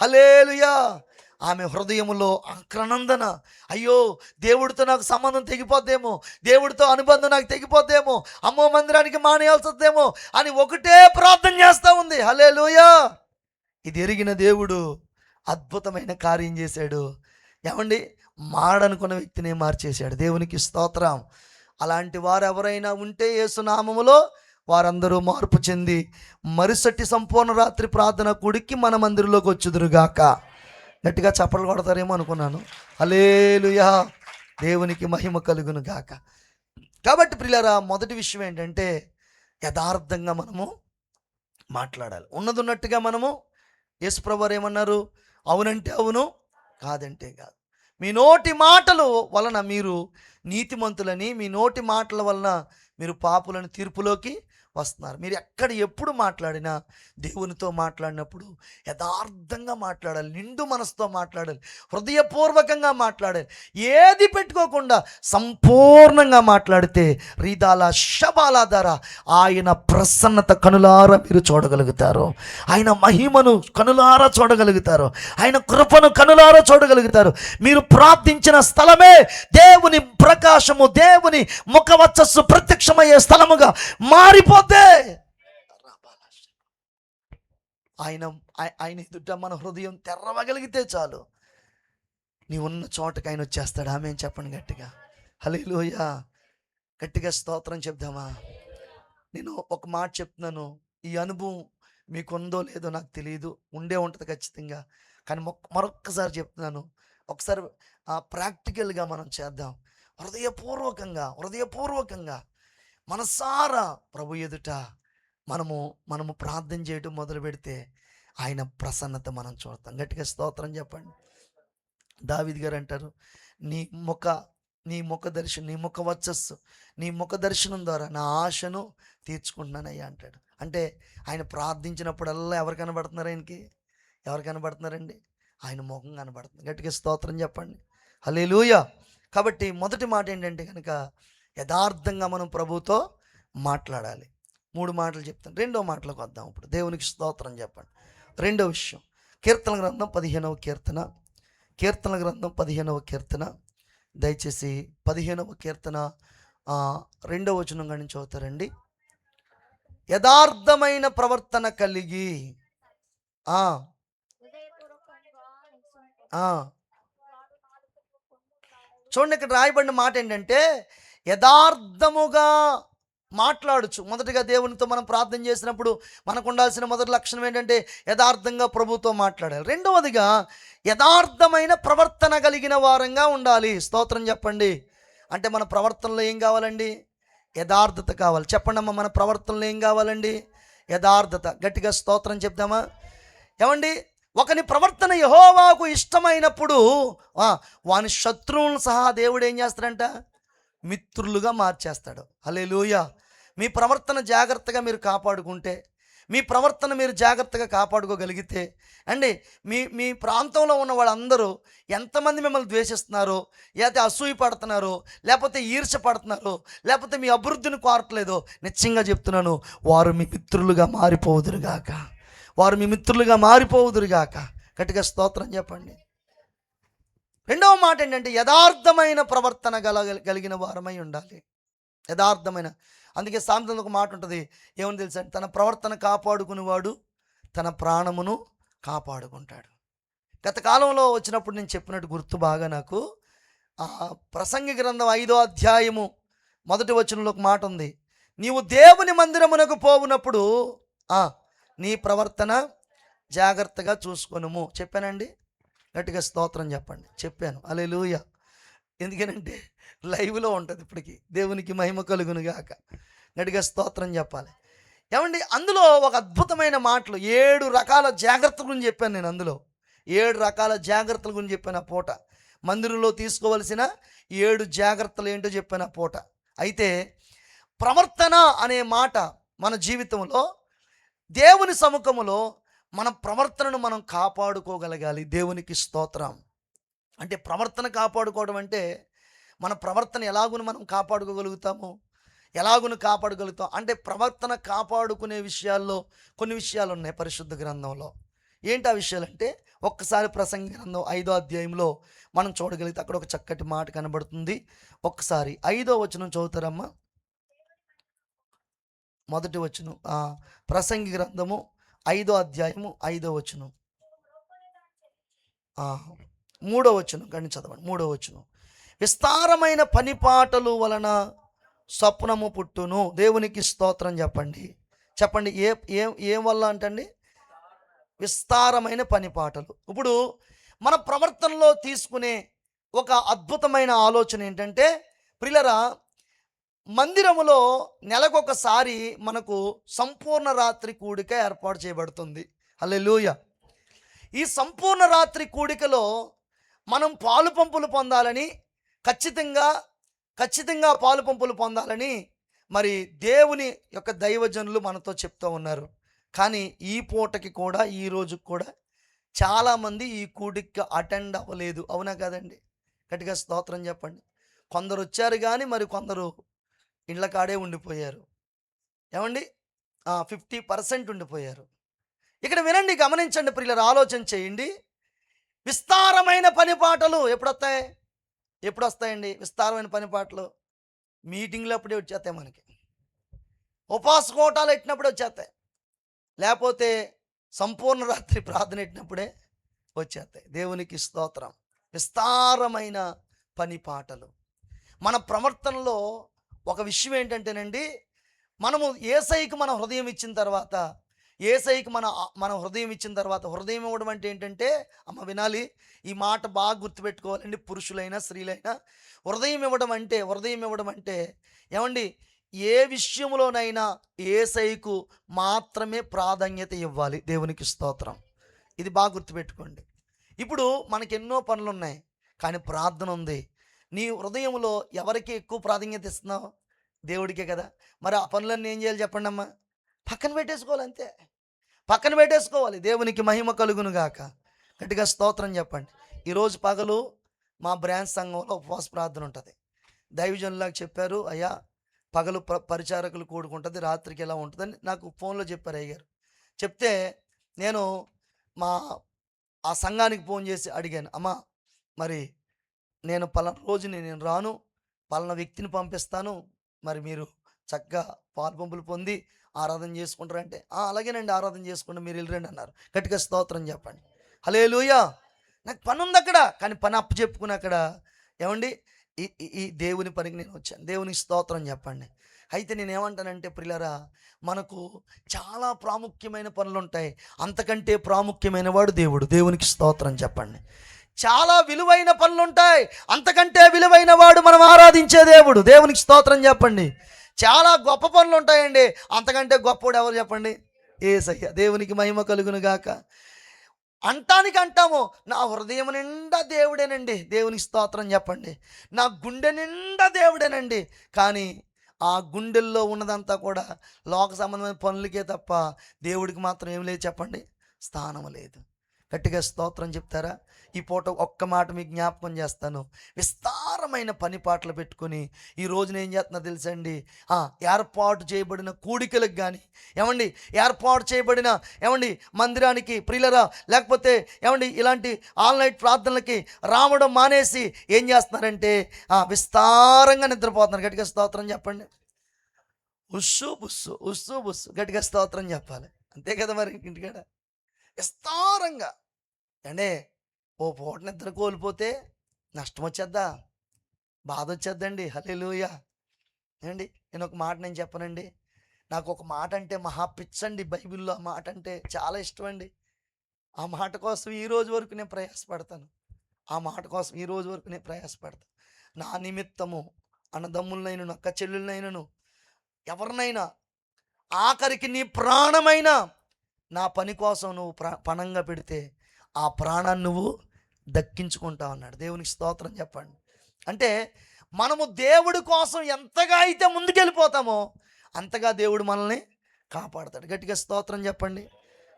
హల్లెలూయా. ఆమె హృదయములో ఆక్రనందన, అయ్యో దేవుడితో నాకు సంబంధం తెగిపోద్దేమో, దేవుడితో అనుబంధం నాకు తెగిపోద్దేమో, అమ్మో మందిరానికి మానేయాల్సిందేమో అని ఒకటే ప్రార్థన చేస్తూ ఉంది. హల్లెలూయా. ఇది ఎరిగిన దేవుడు అద్భుతమైన కార్యం చేశాడు. ఏమండి, మాడనుకున్న వ్యక్తిని మార్చేశాడు. దేవునికి స్తోత్రం. అలాంటి వారు ఎవరైనా ఉంటే యేసునామములో వారందరూ మార్పు చెంది మరుసటి సంపూర్ణ రాత్రి ప్రార్థన కూడికి మన మందిరంలోకి వచ్చుదురుగాక. గట్టిగా చప్పట్లు కొడతారేమో అనుకున్నాను. హల్లెలూయా. దేవునికి మహిమ కలుగును గాక. కాబట్టి ప్రియులారా, మొదటి విషయం ఏంటంటే యథార్థంగా మనము మాట్లాడాలి. ఉన్నది ఉన్నట్టుగా మనము. యేసుప్రభువారు ఏమన్నారు? అవునంటే అవును, కాదంటే కాదు. మీ నోటి మాటలు వలన మీరు నీతిమంతులని, మీ నోటి మాటల వలన మీరు పాపులని తీర్పులోకి వస్తున్నారు. మీరు ఎక్కడ ఎప్పుడు మాట్లాడినా దేవునితో మాట్లాడినప్పుడు యథార్థంగా మాట్లాడాలి, నిండు మనసుతో మాట్లాడాలి, హృదయపూర్వకంగా మాట్లాడాలి. ఏది పెట్టుకోకుండా సంపూర్ణంగా మాట్లాడితే రీదాల శబాల ధర ఆయన ప్రసన్నత కనులారా మీరు చూడగలుగుతారు. ఆయన మహిమను కనులారా చూడగలుగుతారు. ఆయన కృపను కనులారా చూడగలుగుతారు. మీరు ప్రార్థించిన స్థలమే దేవుని ప్రకాశము, దేవుని ముఖవచ్చస్సు ప్రత్యక్షమయ్యే స్థలముగా మారిపోతే ఆయన ఎదుట మన హృదయం తెరవగలిగితే చాలు, నీ ఉన్న చోటకి ఆయన వచ్చేస్తాడు. ఆమేన్ చెప్పండి గట్టిగా. హల్లెలూయా. గట్టిగా స్తోత్రం చెప్దామా. నేను ఒక మాట చెప్తున్నాను, ఈ అనుభవం మీకుందో లేదో నాకు తెలియదు, ఉండే ఉంటుంది ఖచ్చితంగా. కానీ మరొక్కసారి చెప్తున్నాను, ఒకసారి ప్రాక్టికల్గా మనం చేద్దాం. హృదయపూర్వకంగా మనసారా ప్రభు ఎదుట మనము ప్రార్థన చేయడం మొదలు పెడితే ఆయన ప్రసన్నత మనం చూస్తాం. గట్టిగా స్తోత్రం చెప్పండి. దావీదు గారు అంటారు, నీ ముఖ నీ ముఖ దర్శనం, నీ ముఖ వచ్చస్సు, నీ ముఖ దర్శనం ద్వారా నా ఆశను తీర్చుకుంటున్నానయ్యా అంటాడు. అంటే ఆయన ప్రార్థించినప్పుడల్లా ఎవరు కనబడుతున్నారు ఆయనకి? ఎవరు కనబడుతున్నారండి? ఆయన ముఖం కనబడుతుంది. గట్టిగా స్తోత్రం చెప్పండి. హల్లెలూయా. కాబట్టి మొదటి మాట ఏంటంటే కనుక యథార్థంగా మనం ప్రభుతో మాట్లాడాలి. 3 మాటలు చెప్తాను. రెండో మాటలకు వద్దాం. ఇప్పుడు దేవునికి స్తోత్రం చెప్పండి. రెండో విషయం, కీర్తన గ్రంథం 15వ కీర్తన, కీర్తన గ్రంథం 15వ కీర్తన, దయచేసి 15వ కీర్తన 2వ వచనం కానీ చదువుతారండి. యథార్థమైన ప్రవర్తన కలిగి చూడండి, ఇక్కడ రాయబడిన మాట ఏంటంటే యథార్థముగా మాట్లాడుచు. మొదటిగా దేవునితో మనం ప్రార్థన చేసినప్పుడు మనకు ఉండాల్సిన మొదటి లక్షణం ఏంటంటే యథార్థంగా ప్రభుతో మాట్లాడాలి. రెండవదిగా యథార్థమైన ప్రవర్తన కలిగిన వారంగా ఉండాలి. స్తోత్రం చెప్పండి. అంటే మన ప్రవర్తనలో ఏం కావాలండి? యథార్థత కావాలి. చెప్పండి అమ్మ, మన ప్రవర్తనలో ఏం కావాలండి? యథార్థత. గట్టిగా స్తోత్రం చెప్దామా? ఏమండి, ఒకని ప్రవర్తన యెహోవాకు ఇష్టమైనప్పుడు వాని శత్రువులను సహా దేవుడు ఏం చేస్తాడంట? మిత్రులుగా మార్చేస్తాడు. హల్లెలూయా. మీ ప్రవర్తన జాగ్రత్తగా మీరు కాపాడుకుంటే, మీ ప్రవర్తన మీరు జాగ్రత్తగా కాపాడుకోగలిగితే అండి, మీ ప్రాంతంలో ఉన్న వాళ్ళందరూ ఎంతమంది మిమ్మల్ని ద్వేషిస్తున్నారో, లేకపోతే అసూయ పడుతున్నారో, లేకపోతే ఈర్ష పడుతున్నారో, లేకపోతే మీ అభివృద్ధిని కోరట్లేదో, నిశ్చయంగా చెప్తున్నాను, వారు మీ మిత్రులుగా మారిపోవుదురుగాక. వారు మీ మిత్రులుగా మారిపోవుదురుగాక. గట్టిగా స్తోత్రం చెప్పండి. రెండవ మాట ఏంటంటే యథార్థమైన ప్రవర్తన కలిగిన వారమై ఉండాలి. యథార్థమైన, అందుకే సామెతలో ఒక మాట ఉంటుంది, ఏమని తెలుసా? తన ప్రవర్తన కాపాడుకునేవాడు తన ప్రాణమును కాపాడుకుంటాడు. గత కాలంలో వచ్చినప్పుడు నేను చెప్పినట్టు గుర్తు బాగా నాకు. ప్రసంగి గ్రంథం 5వ అధ్యాయము 1వ వచనంలో ఒక మాట ఉంది, నీవు దేవుని మందిరమునకు పోవునప్పుడు నీ ప్రవర్తన జాగ్రత్తగా చూసుకొనుము. చెప్పానండి? గట్టిగా స్తోత్రం చెప్పండి. చెప్పాను. హల్లెలూయా. ఎందుకనంటే లైవ్లో ఉంటుంది ఇప్పటికి. దేవునికి మహిమ కలుగును గాక. గట్టిగా స్తోత్రం చెప్పాలి. ఏమండి, అందులో ఒక అద్భుతమైన మాటలు, 7 రకాల జాగ్రత్తల గురించి చెప్పాను నేను. అందులో 7 రకాల జాగ్రత్తల గురించి చెప్పాను ఆ పూట. మందిరంలో తీసుకోవలసిన 7 జాగ్రత్తలు ఏంటో చెప్పాను ఆ పూట. అయితే ప్రవర్తన అనే మాట మన జీవితంలో, దేవుని సముఖములో మన ప్రవర్తనను మనం కాపాడుకోగలగాలి. దేవునికి స్తోత్రం. అంటే ప్రవర్తన కాపాడుకోవడం అంటే మన ప్రవర్తన ఎలాగును మనం కాపాడుకోగలుగుతాము, అంటే ప్రవర్తన కాపాడుకునే విషయాల్లో కొన్ని విషయాలు ఉన్నాయి పరిశుద్ధ గ్రంథంలో. ఏంటి ఆ విషయాలంటే, ఒక్కసారి ప్రసంగి గ్రంథం 5వ అధ్యాయంలో మనం చూడగలిగితే అక్కడ ఒక చక్కటి మాట కనబడుతుంది. ఒక్కసారి 5వ వచనం చదువుతారమ్మా. మొదటి వచనం, ప్రసంగి గ్రంథము 5వ అధ్యాయము 5వ వచనం, 3వ వచనం కానీ చదవండి. 3వ వచనం, విస్తారమైన పనిపాటలు వలన స్వప్నము పుట్టును. దేవునికి స్తోత్రం చెప్పండి. చెప్పండి, ఏం వల్ల అంటండి? విస్తారమైన పనిపాటలు. ఇప్పుడు మన ప్రవర్తనలో తీసుకునే ఒక అద్భుతమైన ఆలోచన ఏంటంటే, ప్రియులరా, మందిరములో నెలకొకసారి మనకు సంపూర్ణ రాత్రి కూడిక ఏర్పాటు చేయబడుతుంది. హల్లెలూయా. ఈ సంపూర్ణ రాత్రి కూడికలో మనం పాలు పంపులు పొందాలని, ఖచ్చితంగా పాలు పంపులు పొందాలని మరి దేవుని యొక్క దైవజనులు మనతో చెప్తూ ఉన్నారు. కానీ ఈ పూటకి కూడా, ఈ రోజుకి కూడా చాలామంది ఈ కూడిక అటెండ్ అవ్వలేదు. అవునా కదండి? గట్టిగా స్తోత్రం చెప్పండి. కొందరు వచ్చారు కానీ మరి కొందరు ఇళ్ళ కాడే ఉండిపోయారు. ఏమండి, 50% ఉండిపోయారు. ఇక్కడ వినండి, గమనించండి ప్రియులారా, ఆలోచన చేయండి. విస్తారమైన పనిపాటలు ఎప్పుడు వస్తాయండి? విస్తారమైన పనిపాటలు మీటింగ్లు అప్పుడే వచ్చేస్తాయి, మనకి ఉపవాస కోటాలు ఎట్టినప్పుడే వచ్చేస్తాయి, లేకపోతే సంపూర్ణ రాత్రి ప్రార్థన ఎట్టినప్పుడే వచ్చేస్తాయి. దేవునికి స్తోత్రం. విస్తారమైన పనిపాటలు. మన ప్రవర్తనలో ఒక విషయం ఏంటంటేనండి, మనము యేసయ్యకి మన హృదయం ఇచ్చిన తర్వాత, యేసయ్యకి మన హృదయం ఇచ్చిన తర్వాత, హృదయం ఇవ్వడం అంటే ఏంటంటే, అమ్మ వినాలి, ఈ మాట బాగా గుర్తుపెట్టుకోవాలండి, పురుషులైనా స్త్రీలైనా. హృదయం ఇవ్వడం అంటే ఏమండి, ఏ విషయంలోనైనా యేసయ్యకు మాత్రమే ప్రాధాన్యత ఇవ్వాలి. దేవునికి స్తోత్రం. ఇది బాగా గుర్తుపెట్టుకోండి. ఇప్పుడు మనకెన్నో పనులు ఉన్నాయి, కానీ ప్రార్థన ఉంది. నీ హృదయంలో ఎవరికి ఎక్కువ ప్రాధాన్యత ఇస్తున్నావు? దేవుడికే కదా. మరి ఆ పనులన్నీ ఏం చేయాలి చెప్పండి అమ్మా? పక్కన పెట్టేసుకోవాలి, అంతే. పక్కన పెట్టేసుకోవాలి. దేవునికి మహిమ కలుగును గాక. గట్టిగా స్తోత్రం చెప్పండి. ఈరోజు పగలు మా బ్రాంచ్ సంఘంలో ఉపవాస ప్రార్థన ఉంటుంది. దైవజనులాగా చెప్పారు, అయ్యా పగలు పరిచారకులు కూడుకుంటుంది, రాత్రికి ఎలా ఉంటుందని నాకు ఫోన్లో చెప్పారు అయ్యారు. చెప్తే నేను మా ఆ సంఘానికి ఫోన్ చేసి అడిగాను, అమ్మా మరి నేను పలానా రోజుని నేను రాను, పలానా వ్యక్తిని పంపిస్తాను, మరి మీరు చక్కగా పాలు పంపులు పొంది ఆరాధన చేసుకుంటారంటే, అలాగేనండి, ఆరాధన చేసుకుంటే మీరు వెళ్ళరండి అన్నారు. గట్టిగా స్తోత్రం చెప్పండి. హల్లెలూయా. నాకు పని ఉంది అక్కడ, కానీ పని అప్పు చెప్పుకుని అక్కడ ఏమండి ఈ ఈ దేవుని పనికి నేను వచ్చాను. దేవునికి స్తోత్రం చెప్పండి. అయితే నేను ఏమంటానంటే ప్రియులారా, మనకు చాలా ప్రాముఖ్యమైన పనులు ఉంటాయి, అంతకంటే ప్రాముఖ్యమైన వాడు దేవుడు. దేవునికి స్తోత్రం చెప్పండి. చాలా విలువైన పనులు ఉంటాయి, అంతకంటే విలువైన వాడు మనం ఆరాధించే దేవుడు. దేవునికి స్తోత్రం చెప్పండి. చాలా గొప్ప పనులు ఉంటాయండి, అంతకంటే గొప్పవాడు ఎవరు చెప్పండి? యేసయ్య. దేవునికి మహిమ కలుగును గాక. అంటానికి అంటాము, నా హృదయం నిండా దేవుడేనండి. దేవునికి స్తోత్రం చెప్పండి. నా గుండె నిండా దేవుడేనండి. కానీ ఆ గుండెల్లో ఉన్నదంతా కూడా లోక సంబంధమైన పనులకే తప్ప దేవుడికి మాత్రం ఏం లేదు చెప్పండి, స్థానం లేదు. గట్టిగా స్తోత్రం చెప్తారా? ఈ పూట ఒక్క మాట మీకు జ్ఞాపకం చేస్తాను. విస్తారమైన పని పాటలు పెట్టుకొని ఈ రోజున ఏం చేస్తున్నా తెలుసండి, ఏర్పాటు చేయబడిన కూడికలకు కానీ ఏమండి, ఏర్పాటు చేయబడిన ఏమండి మందిరానికి ప్రియులరా, లేకపోతే ఏమండి ఇలాంటి ఆన్లైన్ ప్రార్థనలకి రావడం మానేసి ఏం చేస్తున్నారంటే విస్తారంగా నిద్రపోతున్నారు. గట్టిగా స్తోత్రం చెప్పండి. ఉస్సు బుస్సు ఉస్సు బుస్సు గట్టిగా స్తోత్రం చెప్పాలి. అంతే కదా మరి ఇంటికాడ విస్తారంగా. అంటే ఓ పూట నిద్ర కోల్పోతే నష్టం వచ్చేద్దా, బాధ వచ్చేద్దండి. హల్లెలూయా. ఏమండి నేను ఒక మాట నేను చెప్పనండి, నాకు ఒక మాట అంటే మహా పిచ్చండి. బైబిల్లో ఆ మాట అంటే చాలా ఇష్టం అండి. ఆ మాట కోసం ఈ రోజు వరకు నేను ప్రయాసపడతాను. ఆ మాట కోసం ఈ రోజు వరకు నేను ప్రయాసపడతాను. నా నిమిత్తము అన్నదమ్ములనైనను అక్క చెల్లెలనైనను ఎవరినైనా, ఆఖరికి నీ ప్రాణమైనా నా పని కోసం నువ్వు పణంగా పెడితే ఆ ప్రాణాన్ని నువ్వు దక్కించుకుంటావు అన్నాడు. దేవునికి స్తోత్రం చెప్పండి. అంటే మనము దేవుడి కోసం ఎంతగా అయితే ముందుకెళ్ళిపోతామో అంతగా దేవుడు మనల్ని కాపాడతాడు. గట్టిగా స్తోత్రం చెప్పండి.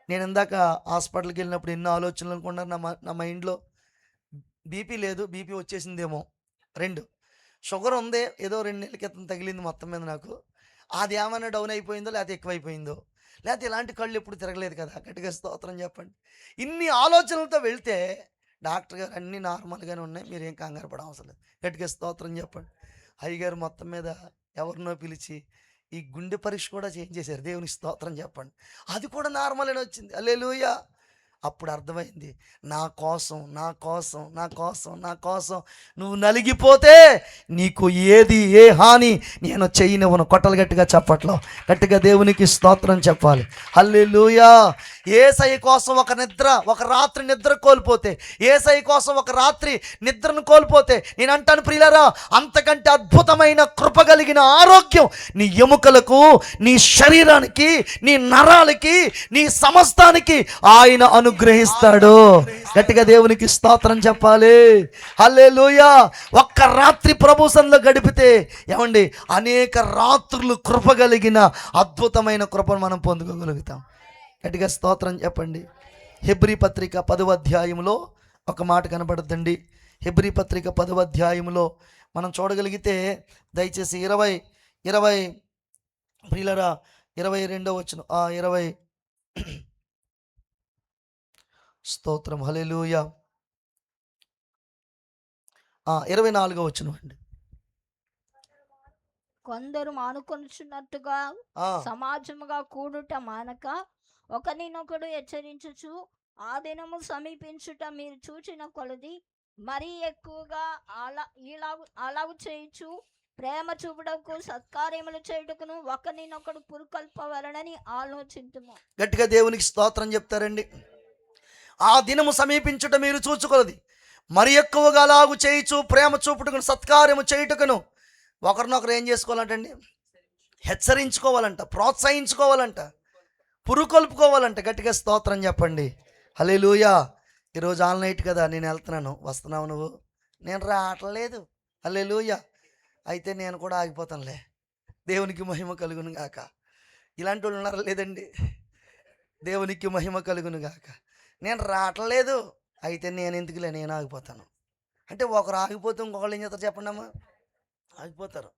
నేను ఇందాక హాస్పిటల్కి వెళ్ళినప్పుడు ఎన్నో ఆలోచనలు అనుకున్నారు నా మైండ్లో. బీపీ లేదు, బీపీ వచ్చేసిందేమో. 2 షుగర్ ఉంది, ఏదో 2 నెలల క్రితం తగిలింది మొత్తం మీద నాకు. అది ఏమైనా డౌన్ అయిపోయిందో లేకపోతే ఎక్కువైపోయిందో, లేకపోతే ఇలాంటి కళ్ళు ఎప్పుడు తిరగలేదు కదా. గట్టిగా స్తోత్రం చెప్పండి. ఇన్ని ఆలోచనలతో వెళ్తే డాక్టర్ గారు అన్నీ నార్మల్గానే ఉన్నాయి, మీరేం కంగారు పడ అవసరం లేదు. గట్టిగా స్తోత్రం చెప్పండి. అయ్యగారు మొత్తం మీద ఎవరినో పిలిచి ఈ గుండె పరీక్ష కూడా చేయించేశారు. దేవునికి స్తోత్రం చెప్పండి. అది కూడా నార్మల్ అని వచ్చింది. హల్లెలూయా. అప్పుడు అర్థమైంది, నా కోసం నా కోసం నా కోసం నా కోసం నువ్వు నలిగిపోతే నీకు ఏది ఏ హాని నేను చెయ్యనివ్వను. కొట్టలు గట్టిగా చెప్పట్లో గట్టిగా దేవునికి స్తోత్రం చెప్పాలి. హల్లెలూయా. యేసయ్య కోసం ఒక రాత్రి నిద్ర కోల్పోతే, యేసయ్య కోసం ఒక రాత్రి నిద్రను కోల్పోతే, నేను అంటాను ప్రియులారా, అంతకంటే అద్భుతమైన కృప కలిగిన ఆరోగ్యం నీ ఎముకలకు, నీ శరీరానికి, నీ నరాలకి, నీ సమస్తానికి ఆయన అనుగ్రహిస్తాడు. గట్టిగా దేవునికి స్తోత్రం చెప్పాలి. హల్లెలూయా. ఒక్క రాత్రి ప్రభు సన్నిధిలో గడిపితే ఏమండి అనేక రాత్రులు కృప కలిగిన అద్భుతమైన కృపను మనం పొందుకోగలుగుతాం. గట్టిగా స్తోత్రం చెప్పండి. హెబ్రీ పత్రిక 10వ అధ్యాయంలో ఒక మాట కనబడుద్దండి. హెబ్రీ పత్రిక 10వ అధ్యాయంలో మనం చూడగలిగితే దయచేసి 20 ప్రియులరా 22వ వచనం 20 స్తోత్రం. హల్లెలూయా. 24వ వచనం అండి. కొందరు మానుకొనుచున్నట్టుగా సమాజముగా కూడుట మానక ఒకరినొకడు హెచ్చరించుచు ఆ దినము సమీపించుట మీరు చూచిన కొలది మరీ ఎక్కువగా అలాగు చేయుచు ప్రేమ చూపుటకు సత్కార్యములు చేయుటకును ఒకరినొకడు పురుకొల్పవలనని ఆలోచించుము. గట్టిగా దేవునికి స్తోత్రం చెప్తారండి. ఆ దినము సమీపించుట మీరు చూచుకొలది, మరి ఎక్కువగా అలాగు చేయిచు ప్రేమ చూపుటకును సత్కార్యము చేయుటకును ఒకరినొకరు ఏం చేసుకోవాలంటండి? హెచ్చరించుకోవాలంట, ప్రోత్సహించుకోవాలంట, పురుకొల్పుకోవాలంట. గట్టిగా స్తోత్రం చెప్పండి. హల్లెలూయా. ఈరోజు ఆల్ నైట్ కదా, నేను వెళ్తున్నాను, వస్తున్నావు నువ్వు? నేను రావట్లేదు. హల్లెలూయా. అయితే నేను కూడా ఆగిపోతానులే. దేవునికి మహిమ కలుగును గాక. ఇలాంటి వాళ్ళు ఉన్నారా? లేదండి. దేవునికి మహిమ కలుగును గాక. నేను రావట్లేదు, అయితే నేను ఎందుకులే, నేను ఆగిపోతాను అంటే ఒకరు ఆగిపోతే ఇంకొకళ్ళు ఏం చేస్తారు చెప్పండి అమ్మా? ఆగిపోతారు.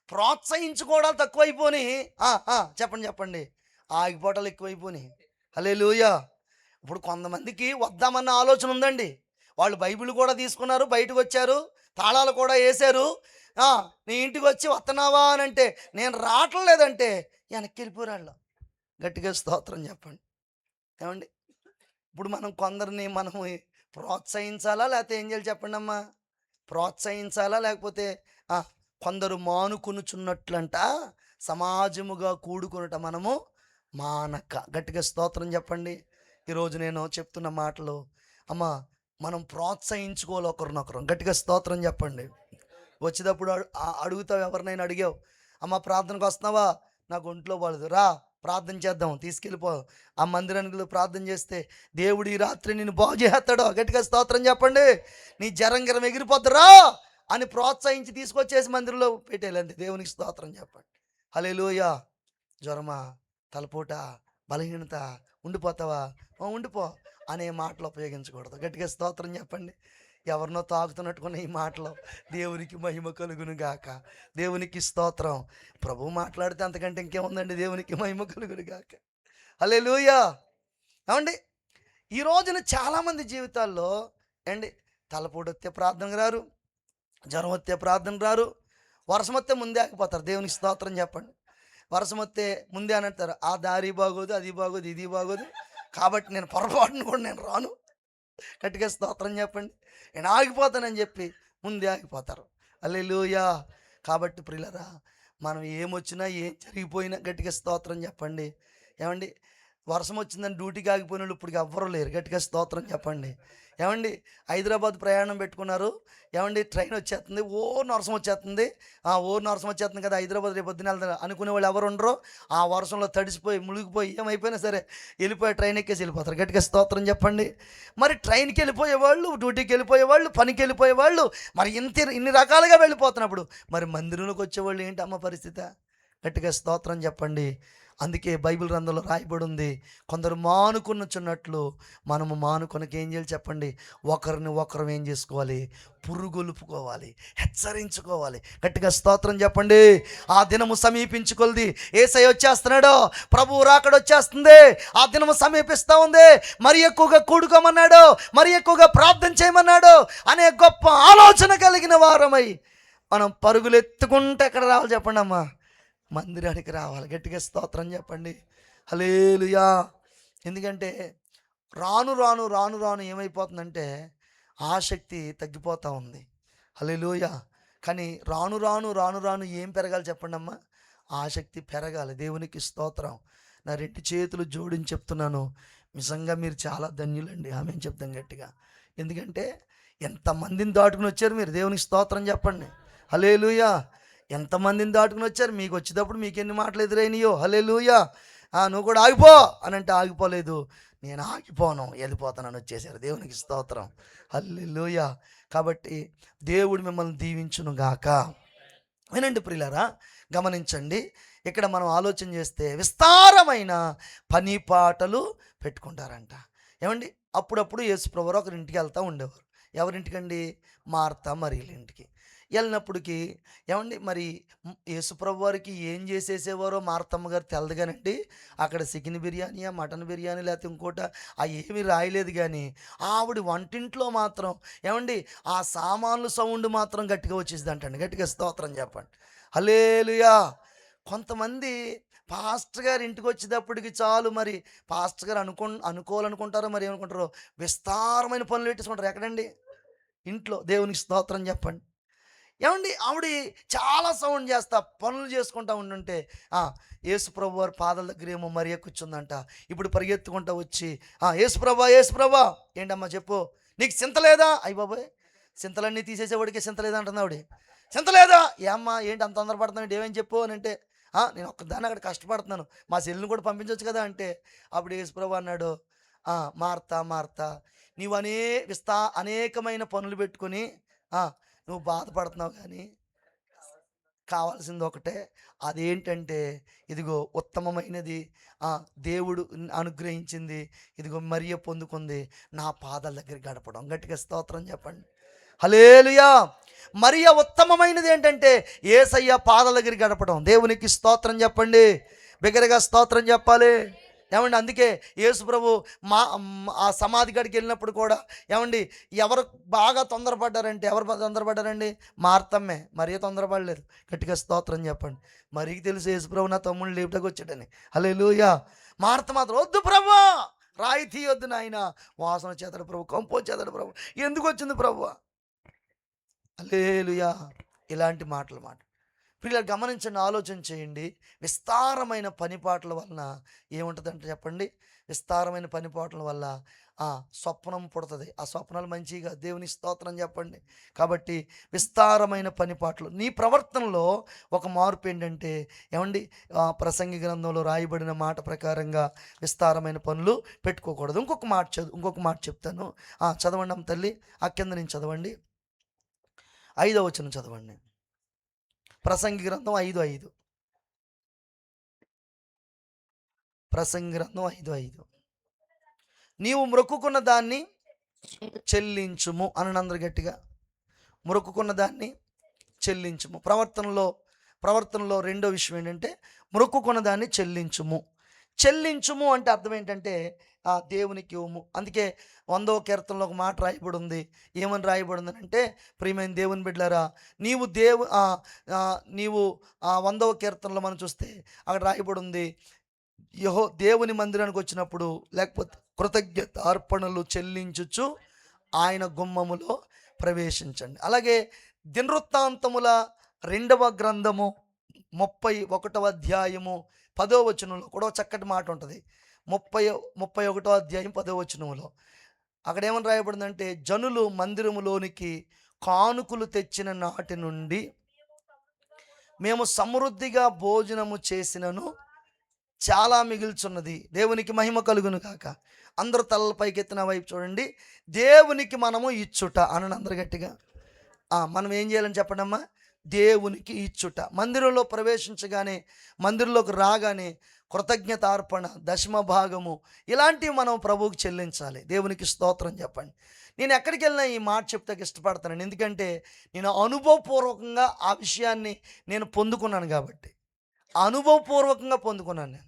ప్రోత్సహించుకోవడాలు తక్కువైపోయి చెప్పండి చెప్పండి, ఆగిపోవటాలు ఎక్కువైపోయినాయి. హల్లెలూయా. ఇప్పుడు కొంతమందికి వద్దామన్న ఆలోచన ఉందండి. వాళ్ళు బైబిల్ కూడా తీసుకున్నారు, బయటకు వచ్చారు, తాళాలు కూడా వేశారు. నీ ఇంటికి వచ్చి వస్తున్నావా అని అంటే నేను రావట్లేదంటే వెనక్కి వెళ్ళిపోరాళ్ళు. గట్టిగా స్తోత్రం చెప్పండి. ఏమండి, ఇప్పుడు మనం కొందరిని మనం ప్రోత్సహించాలా లేకపోతే ఏం చేయాలి చెప్పండి అమ్మా? ప్రోత్సహించాలా లేకపోతే కొందరు మానుకొనుచున్నట్లంట సమాజముగా కూడుకొనుట మనము మానక. గట్టిగా స్తోత్రం చెప్పండి. ఈరోజు నేను చెప్తున్న మాటలు అమ్మా, మనం ప్రోత్సహించుకోవాలి ఒకరినొకరు. గట్టిగా స్తోత్రం చెప్పండి. వచ్చేటప్పుడు అడుగుతావు, ఎవరినైనా అడిగావు, అమ్మ ప్రార్థనకు వస్తున్నావా? నాకు ఒంట్లో బాలేదు, రా ప్రార్థన చేద్దాం, తీసుకెళ్ళిపో. ఆ మందిరానికి ప్రార్థన చేస్తే దేవుడు ఈ రాత్రి నిన్ను బాగు చేస్తాడో. గట్టిగా స్తోత్రం చెప్పండి. నీ జరంగరం ఎగిరిపోద్దురా అని ప్రోత్సహించి తీసుకొచ్చేసి మందిరంలో పెట్టేయాలంతే. దేవునికి స్తోత్రం చెప్పండి. హల్లెలూయా. జ్వరమా, తలపోట, బలహీనత, ఉండిపోతావా? ఉండిపో అనే మాటలు ఉపయోగించకూడదు. గట్టిగా స్తోత్రం చెప్పండి. ఎవరినో తాకుతున్నట్టుకున్న ఈ మాటలు దేవునికి మహిమ కలుగును గాక. దేవునికి స్తోత్రం. ప్రభు మాట్లాడితే అంతకంటే ఇంకేముందండి? దేవునికి మహిమ కలుగును గాక. హల్లెలూయా. ఏమండి, ఈ రోజున చాలామంది జీవితాల్లో ఏండి, తలపోటు వస్తే ప్రార్థనకు రారు, జ్వరం వస్తే ప్రార్థన రారు, వర్షం వస్తే ముందే ఆగిపోతారు. దేవునికి స్తోత్రం చెప్పండి. వర్షం వస్తే ముందే అని అంటారు, ఆ దారి బాగోదు, అది బాగోదు, ఇది బాగోదు, కాబట్టి నేను పొరపాటును కూడా నేను రాను. గట్టిగా స్తోత్రం చెప్పండి. నేను ఆగిపోతానని చెప్పి ముందే ఆగిపోతారు. హల్లెలూయా. కాబట్టి ప్రియులారా, మనం ఏమొచ్చినా ఏం జరిగిపోయినా గట్టిగా స్తోత్రం చెప్పండి. ఏమండి, వర్షం వచ్చిందని డ్యూటీకి ఆగిపోయిన వాళ్ళు ఇప్పుడు ఎవ్వరూ లేరు. గట్టిగా స్తోత్రం చెప్పండి. ఏమండి, హైదరాబాద్ ప్రయాణం పెట్టుకున్నారు, ఏమండి ట్రైన్ వచ్చేస్తుంది, వర్షం వచ్చేస్తుంది, వర్షం వచ్చేస్తుంది కదా, హైదరాబాద్ రేపు పొద్దున వెళ్తారు అనుకునే వాళ్ళు ఎవరు ఉండరు. ఆ వర్షంలో తడిసిపోయి మునిగిపోయి ఏమైపోయినా సరే వెళ్ళిపోయి ట్రైన్ ఎక్కేసి వెళ్ళిపోతారు. గట్టిగా స్తోత్రం చెప్పండి. మరి ట్రైన్కి వెళ్ళిపోయేవాళ్ళు, డ్యూటీకి వెళ్ళిపోయేవాళ్ళు, పనికి వెళ్ళిపోయేవాళ్ళు, మరి ఇన్ని రకాలుగా వెళ్ళిపోతున్నప్పుడు మరి మందిరంలోకి వచ్చేవాళ్ళు ఏంటి అమ్మ పరిస్థితి? గట్టిగా స్తోత్రం చెప్పండి. అందుకే బైబిల్ గ్రంథంలో రాయబడి ఉంది, కొందరు మానుకొనుచున్నట్లు మనము మానుకొనకి ఏం చేయాలి చెప్పండి? ఒకరిని ఒకరు ఏం చేసుకోవాలి? పురుగొలుపుకోవాలి, హెచ్చరించుకోవాలి. గట్టిగా స్తోత్రం చెప్పండి. ఆ దినము సమీపించుకొలది. యేసయ్య వచ్చేస్తున్నాడు, ప్రభువు రాకడ వచ్చేస్తుంది, ఆ దినము సమీపిస్తూ ఉంది. మరి ఎక్కువగా కూడుకోమన్నాడు, మరి ఎక్కువగా ప్రార్థన చేయమన్నాడు అనే గొప్ప ఆలోచన కలిగిన వారమై మనం పరుగులు ఎత్తుకుంటే ఎక్కడ రావాలి చెప్పండి అమ్మా? మందిరానికి రావాలి. గట్టిగా స్తోత్రం చెప్పండి. హల్లెలూయా. ఎందుకంటే రాను రాను రాను రాను ఏమైపోతుందంటే ఆసక్తి తగ్గిపోతూ ఉంది. హల్లెలూయా. కానీ రాను రాను రాను రాను ఏం పెరగాలి చెప్పండి అమ్మా? ఆసక్తి పెరగాలి. దేవునికి స్తోత్రం. నా 2 చేతులు జోడించి చెప్తున్నాను, నిజంగా మీరు చాలా ధన్యులండి. ఆమె చెప్తాం గట్టిగా. ఎందుకంటే ఎంతమందిని దాటుకుని వచ్చారు మీరు. దేవునికి స్తోత్రం చెప్పండి. హల్లెలూయా. ఎంతమందిని దాటుకుని వచ్చారు. మీకు వచ్చేటప్పుడు మీకు ఎన్ని మాటలు ఎదురైనాయో. హల్లెలూయా. నువ్వు కూడా ఆగిపో అని అంటే ఆగిపోలేదు, నేను ఆగిపోను వెళ్ళిపోతానని వచ్చేసారు. దేవునికి స్తోత్రం. హల్లెలూయా. కాబట్టి దేవుడు మిమ్మల్ని దీవించును గాక. వినండి ప్రియులారా, గమనించండి. ఇక్కడ మనం ఆలోచన చేస్తే విస్తారమైన పని పాటలు పెట్టుకుంటారంట. ఏమండి, అప్పుడప్పుడు యేసుప్రభువారు ఒకరింటికి వెళ్తూ ఉండేవారు. ఎవరింటికండి? మార్తా మరియల ఇంటికి వెళ్ళినప్పటికీ ఏమండి, మరి యేసుప్రభు వారికి ఏం చేసేసేవారో మార్తమ్మ గారు తెలదు కానండి. అక్కడ చికెన్ బిర్యానీయా, మటన్ బిర్యానీ, లేకపోతే ఇంకోట ఏమీ రాయలేదు. కానీ ఆవిడ వంటింట్లో మాత్రం ఏమండి ఆ సామాన్లు సౌండ్ మాత్రం గట్టిగా వచ్చేసింది అంటండి. గట్టిగా స్తోత్రం చెప్పండి. హల్లెలూయా. కొంతమంది పాస్టర్ గారు ఇంటికి వచ్చేటప్పటికి చాలు, మరి పాస్టర్ గారు అనుకోవాలనుకుంటారో మరి ఏమనుకుంటారో, విస్తారమైన పనులు పెట్టేసుకుంటారు. ఎక్కడండి? ఇంట్లో. దేవునికి స్తోత్రం చెప్పండి. ఏమండి ఆవిడ చాలా సౌండ్ చేస్తా పనులు చేసుకుంటా ఉండుంటే యేసు ప్రభు వారి పాదాల దగ్గర ఏమో మరియ కూర్చుందంట. ఇప్పుడు పరిగెత్తుకుంటా వచ్చి యేసు ప్రభా, యేసు ప్రభా, ఏంటమ్మా చెప్పు, నీకు చింత లేదా? అయ్య బాబోయ్, చింతలన్నీ తీసేసేవాడికి చింత లేదా అంటుంది ఆవిడ. చింత లేదా? ఏమ్మా ఏంటి అంత తొందరపడుతున్నావు, ఏమేం చెప్పు అని అంటే, నేను ఒక్కదాన్ని అక్కడ కష్టపడుతున్నాను, మా చెల్లిని కూడా పంపించవచ్చు కదా అంటే, అప్పుడు యేసు ప్రభు అన్నాడు, మార్తా మార్తా, నీవు అనేకమైన పనులు పెట్టుకొని నువ్వు బాధపడుతున్నావు, కానీ కావాల్సింది ఒకటే, అదేంటంటే ఇదిగో ఉత్తమమైనది దేవుడు అనుగ్రహించింది, ఇదిగో మరియ పొందుకుంది, నా పాదాల దగ్గర గడపడం. గట్టిగా స్తోత్రం చెప్పండి, హల్లెలూయా. మరియ ఉత్తమమైనది ఏంటంటే యేసయ్య పాదాల దగ్గర గడపడం. దేవునికి స్తోత్రం చెప్పండి, బిగ్గరగా స్తోత్రం చెప్పాలి. ఏమండి అందుకే యేసు ప్రభు ఆ సమాధి గడికి వెళ్ళినప్పుడు కూడా ఏమండి ఎవరు బాగా తొందరపడ్డారంటే, ఎవరు తొందరపడ్డారండి? మార్తమ్మే, మరియ తొందరపడలేదు. గట్టిగా స్తోత్రం చెప్పండి. మరికి తెలుసు యేసు ప్రభు నా తమ్ముళ్ళు లేపుటకు వచ్చాడని. హల్లెలూయా. మార్త మాత్రం వద్దు ప్రభు, రాయి తీయొద్దు నాయన, వాసన చేతడు ప్రభు, కంపో చేతడు ప్రభు, ఎందుకు వచ్చింది ప్రభు? హల్లెలూయా. ఇలాంటి మాటలు పిల్లలు గమనించండి, ఆలోచన చేయండి. విస్తారమైన పనిపాట్ల వలన ఏముంటుందంటే చెప్పండి, విస్తారమైన పనిపాట్ల వల్ల స్వప్నం పుడుతుంది. ఆ స్వప్నాలు మంచిగా, దేవుని స్తోత్రం చెప్పండి. కాబట్టి విస్తారమైన పనిపాట్లు, నీ ప్రవర్తనలో ఒక మార్పు ఏంటంటే ఏమండి, ప్రసంగి గ్రంథంలో రాయబడిన మాట ప్రకారంగా విస్తారమైన పనులు పెట్టుకోకూడదు. ఇంకొక మాట చెప్తాను, చదవండి అమ్మ తల్లి, ఆ కింద నుంచి చదవండి, 5వ వచనం చదవండి. ప్రసంగి గ్రంథం 5:5. ప్రసంగి గ్రంథం 5:5. నీవు మ్రొక్కుకున్న దాన్ని చెల్లించుము అనందరు గట్టిగా, మ్రొక్కుకున్న దాన్ని చెల్లించుము. ప్రవర్తనలో రెండో విషయం ఏంటంటే మ్రొక్కుకున్న దాన్ని చెల్లించుము అంటే అర్థం ఏంటంటే దేవునికి ఇవ్వము. అందుకే 100వ కీర్తనలో ఒక మాట రాయబడి ఉంది. ఏమని రాయబడి ఉంది అంటే, ప్రియమైన దేవుని బిడ్డలారా, నీవు 100వ కీర్తనలో మనం చూస్తే అక్కడ రాయబడి ఉంది, దేవుని మందిరానికి వచ్చినప్పుడు లేకపోతే కృతజ్ఞత అర్పణలు చెల్లించుచు ఆయన గుమ్మములో ప్రవేశించండి. అలాగే దినవృత్తాంతముల 2వ గ్రంథము 31వ అధ్యాయము 10వ వచనంలో కూడా చక్కటి మాట ఉంటుంది. 31వ అధ్యాయం 10వ వచనంలో అక్కడ ఏమని రాయబడిందంటే, జనులు మందిరములోనికి కానుకలు తెచ్చిన నాటి నుండి మేము సమృద్ధిగా భోజనము చేసినను చాలా మిగిల్చున్నది, దేవునికి మహిమ కలుగును కాక. అందరూ తలల పైకెత్తిన వైపు చూడండి. దేవునికి మనము ఇచ్చుట అనండి అందరు గట్టిగా. మనం ఏం చేయాలని చెప్పండమ్మా? దేవునికి ఇచ్చుట. మందిరంలో ప్రవేశించగానే, మందిరంలోకి రాగానే కృతజ్ఞత అర్పణ, దశమ భాగము, ఇలాంటివి మనం ప్రభువుకి చెల్లించాలి. దేవునికి స్తోత్రం చెప్పండి. నేను ఎక్కడికి వెళ్ళినా ఈ మాట చెప్తాకి ఇష్టపడతాను, ఎందుకంటే నేను అనుభవపూర్వకంగా ఆ విషయాన్ని నేను పొందుకున్నాను. కాబట్టి అనుభవపూర్వకంగా పొందుకున్నాను. నేను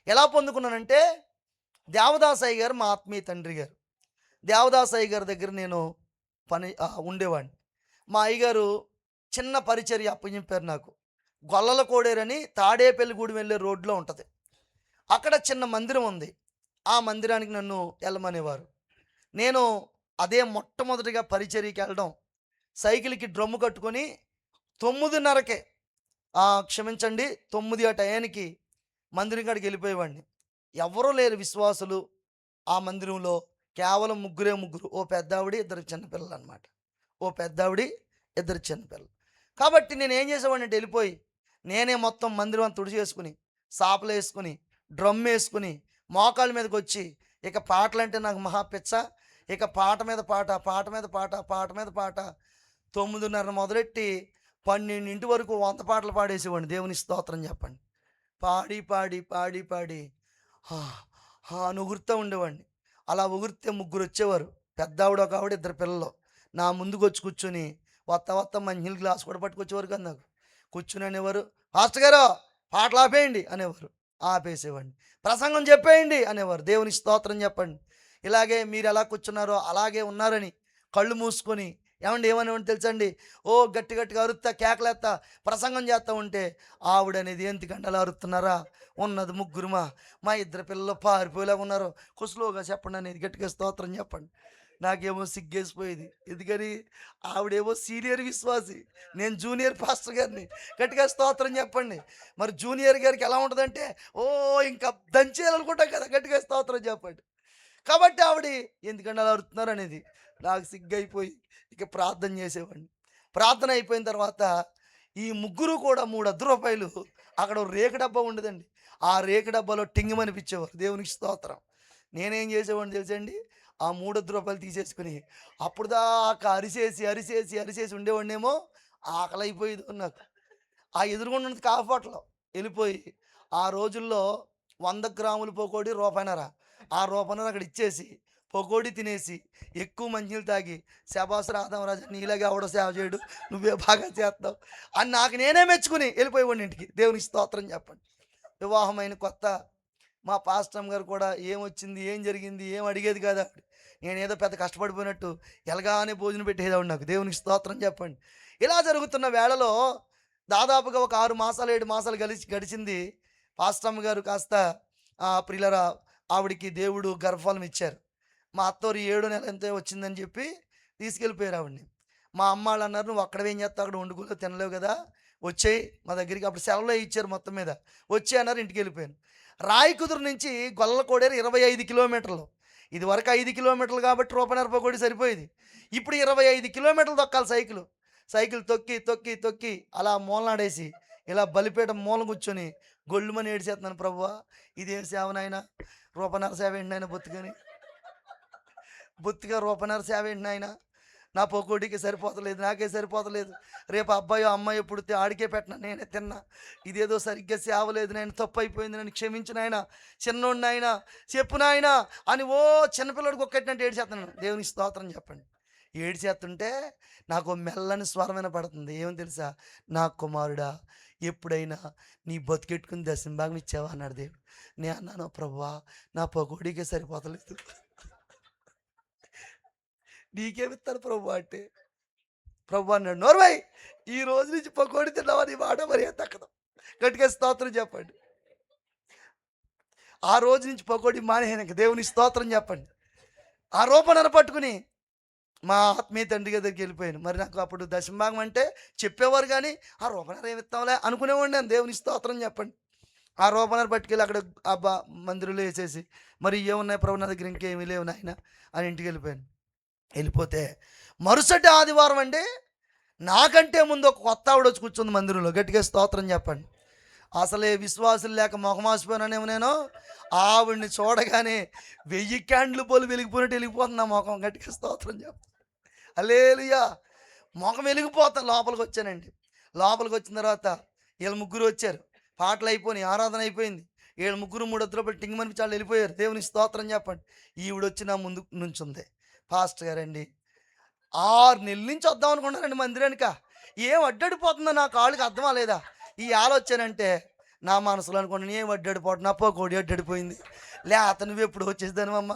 ఎలా పొందుకున్నానంటే, దేవదాసయ్య గారు మా ఆత్మీయ తండ్రి గారు, దేవదాసయ్య గారి దగ్గర నేను ఉండేవాడిని. మా అయ్యగారు చిన్న పరిచర్య అప్పచెప్పారు నాకు. గొల్లల కోడేరని తాడేపల్లిగూడెం వెళ్ళే రోడ్లో ఉంటుంది. అక్కడ చిన్న మందిరం ఉంది. ఆ మందిరానికి నన్ను వెళ్ళమనేవారు. నేను అదే మొట్టమొదటిగా పరిచర్యకి వెళ్ళడం, సైకిల్కి డ్రమ్ము కట్టుకొని 9:30కే క్షమించండి 9 ఆ టయానికి మందిరం కాడికి వెళ్ళిపోయేవాడిని. ఎవరూ లేరు విశ్వాసులు ఆ మందిరంలో, కేవలం ముగ్గురు. ఓ పెద్దావిడి, 2 చిన్నపిల్లలు అనమాట. ఓ పెద్దావిడి, 2 చిన్నపిల్లలు. కాబట్టి నేను ఏం చేసేవాడిని అంటే, వెళ్ళిపోయి నేనే మొత్తం మందిరం అంతా తుడిచేసుకుని, సాపలు వేసుకుని, డ్రమ్ వేసుకుని, మోకాళ్ళ మీదకి వచ్చి, ఇక పాటలంటే నాకు మహా పిచ్చ. ఇక పాట మీద పాట 9:30 మొదలెట్టి 12 వరకు 100 పాటలు పాడేసేవాడిని. దేవుని స్తోత్రం చెప్పండి. పాడి అని ఉగురుతూ ఉండేవాడిని. అలా ఉగురితే 3 వచ్చేవారు. పెద్దావిడ, ఒక ఆవిడ, 2 పిల్లలు నా ముందుకు వచ్చి కూర్చొని వత్త మంచినీళ్ళ గ్లాస్ కూడా పట్టుకొచ్చేవారు కదా. నాకు కూర్చుని అనేవారు, పాస్టర్ గారు పాటలు ఆపేయండి అనేవారు. ఆపేసేవాడిని. ప్రసంగం చెప్పేయండి అనేవారు. దేవుని స్తోత్రం చెప్పండి. ఇలాగే మీరు ఎలా కూర్చున్నారో అలాగే ఉన్నారని కళ్ళు మూసుకొని ఏమనేవాడిని తెలుసండి, గట్టిగా అరుత్తా, కేకలేస్తా, ప్రసంగం చేస్తూ ఉంటే ఆవిడనేది ఏంటి గంటలు అరుతున్నారా, ఉన్నది 3 మా 2 పిల్లలు పారిపోయేలా ఉన్నారు, కుసులోగా చెప్పండి అనేది. గట్టిగా స్తోత్రం చెప్పండి. నాకేమో సిగ్గేసిపోయేది. ఎందుకని? ఆవిడేమో సీనియర్ విశ్వాసి, నేను జూనియర్ పాస్టర్ గారిని. గట్టిగా స్తోత్రం చెప్పండి. మరి జూనియర్ గారికి ఎలా ఉంటుందంటే, ఓ ఇంకా దంచేయాలనుకుంటాం కదా, గట్టిగా స్తోత్రం చెప్పండి. కాబట్టి ఆవిడ ఎందుకంటే అలా అరుతున్నారు అనేది నాకు సిగ్గైపోయి ఇక ప్రార్థన చేసేవాడిని. ప్రార్థన అయిపోయిన తర్వాత ఈ ముగ్గురు కూడా రూ. 3 అక్కడ ఓ రేకు డబ్బా ఉండదండి. ఆ రేకు డబ్బాలో టింగిమనిపించేవారు. దేవునికి స్తోత్రం. నేనేం చేసేవాడిని తెలుసండి? ఆ రూ. 3 తీసేసుకుని అప్పుడు దాకా అరిసేసి ఉండేవాడినేమో. ఆకలైపోయేది నాకు. ఆ ఎదురుగుండా ఉన్నది కాఫీ హోటల్. వెళ్ళిపోయి ఆ రోజుల్లో 100 గ్రాముల పకోడీ రూపాయన్నర. ఆ రూపాయన్నర అక్కడ ఇచ్చేసి పకోడీ తినేసి ఎక్కువ మంచినీళ్ళు తాగి శబాస్ రాధమరాజు నీలాగా ఎవడో సేవ చేయడు, నువ్వే బాగా చేస్తావు అని నాకు నేనే మెచ్చుకుని వెళ్ళిపోయేవాడిని ఇంటికి. దేవునికి స్తోత్రం చెప్పండి. వివాహమైన కొత్త మా పాస్టమ్ గారు కూడా ఏమొచ్చింది, ఏం జరిగింది, ఏం అడిగేది కాదు ఆవిడ. నేనేదో పెద్ద కష్టపడిపోయినట్టు ఎలాగానే భోజనం పెట్టేదాడు నాకు. దేవునికి స్తోత్రం చెప్పండి. ఇలా జరుగుతున్న వేళలో దాదాపుగా ఒక 6 మాసాలు 7 మాసాలు గడిచింది. పాస్టమ్ గారు కాస్త ప్రియులరా ఆవిడికి దేవుడు గర్భఫలం ఇచ్చారు. మా అత్తోరు 7 నెల ఎంతో వచ్చిందని చెప్పి తీసుకెళ్ళిపోయారు ఆవిడని. మా అమ్మ వాళ్ళు అన్నారు, నువ్వు అక్కడ ఏం చేస్తావు, అక్కడ వండుకోలేవు తినలేవు కదా, వచ్చేయి మా దగ్గరికి. అప్పుడు సెలవులో ఇచ్చారు మొత్తం మీద. వచ్చే అన్నారు, ఇంటికి వెళ్ళిపోయాను. రాయకుదురు నుంచి గొల్లకోడేరు 25 కిలోమీటర్లు. ఇది వరకు 5 కిలోమీటర్లు కాబట్టి రూపాయన్నర పకోడీ సరిపోయేది. ఇప్పుడు 25 కిలోమీటర్లు తొక్కాలి సైకిల్ తొక్కి అలా మూలనాడేసి ఇలా బలిపేట మూల కూర్చొని గొళ్ళుమని ఏడిచేస్తున్నాను. ప్రభువా ఇదేం సేవ నాయనా, రూపాయన్నర సేవ ఏంటి నాయన, బొత్తిగా రూపాయన్నర సేవ ఏంటి నాయన, నా పకోడీకి సరిపోతలేదు, నాకే సరిపోతలేదు. రేపు అబ్బాయో అమ్మాయి పుడితే ఆడికే పెట్టినా, నేనే తిన్నా. ఇదేదో సరిగ్గా సేవ లేదు నాయన, తప్పు అయిపోయింది, నన్ను క్షమించు నాయన, చిన్నోడు నాయన, చెప్పు నాయన అని ఓ చిన్నపిల్లడికి ఒక్కటినట్టు ఏడిచేస్తున్నాను. దేవునికి స్తోత్రం చెప్పండి. ఏడిచేస్తుంటే నాకు మెల్లని స్వరం వినపడుతుంది. ఏమని తెలుసా? నా కుమారుడా, ఎప్పుడైనా నీ బతికెట్టుకుని దశంభాగం ఇచ్చావా అన్నాడు దేవుడు. నేను అన్నాను, ప్రభువా నా పకోడీకే సరిపోతలేదు, నీకేమిస్తాను ప్రభు అంటే. ప్రభు అన్నాడు, నోర్వై ఈ రోజు నుంచి పకోడీ తిన్నావా, నీ మాట మరి తక్కదు. గట్టిగా స్తోత్రం చెప్పండి. ఆ రోజు నుంచి పకోడీ మానేయనక దేవుని స్తోత్రం చెప్పండి. ఆ రూపణను పట్టుకుని మా ఆత్మీయ తండ్రి దగ్గరికి వెళ్ళిపోయాను. మరి నాకు అప్పుడు దశంభాగం అంటే చెప్పేవారు, కానీ ఆ రూపణారు ఏమిస్తాంలే అనుకునేవాడిని. నేను దేవుని స్తోత్రం చెప్పండి. ఆ రూపణారు పట్టుకెళ్ళి అక్కడ మందిరంలో వేసేసి, మరి ఏమున్నాయి ప్రభు నా దగ్గర, ఇంకేమీ లేవు నాయన అని ఇంటికి వెళ్ళిపోతే మరుసటి ఆదివారం అండి, నాకంటే ముందు ఒక కొత్త ఆవిడ వచ్చి కూర్చుంది మందిరంలో. గట్టిగా స్తోత్రం చెప్పండి. అసలే విశ్వాసులు లేక మొహమాసిపోయినానేమో నేను. ఆవిడ్ని చూడగానే 1000 క్యాండిల్ పోలు వెలిగిపోయినట్టు వెళ్ళిపోతుంది నా మొఖం. గట్టిగా స్తోత్రం చెప్పండి. హల్లెలూయా. మొఖం వెలిగిపోతా లోపలికి వచ్చానండి. లోపలికి వచ్చిన తర్వాత వీళ్ళు ముగ్గురు వచ్చారు. పాటలు అయిపోయినాయి, ఆరాధన అయిపోయింది. వీళ్ళు ముగ్గురు 3 రూపాయలు టింగమని చాలా వెళ్ళిపోయారు. దేవునికి స్తోత్రం చెప్పండి. ఈవిడ వచ్చి నా ముందు నుంచుంది. పాస్టర్ గారండి, 6 నెలల నుంచి వద్దాం అనుకున్నానండి మందిరానిక. ఏం అడ్డడిపోతుందో నా కాళ్ళకి అర్థం అవ్వలేదా. ఈ ఆలోచనంటే నా మనసులో అనుకున్నాను, ఏం అడ్డడిపోతుంది, నా పకోడీ అడ్డడిపోయింది. అతను నువ్వు ఎప్పుడు వచ్చేదానివమ్మ,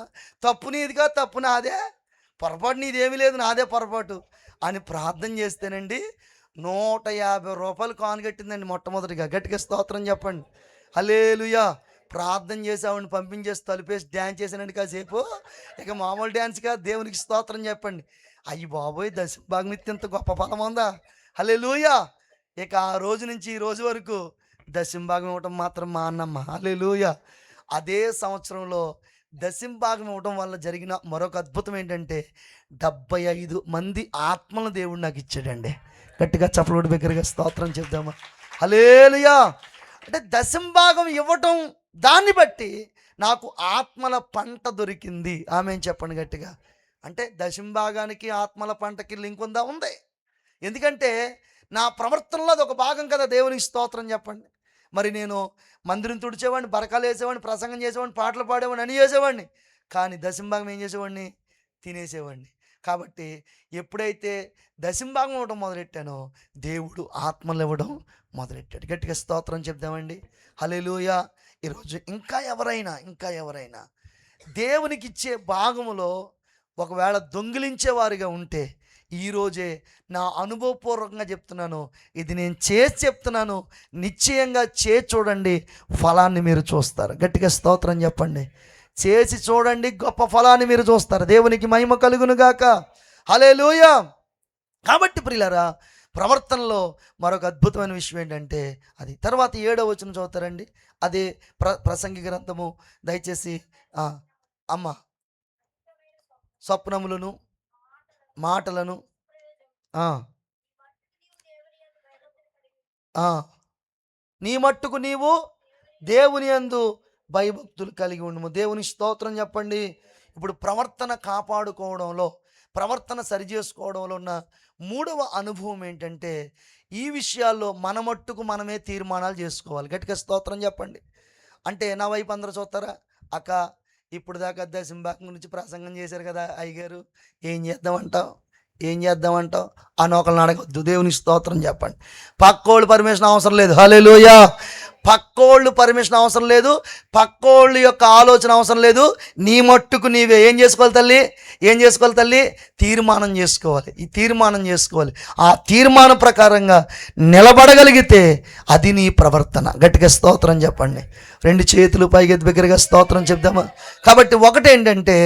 తప్పు నీదిగా, తప్పు నాదే, పొరపాటు నీదేమీ లేదు, నాదే పొరపాటు అని ప్రార్థన చేస్తేనండి 150 రూపాయలు కానుగట్టిందండి మొట్టమొదటిగా. గట్టిగా స్తోత్రం చెప్పండి. హల్లెలూయా. ప్రార్థన చేసి ఆవిడని పంపించేసి తలుపేసి డ్యాన్స్ చేశానండి కాసేపు. ఇక మామూలు డ్యాన్స్ కాదు. దేవునికి స్తోత్రం చెప్పండి. అయ్యి బాబోయ్, దశంభాగం ఇస్తే ఇంత గొప్ప ఫలం ఉందా. హల్లెలూయా. ఇక ఆ రోజు నుంచి ఈ రోజు వరకు దశంభాగం ఇవ్వటం మాత్రం మా అన్నమ్మ. హల్లెలూయా. అదే సంవత్సరంలో దశంభాగం ఇవ్వటం వల్ల జరిగిన మరొక అద్భుతం ఏంటంటే 75 మంది ఆత్మలను దేవుడు నాకు ఇచ్చాడండి. గట్టిగా చప్పలు దగ్గరగా స్తోత్రం చెప్దామా. హల్లెలూయా. అంటే దశంభాగం ఇవ్వటం, దాన్ని బట్టి నాకు ఆత్మల పంట దొరికింది. ఆమేన్ చెప్పండి గట్టిగా. అంటే దశంభాగానికి ఆత్మల పంటకి లింక్ ఉందా? ఉంది. ఎందుకంటే నా ప్రవర్తనలో అది ఒక భాగం కదా. దేవునికి స్తోత్రం చెప్పండి. మరి నేను మందిరం తుడిచేవాడిని, బరకాలు వేసేవాడిని, ప్రసంగం చేసేవాడిని, పాటలు పాడేవాడిని, అని చేసేవాడిని. కానీ దశంభాగం ఏం చేసేవాడిని? తినేసేవాడిని. కాబట్టి ఎప్పుడైతే దశంభాగం ఇవ్వడం మొదలెట్టానో దేవుడు ఆత్మలు ఇవ్వడం మొదలెట్టాడు. గట్టిగా స్తోత్రం చెప్దామండి. హల్లెలూయా. ఈరోజు ఇంకా ఎవరైనా దేవునికి ఇచ్చే భాగములో ఒకవేళ దొంగిలించేవారిగా ఉంటే, ఈరోజే నా అనుభవపూర్వకంగా చెప్తున్నాను, ఇది నేను చేసి చెప్తున్నాను, నిశ్చయంగా చూడండి, ఫలాన్ని మీరు చూస్తారు. గట్టిగా స్తోత్రం చెప్పండి. చేసి చూడండి, గొప్ప ఫలాన్ని మీరు చూస్తారు. దేవునికి మహిమ కలుగును గాక. హల్లెలూయా. కాబట్టి ప్రియులారా, ప్రవర్తనలో మరొక అద్భుతమైన విషయం ఏంటంటే అది తర్వాత 7వ వచనం చదువుతారండి. అదే ప్రసంగి గ్రంథము దయచేసి అమ్మ స్వప్నములను మాటలను నీ మట్టుకు నీవు దేవుని యందు భయభక్తులు కలిగి ఉండము. దేవుని స్తోత్రం చెప్పండి. ఇప్పుడు ప్రవర్తన కాపాడుకోవడంలో, ప్రవర్తన సరిచేసుకోవడంలో ఉన్న 3వ అనుభవం ఏంటంటే ఈ విషయాల్లో మన మట్టుకు మనమే తీర్మానాలు చేసుకోవాలి. గట్టిగా స్తోత్రం చెప్పండి. అంటే నా వైపు అందరూ చూస్తారా, అక్క ఇప్పుడు దాకా దశంభాగం గురించి ప్రసంగం చేశారు కదా అయ్యగారు, ఏం చేద్దామంటావు అని ఒకళ్ళని అడగద్దు. దేవుని స్తోత్రం చెప్పండి. పక్కోళ్ళు పర్మిషన్ అవసరం లేదు. హల్లెలూయా. పక్కోళ్ళు పర్మిషన్ అవసరం లేదు, పక్కోళ్ళ యొక్క ఆలోచన అవసరం లేదు. నీ మట్టుకు నీవే ఏం చేసుకోవాలి తల్లి? తీర్మానం చేసుకోవాలి. ఈ తీర్మానం చేసుకోవాలి. ఆ తీర్మానం ప్రకారంగా నిలబడగలిగితే అది నీ ప్రవర్తన. గట్టిగా స్తోత్రం చెప్పండి. 2 చేతులు పైకెత్తి బిగ్గరగా స్తోత్రం చెప్దామా? కాబట్టి ఒకటేంటంటే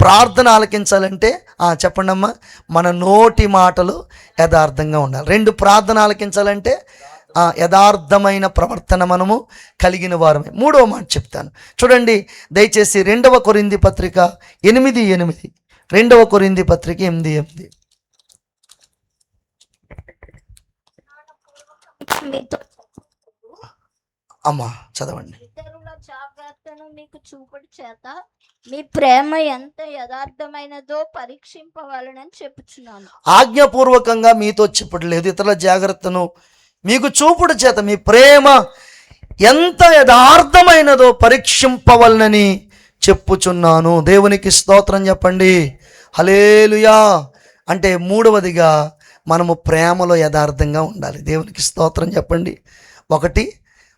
ప్రార్థన ఆలకించాలంటే చెప్పండి అమ్మా, మన నోటి మాటలు యథార్థంగా ఉండాలి. 2 ప్రార్థన ఆలకించాలంటే యథార్థమైన ప్రవర్తన మనము కలిగిన వారమే. 3వ మాట చెప్తాను చూడండి దయచేసి. 2వ కొరింథీ పత్రిక 8:8. 2వ కొరింథీ పత్రిక 8:8. అమ్మా చదవండి. ఇతరుల జాగ్రత్తను మీకు చూపుడు చేత మీ ప్రేమ ఎంత యథార్థమైనదో పరీక్షింపవాలని చెప్పుచున్నాను. ఆజ్ఞాపూర్వకంగా మీతో చెప్పట్లేదు, ఇతరుల జాగ్రత్తను మీకు చూపుడు చేత మీ ప్రేమ ఎంత యథార్థమైనదో పరీక్షింపవలనని చెప్పుచున్నాను. దేవునికి స్తోత్రం చెప్పండి. హల్లెలూయా. అంటే 3వదిగా మనము ప్రేమలో యథార్థంగా ఉండాలి. దేవునికి స్తోత్రం చెప్పండి. 1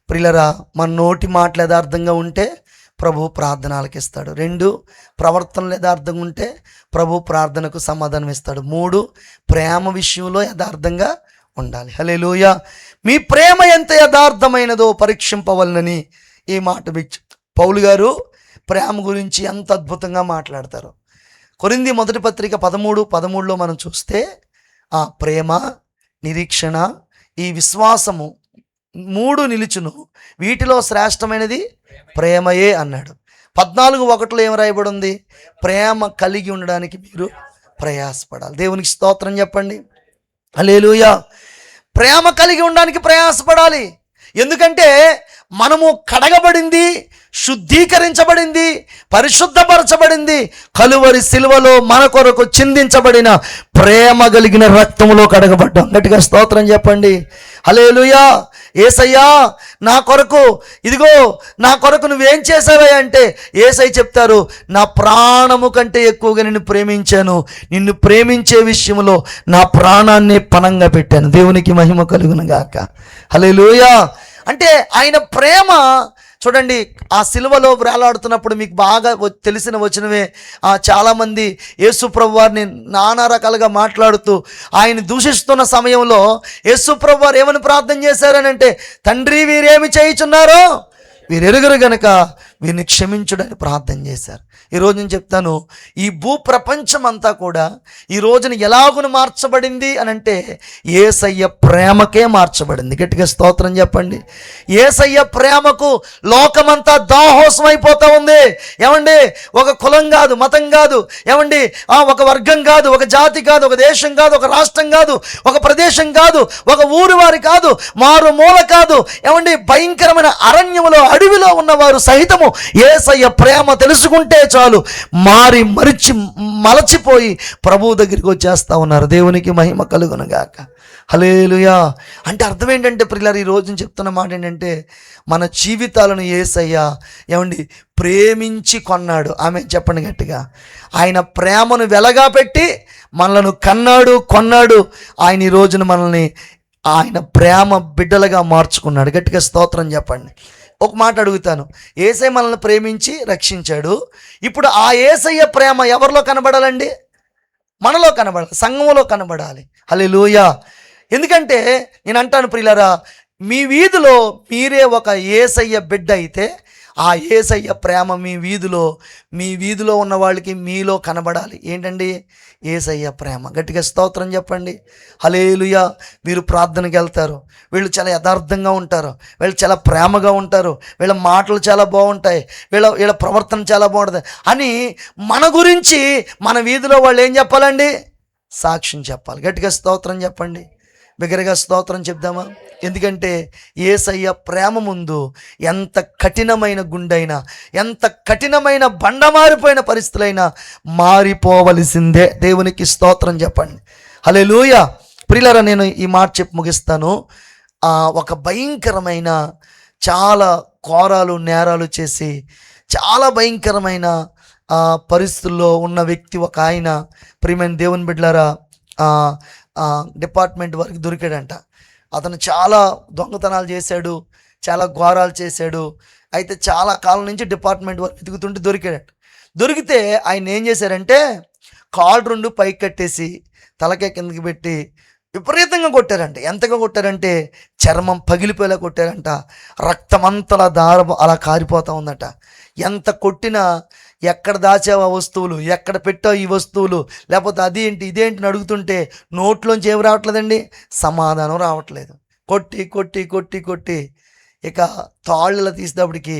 ప్రియులరా, మన నోటి మాటలు యథార్థంగా ఉంటే ప్రభు ప్రార్థన ఆలకిస్తాడు. 2 ప్రవర్తనలు యథార్థంగా ఉంటే ప్రభు ప్రార్థనకు సమాధానం ఇస్తాడు. 3 ప్రేమ విషయంలో యథార్థంగా ఉండాలి. హల్లెలూయా. మీ ప్రేమ ఎంత యథార్థమైనదో పరీక్షింపవలనని ఈ మాట పౌలు గారు ప్రేమ గురించి ఎంత అద్భుతంగా మాట్లాడతారు. కొరింథీ మొదటి పత్రిక 13:13లో మనం చూస్తే ఆ ప్రేమ, నిరీక్షణ, ఈ విశ్వాసము 3 నిలుచును, వీటిలో శ్రేష్టమైనది ప్రేమయే అన్నాడు. 14:1లో ఏం రాయబడి ఉంది? ప్రేమ కలిగి ఉండడానికి మీరు ప్రయాసపడాలి. దేవునికి స్తోత్రం చెప్పండి. హల్లెలూయా. ప్రేమ కలిగి ఉండడానికి ప్రయాసపడాలి. ఎందుకంటే మనము కడగబడింది, శుద్ధీకరించబడింది, పరిశుద్ధపరచబడింది కలువరి సిలువలో మన కొరకు చిందించబడిన ప్రేమ కలిగిన రక్తములో కడగబడ్డాం. గట్టిగా స్తోత్రం చెప్పండి. హల్లెలూయా. యేసయ్యా నా కొరకు, ఇదిగో నా కొరకు నువ్వేం చేసావే అంటే యేసయ్య చెప్తారు, నా ప్రాణము కంటే ఎక్కువగా నిన్ను ప్రేమించాను, నిన్ను ప్రేమించే విషయంలో నా ప్రాణాన్ని పణంగా పెట్టాను. దేవునికి మహిమ కలుగును గాక. హల్లెలూయా. అంటే ఆయన ప్రేమ చూడండి, ఆ సిలువలో వేలాడుతున్నప్పుడు మీకు బాగా తెలిసిన వచనమే, చాలామంది యేసు ప్రభు వారిని నానా రకాలుగా మాట్లాడుతూ ఆయన దూషిస్తున్న సమయంలో యేసు ప్రభు వారు ఏమని ప్రార్థన చేశారనంటే, తండ్రి వీరేమి చేయుచున్నారో వీరెరుగరు గనక వీరిని క్షమించుడని ప్రార్థన చేశారు. ఈరోజు నేను చెప్తాను, ఈ భూప్రపంచం అంతా కూడా ఈ రోజున ఎలాగును మార్చబడింది అని అంటే యేసయ్య ప్రేమకే మార్చబడింది. గట్టిగా స్తోత్రం చెప్పండి. యేసయ్య ప్రేమకు లోకమంతా దాహోసం అయిపోతూ ఉంది. ఏమండి, ఒక కులం కాదు, మతం కాదు, ఏమండి ఒక వర్గం కాదు, ఒక జాతి కాదు, ఒక దేశం కాదు, ఒక రాష్ట్రం కాదు, ఒక ప్రదేశం కాదు, ఒక ఊరి వారి కాదు, మారు మూల కాదు, ఏమండి భయంకరమైన అరణ్యములో అడవిలో ఉన్నవారు సహితము యేసయ్య ప్రేమ తెలుసుకుంటే చాలు మలచిపోయి ప్రభువు దగ్గరికి వచ్చేస్తా ఉన్నారు. దేవునికి మహిమ కలుగును గాక. హల్లెలూయా. అంటే అర్థం ఏంటంటే ప్రియులారా, ఈ రోజు చెప్తున్న మాట ఏంటంటే మన జీవితాలను యేసయ్య ఏమండి ప్రేమించి కొన్నాడు. ఆమె చెప్పండి గట్టిగా. ఆయన ప్రేమను వెలగా పెట్టి మనలను కొన్నాడు. ఆయన ఈ రోజున మనల్ని ఆయన ప్రేమ బిడ్డలుగా మార్చుకున్నాడు. గట్టిగా స్తోత్రం చెప్పండి. ఒక మాట అడుగుతాను, యేసయ్య మనల్ని ప్రేమించి రక్షించాడు. ఇప్పుడు ఆ యేసయ్య ప్రేమ ఎవరిలో కనబడాలండి? మనలో కనబడాలి, సంఘములో కనబడాలి. హల్లెలూయా. ఎందుకంటే నేను అంటాను ప్రియులారా, మీ వీధిలో మీరే ఒక యేసయ్య బిడ్డ అయితే ఆ యేసయ్య ప్రేమ మీ వీధిలో ఉన్న వాళ్ళకి మీలో కనబడాలి. ఏంటండి? యేసయ్య ప్రేమ. గట్టిగా స్తోత్రం చెప్పండి. హల్లెలూయా. మీరు ప్రార్థనకి వెళ్తారు, వీళ్ళు చాలా యథార్థంగా ఉంటారు, వీళ్ళు చాలా ప్రేమగా ఉంటారు, వీళ్ళ మాటలు చాలా బాగుంటాయి, వీళ్ళ ప్రవర్తన చాలా బాగుంటుంది అని మన గురించి మన వీధిలో వాళ్ళు ఏం చెప్పాలండి? సాక్ష్యం చెప్పాలి. గట్టిగా స్తోత్రం చెప్పండి. బిగ్గరగా స్తోత్రం చెప్దామా? ఎందుకంటే యేసయ్య ప్రేమ ముందు ఎంత కఠినమైన గుండైనా, ఎంత కఠినమైన బండమారిపోయిన పరిస్థితులైనా మారిపోవలసిందే. దేవునికి స్తోత్రం చెప్పండి. హల్లెలూయా. ప్రియులారా, నేను ఈ మాట చెప్పి ముగిస్తాను. ఒక భయంకరమైన, చాలా ఘోరాలు నేరాలు చేసి చాలా భయంకరమైన పరిస్థితుల్లో ఉన్న వ్యక్తి ఒక ఆయన, ప్రియమైన దేవుని బిడ్డలారా, డిపార్ట్మెంట్ వరకు దొరికాడంట. అతను చాలా దొంగతనాలు చేశాడు, చాలా ఘోరాలు చేశాడు. అయితే చాలా కాలం నుంచి డిపార్ట్మెంట్ వరకు వెతుకుతుంటే దొరికాడంట. దొరికితే ఆయన ఏం చేశారంటే కాళ్ళు 2 పైకి కట్టేసి తలకే కిందకి పెట్టి విపరీతంగా కొట్టారంట. ఎంతగా కొట్టారంటే చర్మం పగిలిపోయేలా కొట్టారంట. రక్తమంతలా అలా కారిపోతూ ఉందట. ఎంత కొట్టినా ఎక్కడ దాచావు ఆ వస్తువులు, ఎక్కడ పెట్టావు ఈ వస్తువులు, లేకపోతే అదేంటి ఇదేంటి అడుగుతుంటే నోట్లోంచి ఏమి రావట్లేదండి? సమాధానం రావట్లేదు. కొట్టి కొట్టి కొట్టి కొట్టి ఇక తాళ్ళలా తీసేటప్పటికి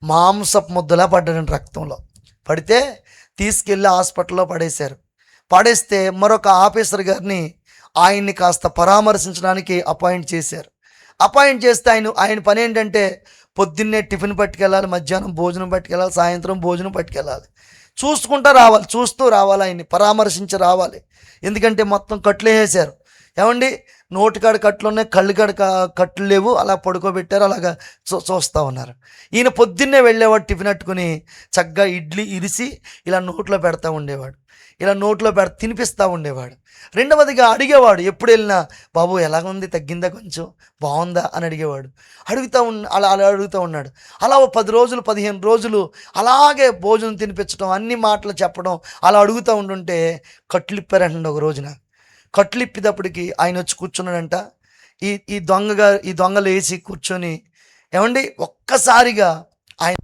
మాంసపు ముద్దలా పడ్డాడండి. రక్తంలో పడితే తీసుకెళ్ళి హాస్పిటల్లో పడేశారు. పడేస్తే మరొక ఆఫీసర్ గారిని ఆయన్ని కాస్త పరామర్శించడానికి అపాయింట్ చేశారు. అపాయింట్ చేస్తే ఆయన పని ఏంటంటే పొద్దున్నే టిఫిన్ పట్టుకెళ్ళాలి, మధ్యాహ్నం భోజనం పట్టుకెళ్ళాలి, సాయంత్రం భోజనం పట్టుకెళ్ళాలి. చూస్తూ రావాలి, ఆయన్ని పరామర్శించి రావాలి. ఎందుకంటే మొత్తం కట్లు వేసారు. ఏమండి, నోటికాడ కట్లు ఉన్నాయి, కళ్ళుకాడ కట్లు లేవు, అలా పడుకోబెట్టారు. అలాగా చూస్తూ ఉన్నారు. ఈయన పొద్దున్నే వెళ్ళేవాడు, టిఫిన్ అట్టుకుని చక్కగా ఇడ్లీ ఇరిసి ఇలా నోట్లో పెడతా ఉండేవాడు, ఇలా నోట్లో తినిపిస్తూ ఉండేవాడు. రెండవదిగా అడిగేవాడు, ఎప్పుడు వెళ్ళినా, బాబు ఎలాగుంది, తగ్గిందా, కొంచెం బాగుందా అని అడిగేవాడు. అలా అడుగుతూ ఉన్నాడు. అలా 10 రోజులు 15 రోజులు అలాగే భోజనం తినిపించడం, అన్ని మాటలు చెప్పడం, అలా అడుగుతూ ఉంటుంటే కట్లిప్పారంట. ఒక రోజున కట్లిప్పేటప్పటికి ఆయన వచ్చి కూర్చున్నాడంట. ఈ దొంగలు వేసి కూర్చొని, ఏమండి, ఒక్కసారిగా ఆయన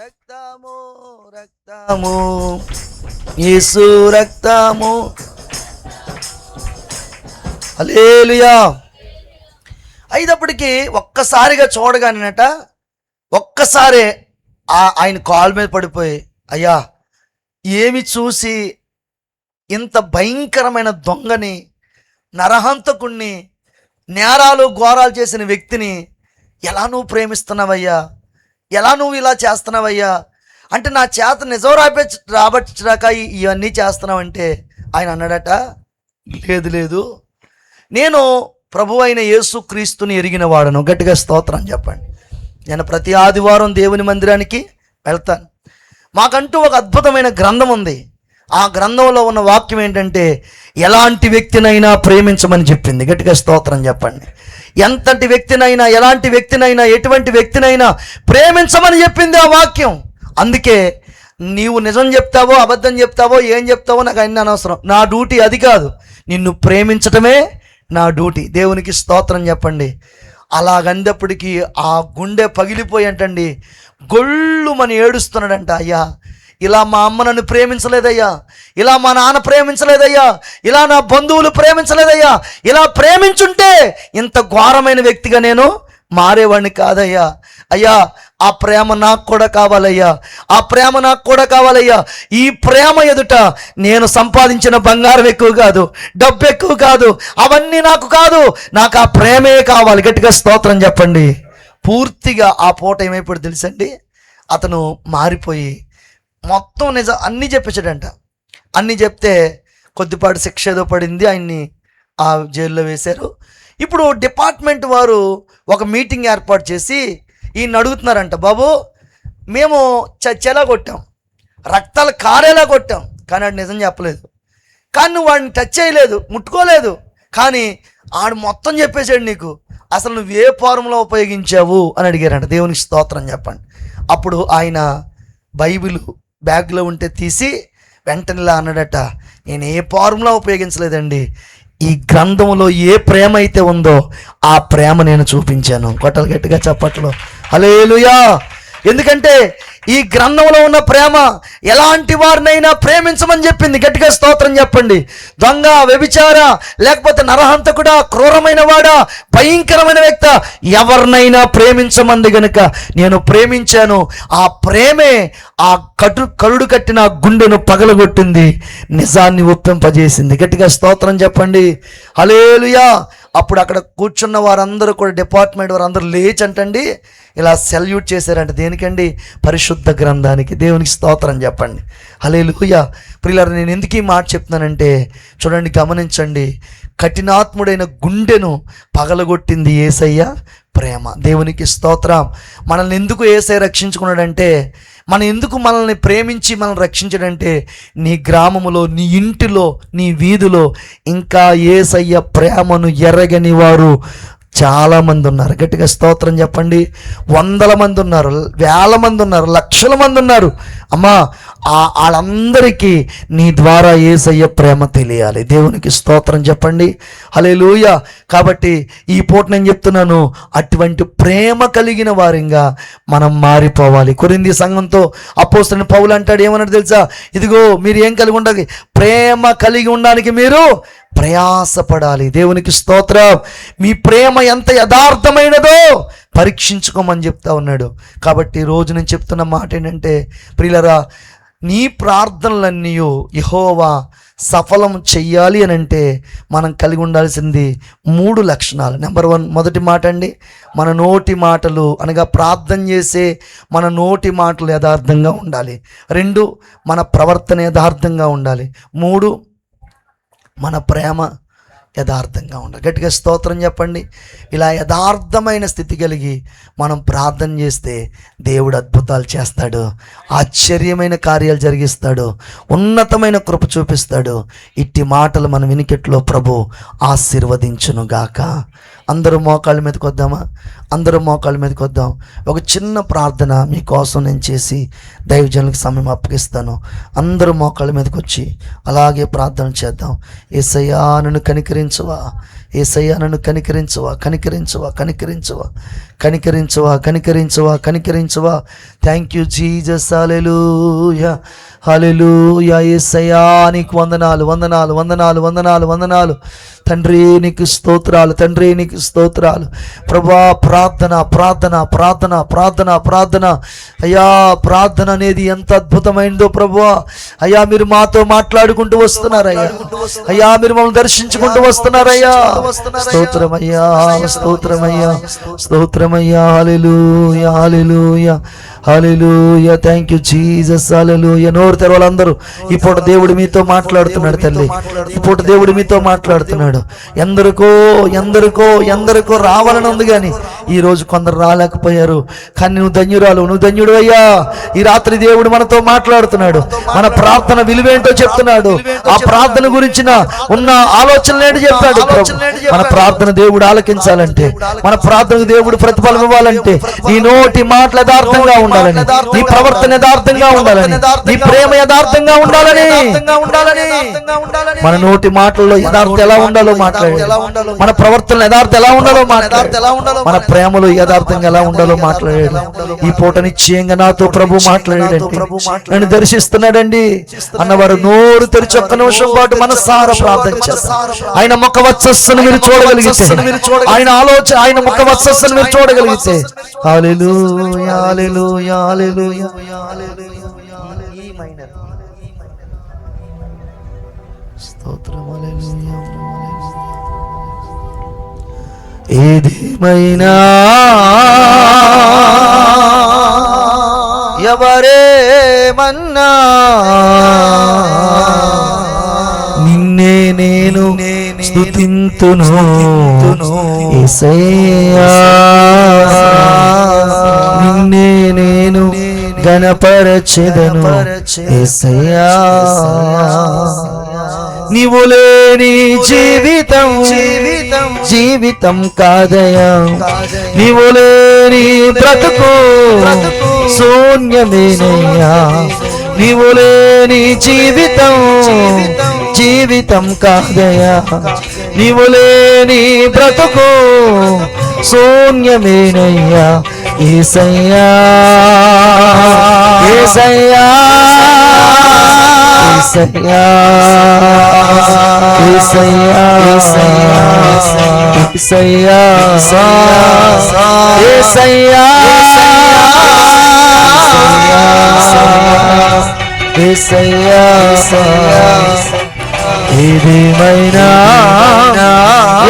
రక్తము రక్తము యేసు రక్తము. హల్లెలూయా. అయినప్పటికీ ఒక్కసారిగా చూడగానేనట, ఒక్కసారే ఆయన కాళ్ళ మీద పడిపోయి, అయ్యా, ఏమి చూసి ఇంత భయంకరమైన దొంగని, నరహంతకుణ్ణి, నేరాలు ఘోరాలు చేసిన వ్యక్తిని ఎలా నువ్వు ప్రేమిస్తున్నావయ్యా, ఎలా నువ్వు ఇలా చేస్తున్నావయ్యా, అంటే నా చేత నిజం రాబట్టించడాక ఇవన్నీ చేస్తున్నావంటే ఆయన అన్నాడట, లేదు, నేను ప్రభు అయిన యేసు క్రీస్తుని ఎరిగిన వాడను. గట్టిగా స్తోత్రం చెప్పండి. నేను ప్రతి ఆదివారం దేవుని మందిరానికి వెళ్తాను. మాకంటూ ఒక అద్భుతమైన గ్రంథం ఉంది. ఆ గ్రంథంలో ఉన్న వాక్యం ఏంటంటే, ఎలాంటి వ్యక్తినైనా ప్రేమించమని చెప్పింది. గట్టిగా స్తోత్రం చెప్పండి. ఎంతటి వ్యక్తినైనా, ఎలాంటి వ్యక్తినైనా, ఎటువంటి వ్యక్తినైనా ప్రేమించమని చెప్పింది ఆ వాక్యం. అందుకే నీవు నిజం చెప్తావో అబద్ధం చెప్తావో ఏం చెప్తావో నాకు అన్ని అనవసరం. నా డ్యూటీ అది కాదు, నిన్ను ప్రేమించటమే నా డ్యూటీ. దేవునికి స్తోత్రం చెప్పండి. అలాగందప్పటికీ ఆ గుండె పగిలిపోయి అంటండి గొళ్ళుమని ఏడుస్తున్నాడంట. అయ్యా, ఇలా మా అమ్మ నన్ను ప్రేమించలేదయ్యా, ఇలా మా నాన్న ప్రేమించలేదయ్యా, ఇలా నా బంధువులు ప్రేమించలేదయ్యా, ఇలా ప్రేమించుంటే ఇంత ఘోరమైన వ్యక్తిగా నేను మారేవాడిని కాదయ్యా. అయ్యా, ఆ ప్రేమ నాకు కూడా కావాలయ్యా, ఆ ప్రేమ నాకు కూడా కావాలయ్యా. ఈ ప్రేమ ఎదుట నేను సంపాదించిన బంగారం ఎక్కువ కాదు, డబ్బు ఎక్కువ కాదు, అవన్నీ నాకు కాదు, నాకు ఆ ప్రేమే కావాలి. గట్టిగా స్తోత్రం చెప్పండి. పూర్తిగా ఆ పూట ఏమైపోయాడు తెలుసండి, అతను మారిపోయి మొత్తం అన్నీ చెప్పేశాడంట. అన్నీ చెప్తే కొద్దిపాటి శిక్ష ఏదో పడింది, ఆయన్ని ఆ జైల్లో వేశారు. ఇప్పుడు డిపార్ట్మెంట్ వారు ఒక మీటింగ్ ఏర్పాటు చేసి ఈయన అడుగుతున్నారంట, బాబు మేము చచ్చేలా కొట్టాం, రక్తాలు కారేలా కొట్టాం, కానీ ఆడు నిజం చెప్పలేదు. కానీ నువ్వు వాడిని టచ్ చేయలేదు, ముట్టుకోలేదు, కానీ ఆడు మొత్తం చెప్పేశాడు నీకు. అసలు నువ్వు ఏ ఫార్ములా ఉపయోగించావు అని అడిగారంట. దేవునికి స్తోత్రం చెప్పండి. అప్పుడు ఆయన బైబిల్ బ్యాగ్లో ఉంటే తీసి వెంటనేలా అన్నాడట, నేను ఏ ఫార్ములా ఉపయోగించలేదండి, ఈ గ్రంథంలో ఏ ప్రేమ అయితే ఉందో ఆ ప్రేమ నేను చూపించాను. కొట్టలు గట్టిగా చప్పట్లు, హల్లెలూయా. ఎందుకంటే ఈ గ్రంథంలో ఉన్న ప్రేమ ఎలాంటి వారినైనా ప్రేమించమని చెప్పింది. గట్టిగా స్తోత్రం చెప్పండి. దొంగ, వ్యభిచార, లేకపోతే నరహంతకుడా, క్రూరమైన వాడా, భయంకరమైన వ్యక్తి, ఎవరినైనా ప్రేమించమంది గనుక నేను ప్రేమించాను. ఆ ప్రేమే ఆ కరుడు కట్టిన గుండెను పగలగొట్టింది, నిజాన్ని ఒప్పింపజేసింది. గట్టిగా స్తోత్రం చెప్పండి, హల్లెలూయా. అప్పుడు అక్కడ కూర్చున్న వారందరూ కూడా, డిపార్ట్మెంట్ వారందరూ లేచి అంటండి ఇలా సెల్యూట్ చేశారంట. దేనికండి? పరిశుద్ధ గ్రంథానికి. దేవునికి స్తోత్రం చెప్పండి, హల్లెలూయా. ప్రియులారా, నేను ఎందుకు ఈ మాట చెప్తున్నానంటే చూడండి, గమనించండి, కఠినాత్ముడైన గుండెను పగలగొట్టింది యేసయ్య ప్రేమ. దేవునికి స్తోత్రం. మనల్ని ఎందుకు యేసయ్య రక్షించుకున్నాడంటే, మనల్ని ప్రేమించి మనల్ని రక్షించాడంటే, నీ గ్రామములో, నీ ఇంటిలో, నీ వీధిలో ఇంకా యేసయ్య ప్రేమను ఎరగని వారు చాలామంది ఉన్నారు. గట్టిగా స్తోత్రం చెప్పండి. వందల మంది ఉన్నారు, వేల మంది ఉన్నారు, లక్షల మంది ఉన్నారు. అమ్మా, వాళ్ళందరికీ నీ ద్వారా యేసయ్య ప్రేమ తెలియాలి. దేవునికి స్తోత్రం చెప్పండి, హల్లెలూయా. కాబట్టి ఈ పూట నేను చెప్తున్నాను, అటువంటి ప్రేమ కలిగిన వారిగా మనం మారిపోవాలి. కొరింథీ సంఘంతో అపోస్తలుడైన పౌలు అంటాడు, ఏమన్నాడు తెలుసా? ఇదిగో మీరు ఏం కలిగి ఉండాలి? ప్రేమ కలిగి ఉండడానికి మీరు ప్రయాసపడాలి. దేవునికి స్తోత్రం. మీ ప్రేమ ఎంత యథార్థమైనదో పరీక్షించుకోమని చెప్తా ఉన్నాడు. కాబట్టి రోజు నేను చెప్తున్న మాట ఏంటంటే, ప్రియులరా, నీ ప్రార్థనలన్నీ యెహోవా సఫలం చెయ్యాలి అని అంటే మనం కలిగి ఉండాల్సింది 3 లక్షణాలు. నెంబర్ 1, మొదటి మాట అండి, మన నోటి మాటలు అనగా ప్రార్థన చేసే మన నోటి మాటలు యథార్థంగా ఉండాలి. 2, మన ప్రవర్తన యథార్థంగా ఉండాలి. 3, మన ప్రేమ యథార్థంగా ఉండాలి. గట్టిగా స్తోత్రం చెప్పండి. ఇలా యథార్థమైన స్థితి కలిగి మనం ప్రార్థన చేస్తే దేవుడు అద్భుతాలు చేస్తాడు, ఆశ్చర్యమైన కార్యాలు జరిగిస్తాడు, ఉన్నతమైన కృప చూపిస్తాడు. ఇట్టి మాటలు మన వినికిట్లో ప్రభు ఆశీర్వదించునుగాక. అందరూ మోకాళ్ళ మీదకి వద్దామా? అందరూ మోకాళ్ళ మీదకి వద్దాం. ఒక చిన్న ప్రార్థన మీకోసం నేను చేసి దైవజనులకు సమయం అప్పగిస్తాను. అందరూ మోకాళ్ళ మీదకి వచ్చి అలాగే ప్రార్థన చేద్దాం. యేసయ్యా నన్ను కనికరించువా, యేసయ్యా నన్ను కనికరించువా, కనికరించువా, కనికరించువా, కనికరించువా, కనికరించువా, కనికరించువా. థ్యాంక్ యూ జీసస్, హల్లెలూయా, హల్లెలూయా. యేసయ్యా నీకు వందనాలు, వందనాలు, వందనాలు, వందనాలు, వందనాలు. తండ్రి నీకు స్తోత్రాలు, తండ్రి నీకు స్తోత్రాలు. ప్రభువా, ప్రార్థన, ప్రార్థన, ప్రార్థన, ప్రార్థన, ప్రార్థన. అయ్యా, ప్రార్థన అనేది ఎంత అద్భుతమైందో ప్రభువా. అయ్యా, మీరు మాతో మాట్లాడుకుంటూ వస్తున్నారయ్యా. అయ్యా, మీరు మమ్మల్ని దర్శించుకుంటూ వస్తున్నారయ్యా. స్తోత్రమయ్యా, స్తోత్రమయ్యా, స్తోత్రమయ్యా. హల్లెలూయా, హల్లెలూయా, హల్లెలూయా. థ్యాంక్ యూ జీసస్, హల్లెలూయా. నోరు తెరవాలందరూ. ఈ పూట దేవుడు మీతో మాట్లాడుతున్నాడు తల్లి. ఈ పూట దేవుడు మీతో మాట్లాడుతున్నాడు. ఎందరికో ఎందరికో ఎందరికో రావాలని ఉంది, కానీ ఈరోజు కొందరు రాలేకపోయారు. కానీ నువ్వు ధన్యురాలు, నువ్వు ధన్యుడు అయ్యా. ఈ రాత్రి దేవుడు మనతో మాట్లాడుతున్నాడు. మన ప్రార్థన విలువేంటో చెప్తున్నాడు. ఆ ప్రార్థన గురించిన ఉన్న ఆలోచనలు ఏంటి చెప్పాడు. మన ప్రార్థన దేవుడు ఆలకించాలంటే, మన ప్రార్థనకు దేవుడు ప్రతిఫలం ఇవ్వాలంటే నీ నోటి మాటలు యథార్థంగా ఉండాలని, నీ ప్రవర్తన యథార్థంగా ఉండాలని, నీ ప్రేమ యథార్థంగా ఉండాలని. మన నోటి మాటల్లో యథార్థం ఎలా ఉండాలో మాట్లాడాలి, మన ప్రవర్తన యథార్థం ఎలా ఉండాలో మాట్లాడాలి, మన ప్రేమలో యథార్థంగా ఎలా ఉండాలో మాట్లాడాడు. ఈ పూట నిశ్చయంగా నాతో ప్రభు మాట్లాడాడండి, నన్ను దర్శిస్తున్నాడండి అన్నవారు నోరు తెరిచి ఒక్క నిమిషం పాటు మనసారా ప్రార్థన చేస్తారు. ఆయన ముఖ వత్సస్సును మీరు చూడగలిగితే, ఆయన ఆలోచన, ఆయన ముఖ వత్సస్సును మీరు చూడగలిగితే, హల్లెలూయా, హల్లెలూయా, హల్లెలూయా. స్తోత్రం, హల్లెలూయా. ఏదేమైనా ఎవరేమన్నా నిన్నే నేను స్తుతింతును యేసయ్యా, నిన్నే నేను ఘనపరచెదను యేసయ్యా. నీవు లేని జీవితం జీవితం కాదయా, నీవు లేని బ్రతుకు శూన్యమేనయ్యా. నీవు లేని జీవితం జీవితం కాదయా, నీవు లేని బ్రతుకు శూన్యమేనయ్యా. యేసయ్యా యేసయ్యా యేసయ్యా యేసయ్యా యేసయ్యా యేసయ్యా యేసయ్యా. ఏదేమైనా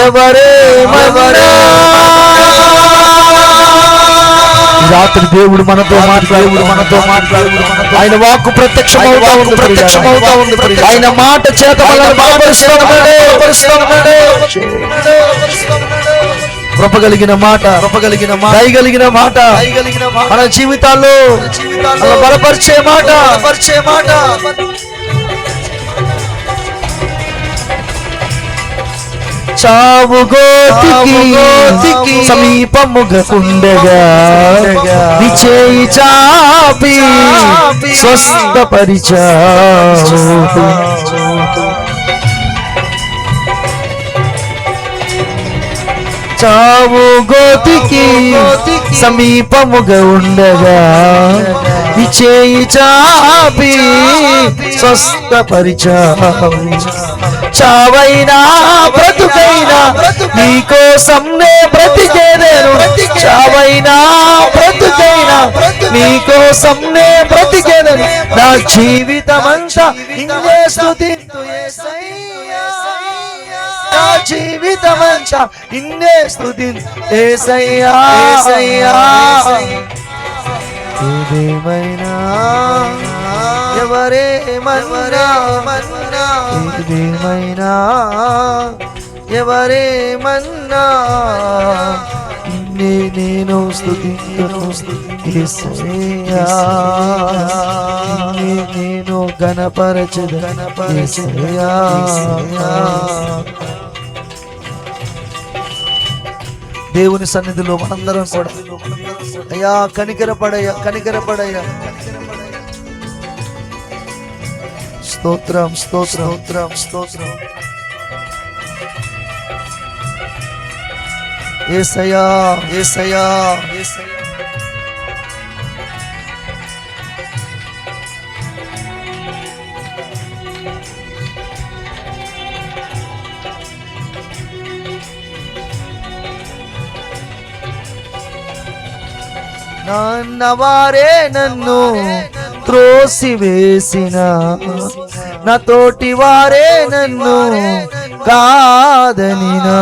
ఎవరేమైనా రాత్రి దేవుడు మనతో మాట్లాడు, ఆయన వాక్కు ప్రత్యక్షమవుతా ఉంది, ఆయన మాట చేత కృపగలిగిన మాట దయగలిగిన మాట మన జీవితాల్లో బలపరిచే మాట. చావు గోతికి సమీపముగా ఉండగా విచేయి చాపి స్వస్థపరిచావు. చావు గోతికి సమీపముగా ఉండగా విచేయి చాపి స్వస్థపరిచావు. చావైనా బ్రతుకైనా నీకోసం నే బ్రతికేదేను, చావైనా బ్రతుకైనా నీకోసం నే బ్రతికేదేను. నా జీవితమంతా నిన్నే స్తుతింతు యేసయ్యా, నా జీవితమంతా నిన్నే స్తుతింతు యేసయ్యా. ఏదేమైనా ఎవరేమన్నా ఏదేమైనా ఎవరేమన్నా నిన్నే నేను స్తుతింతును యేసయ్యా, నిన్నే నేను ఘనపరచెదను యేసయ్యా. దేవుని సన్నిధిలో మనందరం కూడా అయ్యా కనికరపడయ్యా. స్తోత్రం స్తోత్రం స్తోత్రం యేసయ్యా యేసయ్యా. నాన్నవారే నన్ను త్రోసివేసిన, నా తోటి వారే నన్ను కాదనినా,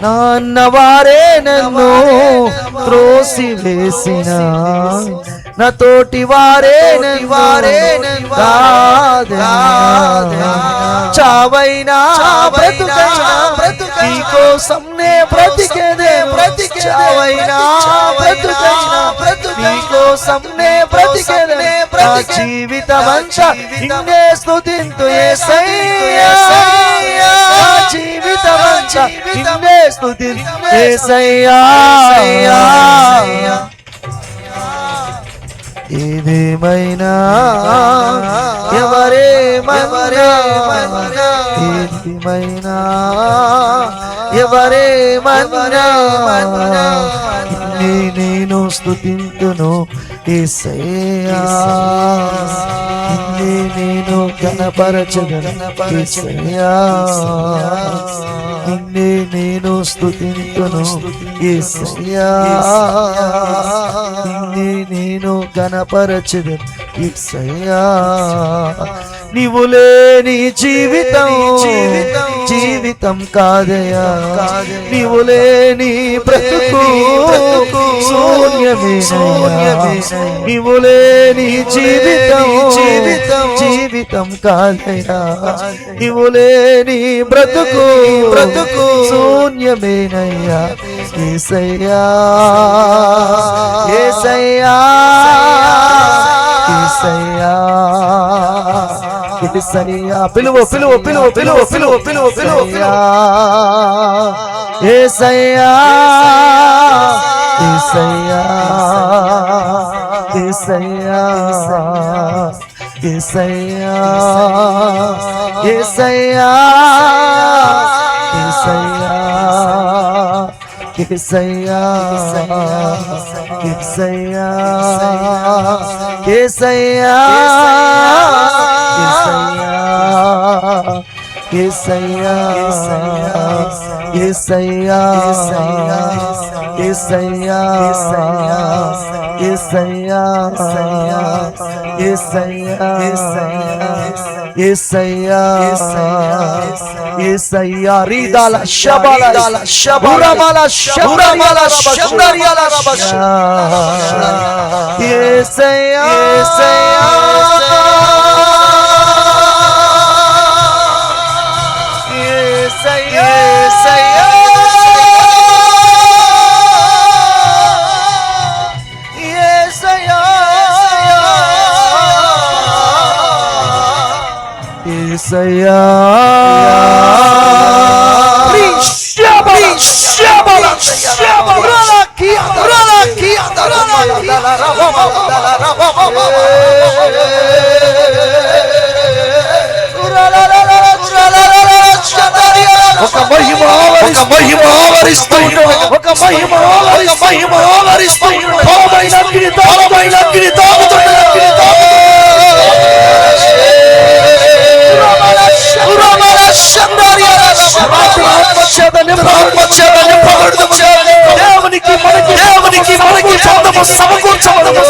నాన్నవారే నన్ను త్రోసివేసిన, నా తోటి వారే చావైనా బ్రతుకైనా నీకోసం నే బ్రతికేదే, చావైనా బ్రతుకైనా నీకోసం నే బ్రతికేదే. నా జీవితమంతా నిన్నే స్తుతింతు యేసయ్యా, నా జీవితమంతా నిన్నే స్తుతింతు యేసయ్యా. ఏదేమైనా ఎవరేమైనా ఏదేమైనా ఎవరేమైనా నిన్నే నేను స్తుతింతును యేసయ్యా, నిన్నే నేను ఘనపరచెదను యేసయ్యా, నిన్నే నేను స్తుతింతును యేసయ్యా, నిన్నే నేను ఘనపరచెదను యేసయ్యా. నీవు లేని జీవితం జీవితం కాదయా, నీవు లేని బ్రతుకు శూన్యమే, నీవు లేని జీవితం జీవితం కాదయా, నీవు లేని బ్రతుకు శూన్యమేనయ్యా. యేసయ్యా యేసయ్యా యేసయ్యా యేసయ్యా, పిలువు పిలువు పిలువు పిలువు పిలువు పిలువు పిలువు యేసయ్యా యేసయ్యా యేసయ్యా యేసయ్యా యేసయ్యా యేసయ్యా యేసయ్యా యేసయ్యా యేసయ్యా యేసయ్యా యేసయ్యా యేసయ్యా యేసయ్యా యేసయ్యా యేసయ్యా రీదాల షబల షబరమల షబరమల షబరియల రబష యేసయ్యా యేసయ్యా యేసయ్యా యేసయ్యా యేసయ్యా ఒక మహిమ ఆవరిస్తూ దేవునికి మనకి సమకూర్చబడదు.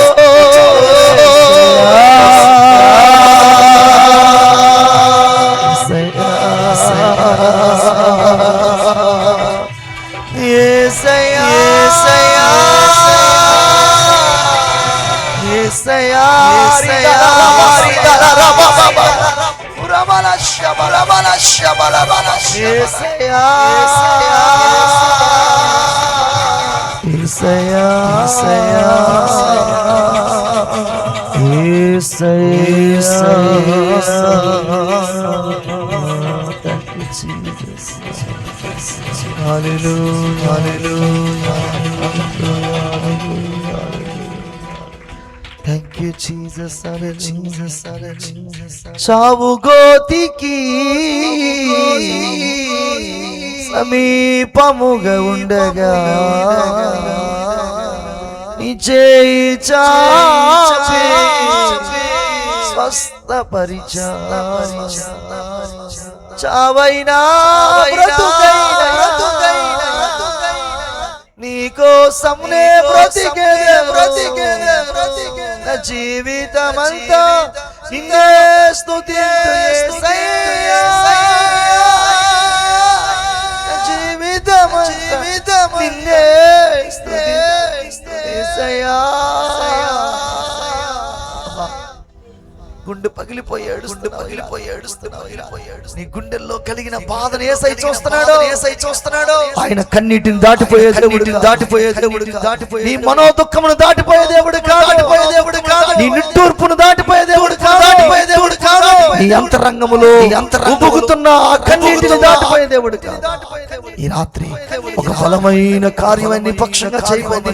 Thank you, Jesus. చావు గోతికి సమీపముగా ఉండగా నీ చేయి చాచి స్వస్థపరిచా. చావైనా నీకోసం నే బ్రతికేదే నా జీవితమంతా నిన్నే స్తుతింతు యేసయ్యా. జీవితమంతా నిన్నే స్తుతింతు యేసయ్యా. గుండె పగిలిపోయి ఏడుస్తున్నావు. నీ గుండెల్లో కలిగిన బాధను యేసయ్య చూస్తున్నాడు. ఆయన కన్నీటిని దాటిపోయే దేవుడు, నీ మనో దుఃఖమును దాటిపోయే దేవుడు కాదు. నీ నిట్టూర్పును దాటిపోయే దేవుడు కాదు. నీ అంతరంగములో ఉబ్బుకుతున్న ఆ కన్నీటిని దాటిపోయే దేవుడు కాదు. ఈ రాత్రి ఒక బలమైన కార్యమైన పక్షంగా చేయబోతుంది.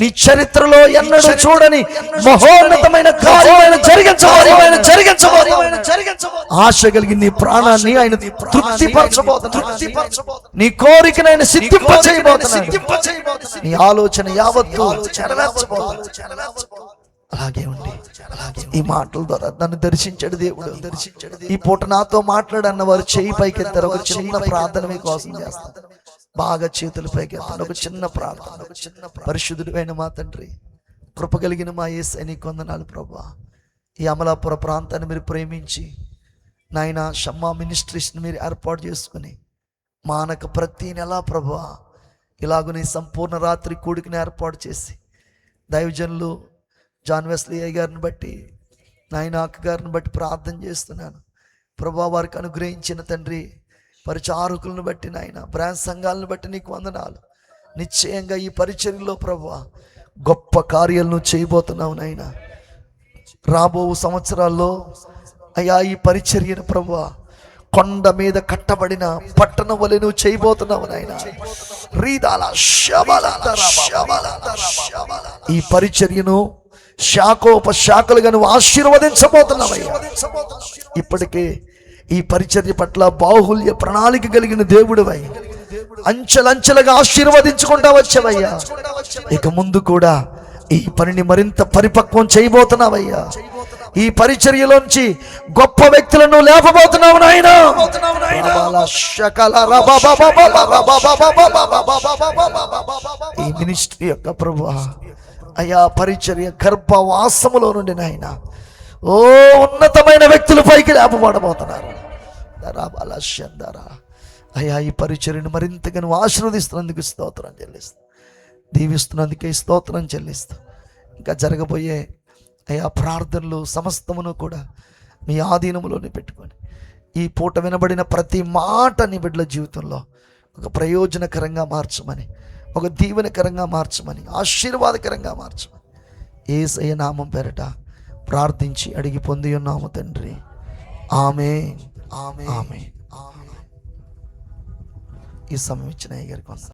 నీ చరిత్రలో ఎన్నడూ చూడని మహోన్నతమైన కార్యమైన జరిగించబోతుంది. ఆశ కలిగి నీ ప్రాణాన్ని ఆయన తృప్తిపరచబోతున్నాడు. నీ కోరికను ఆయన సిద్ధింపచేయబోతున్నాడు. నీ ఆలోచన యావత్తు నెరవేర్చబోతున్నాడు. అలాగే ఉండి ఈ మాటల ద్వారా నన్ను దర్శించాడు దేవుడు. ఈ పూట నాతో మాట్లాడన్న వారు చేయి పైకెత్తారు. ఒక చిన్న ప్రార్థన మీకోసం చేస్తాను. బాగా చేతులు పైకెత్తాను. ఒక చిన్న ప్రార్థన. పరిశుద్ధుడైన మా తండ్రి, కృప కలిగిన మా యేసయ్య నీకు వందనాలు ప్రభువా. ఈ అమలాపుర ప్రాంతాన్ని మీరు ప్రేమించి నాయన షమ్మా మినిస్ట్రీస్ని మీరు ఏర్పాటు చేసుకుని మానక ప్రతి నెల ప్రభువా ఇలాగ నీ సంపూర్ణ రాత్రి కూడికని ఏర్పాటు చేసి దైవజనులు జాన్ వెస్లీ అయ్య గారిని బట్టి నాయన అక్క గారిని బట్టి ప్రార్థన చేస్తున్నాను ప్రభువా. వారికి అనుగ్రహించిన తండ్రి పరిచారకులను బట్టి నాయన బ్రాంచ్ సంఘాలను బట్టి నీకు వందనాలు. నిశ్చయంగా ఈ పరిచర్యలో ప్రభువా గొప్ప కార్యాలను చేయబోతున్నావు నాయన. రాబో సంవత్సరాల్లో అయ్యా ఈ పరిచర్యను ప్రభువా కొండ మీద కట్టబడిన పట్టణం వలె నువ్వు చేయబోతున్నావు నాయన. ఈ పరిచర్యను శాఖోపశాఖలుగా నువ్వు ఆశీర్వదించబోతున్నావయ్యా. ఇప్పటికే ఈ పరిచర్య పట్ల బాహుల్య ప్రణాళిక కలిగిన దేవుడివై అంచెలంచెలుగా ఆశీర్వదించుకుంటా వచ్చావయ్యా. ఇక ముందు కూడా ఈ పనిని మరింత పరిపక్వం చేయబోతున్నావయ్యా. ఈ పరిచర్యలోంచి గొప్ప వ్యక్తులను లేపబోతున్నావు నాయన. ఈ మినిస్ట్రీ యొక్క ప్రభువా అయ్యా పరిచర్య గర్భవాసములో నుండి నాయన ఓ ఉన్నతమైన వ్యక్తులు పైకి లేపబడబోతున్నారు. అయ్యా ఈ పరిచర్యను మరింతగా నువ్వు ఆశీర్వదిస్తున్నందుకు స్తోత్రం చెల్లిస్తా, దీవిస్తున్నందుకే స్తోత్రం చెల్లిస్తా. ఇంకా జరగబోయే అయ్యా ప్రార్థనలు సమస్తమును కూడా మీ ఆధీనములోనే పెట్టుకొని ఈ పూట వినబడిన ప్రతి మాట నీ బిడ్డల జీవితంలో ఒక ప్రయోజనకరంగా మార్చమని, ఒక దీవెనకరంగా మార్చమని, ఆశీర్వాదకరంగా మార్చమని యేసయ్య నామం పేరట ప్రార్థించి అడిగి పొంది ఉన్నాము తండ్రి. ఆమేన్, ఆమేన్, ఆమేన్. ఈ సమయం ఇచ్చిన అయ్య గారికి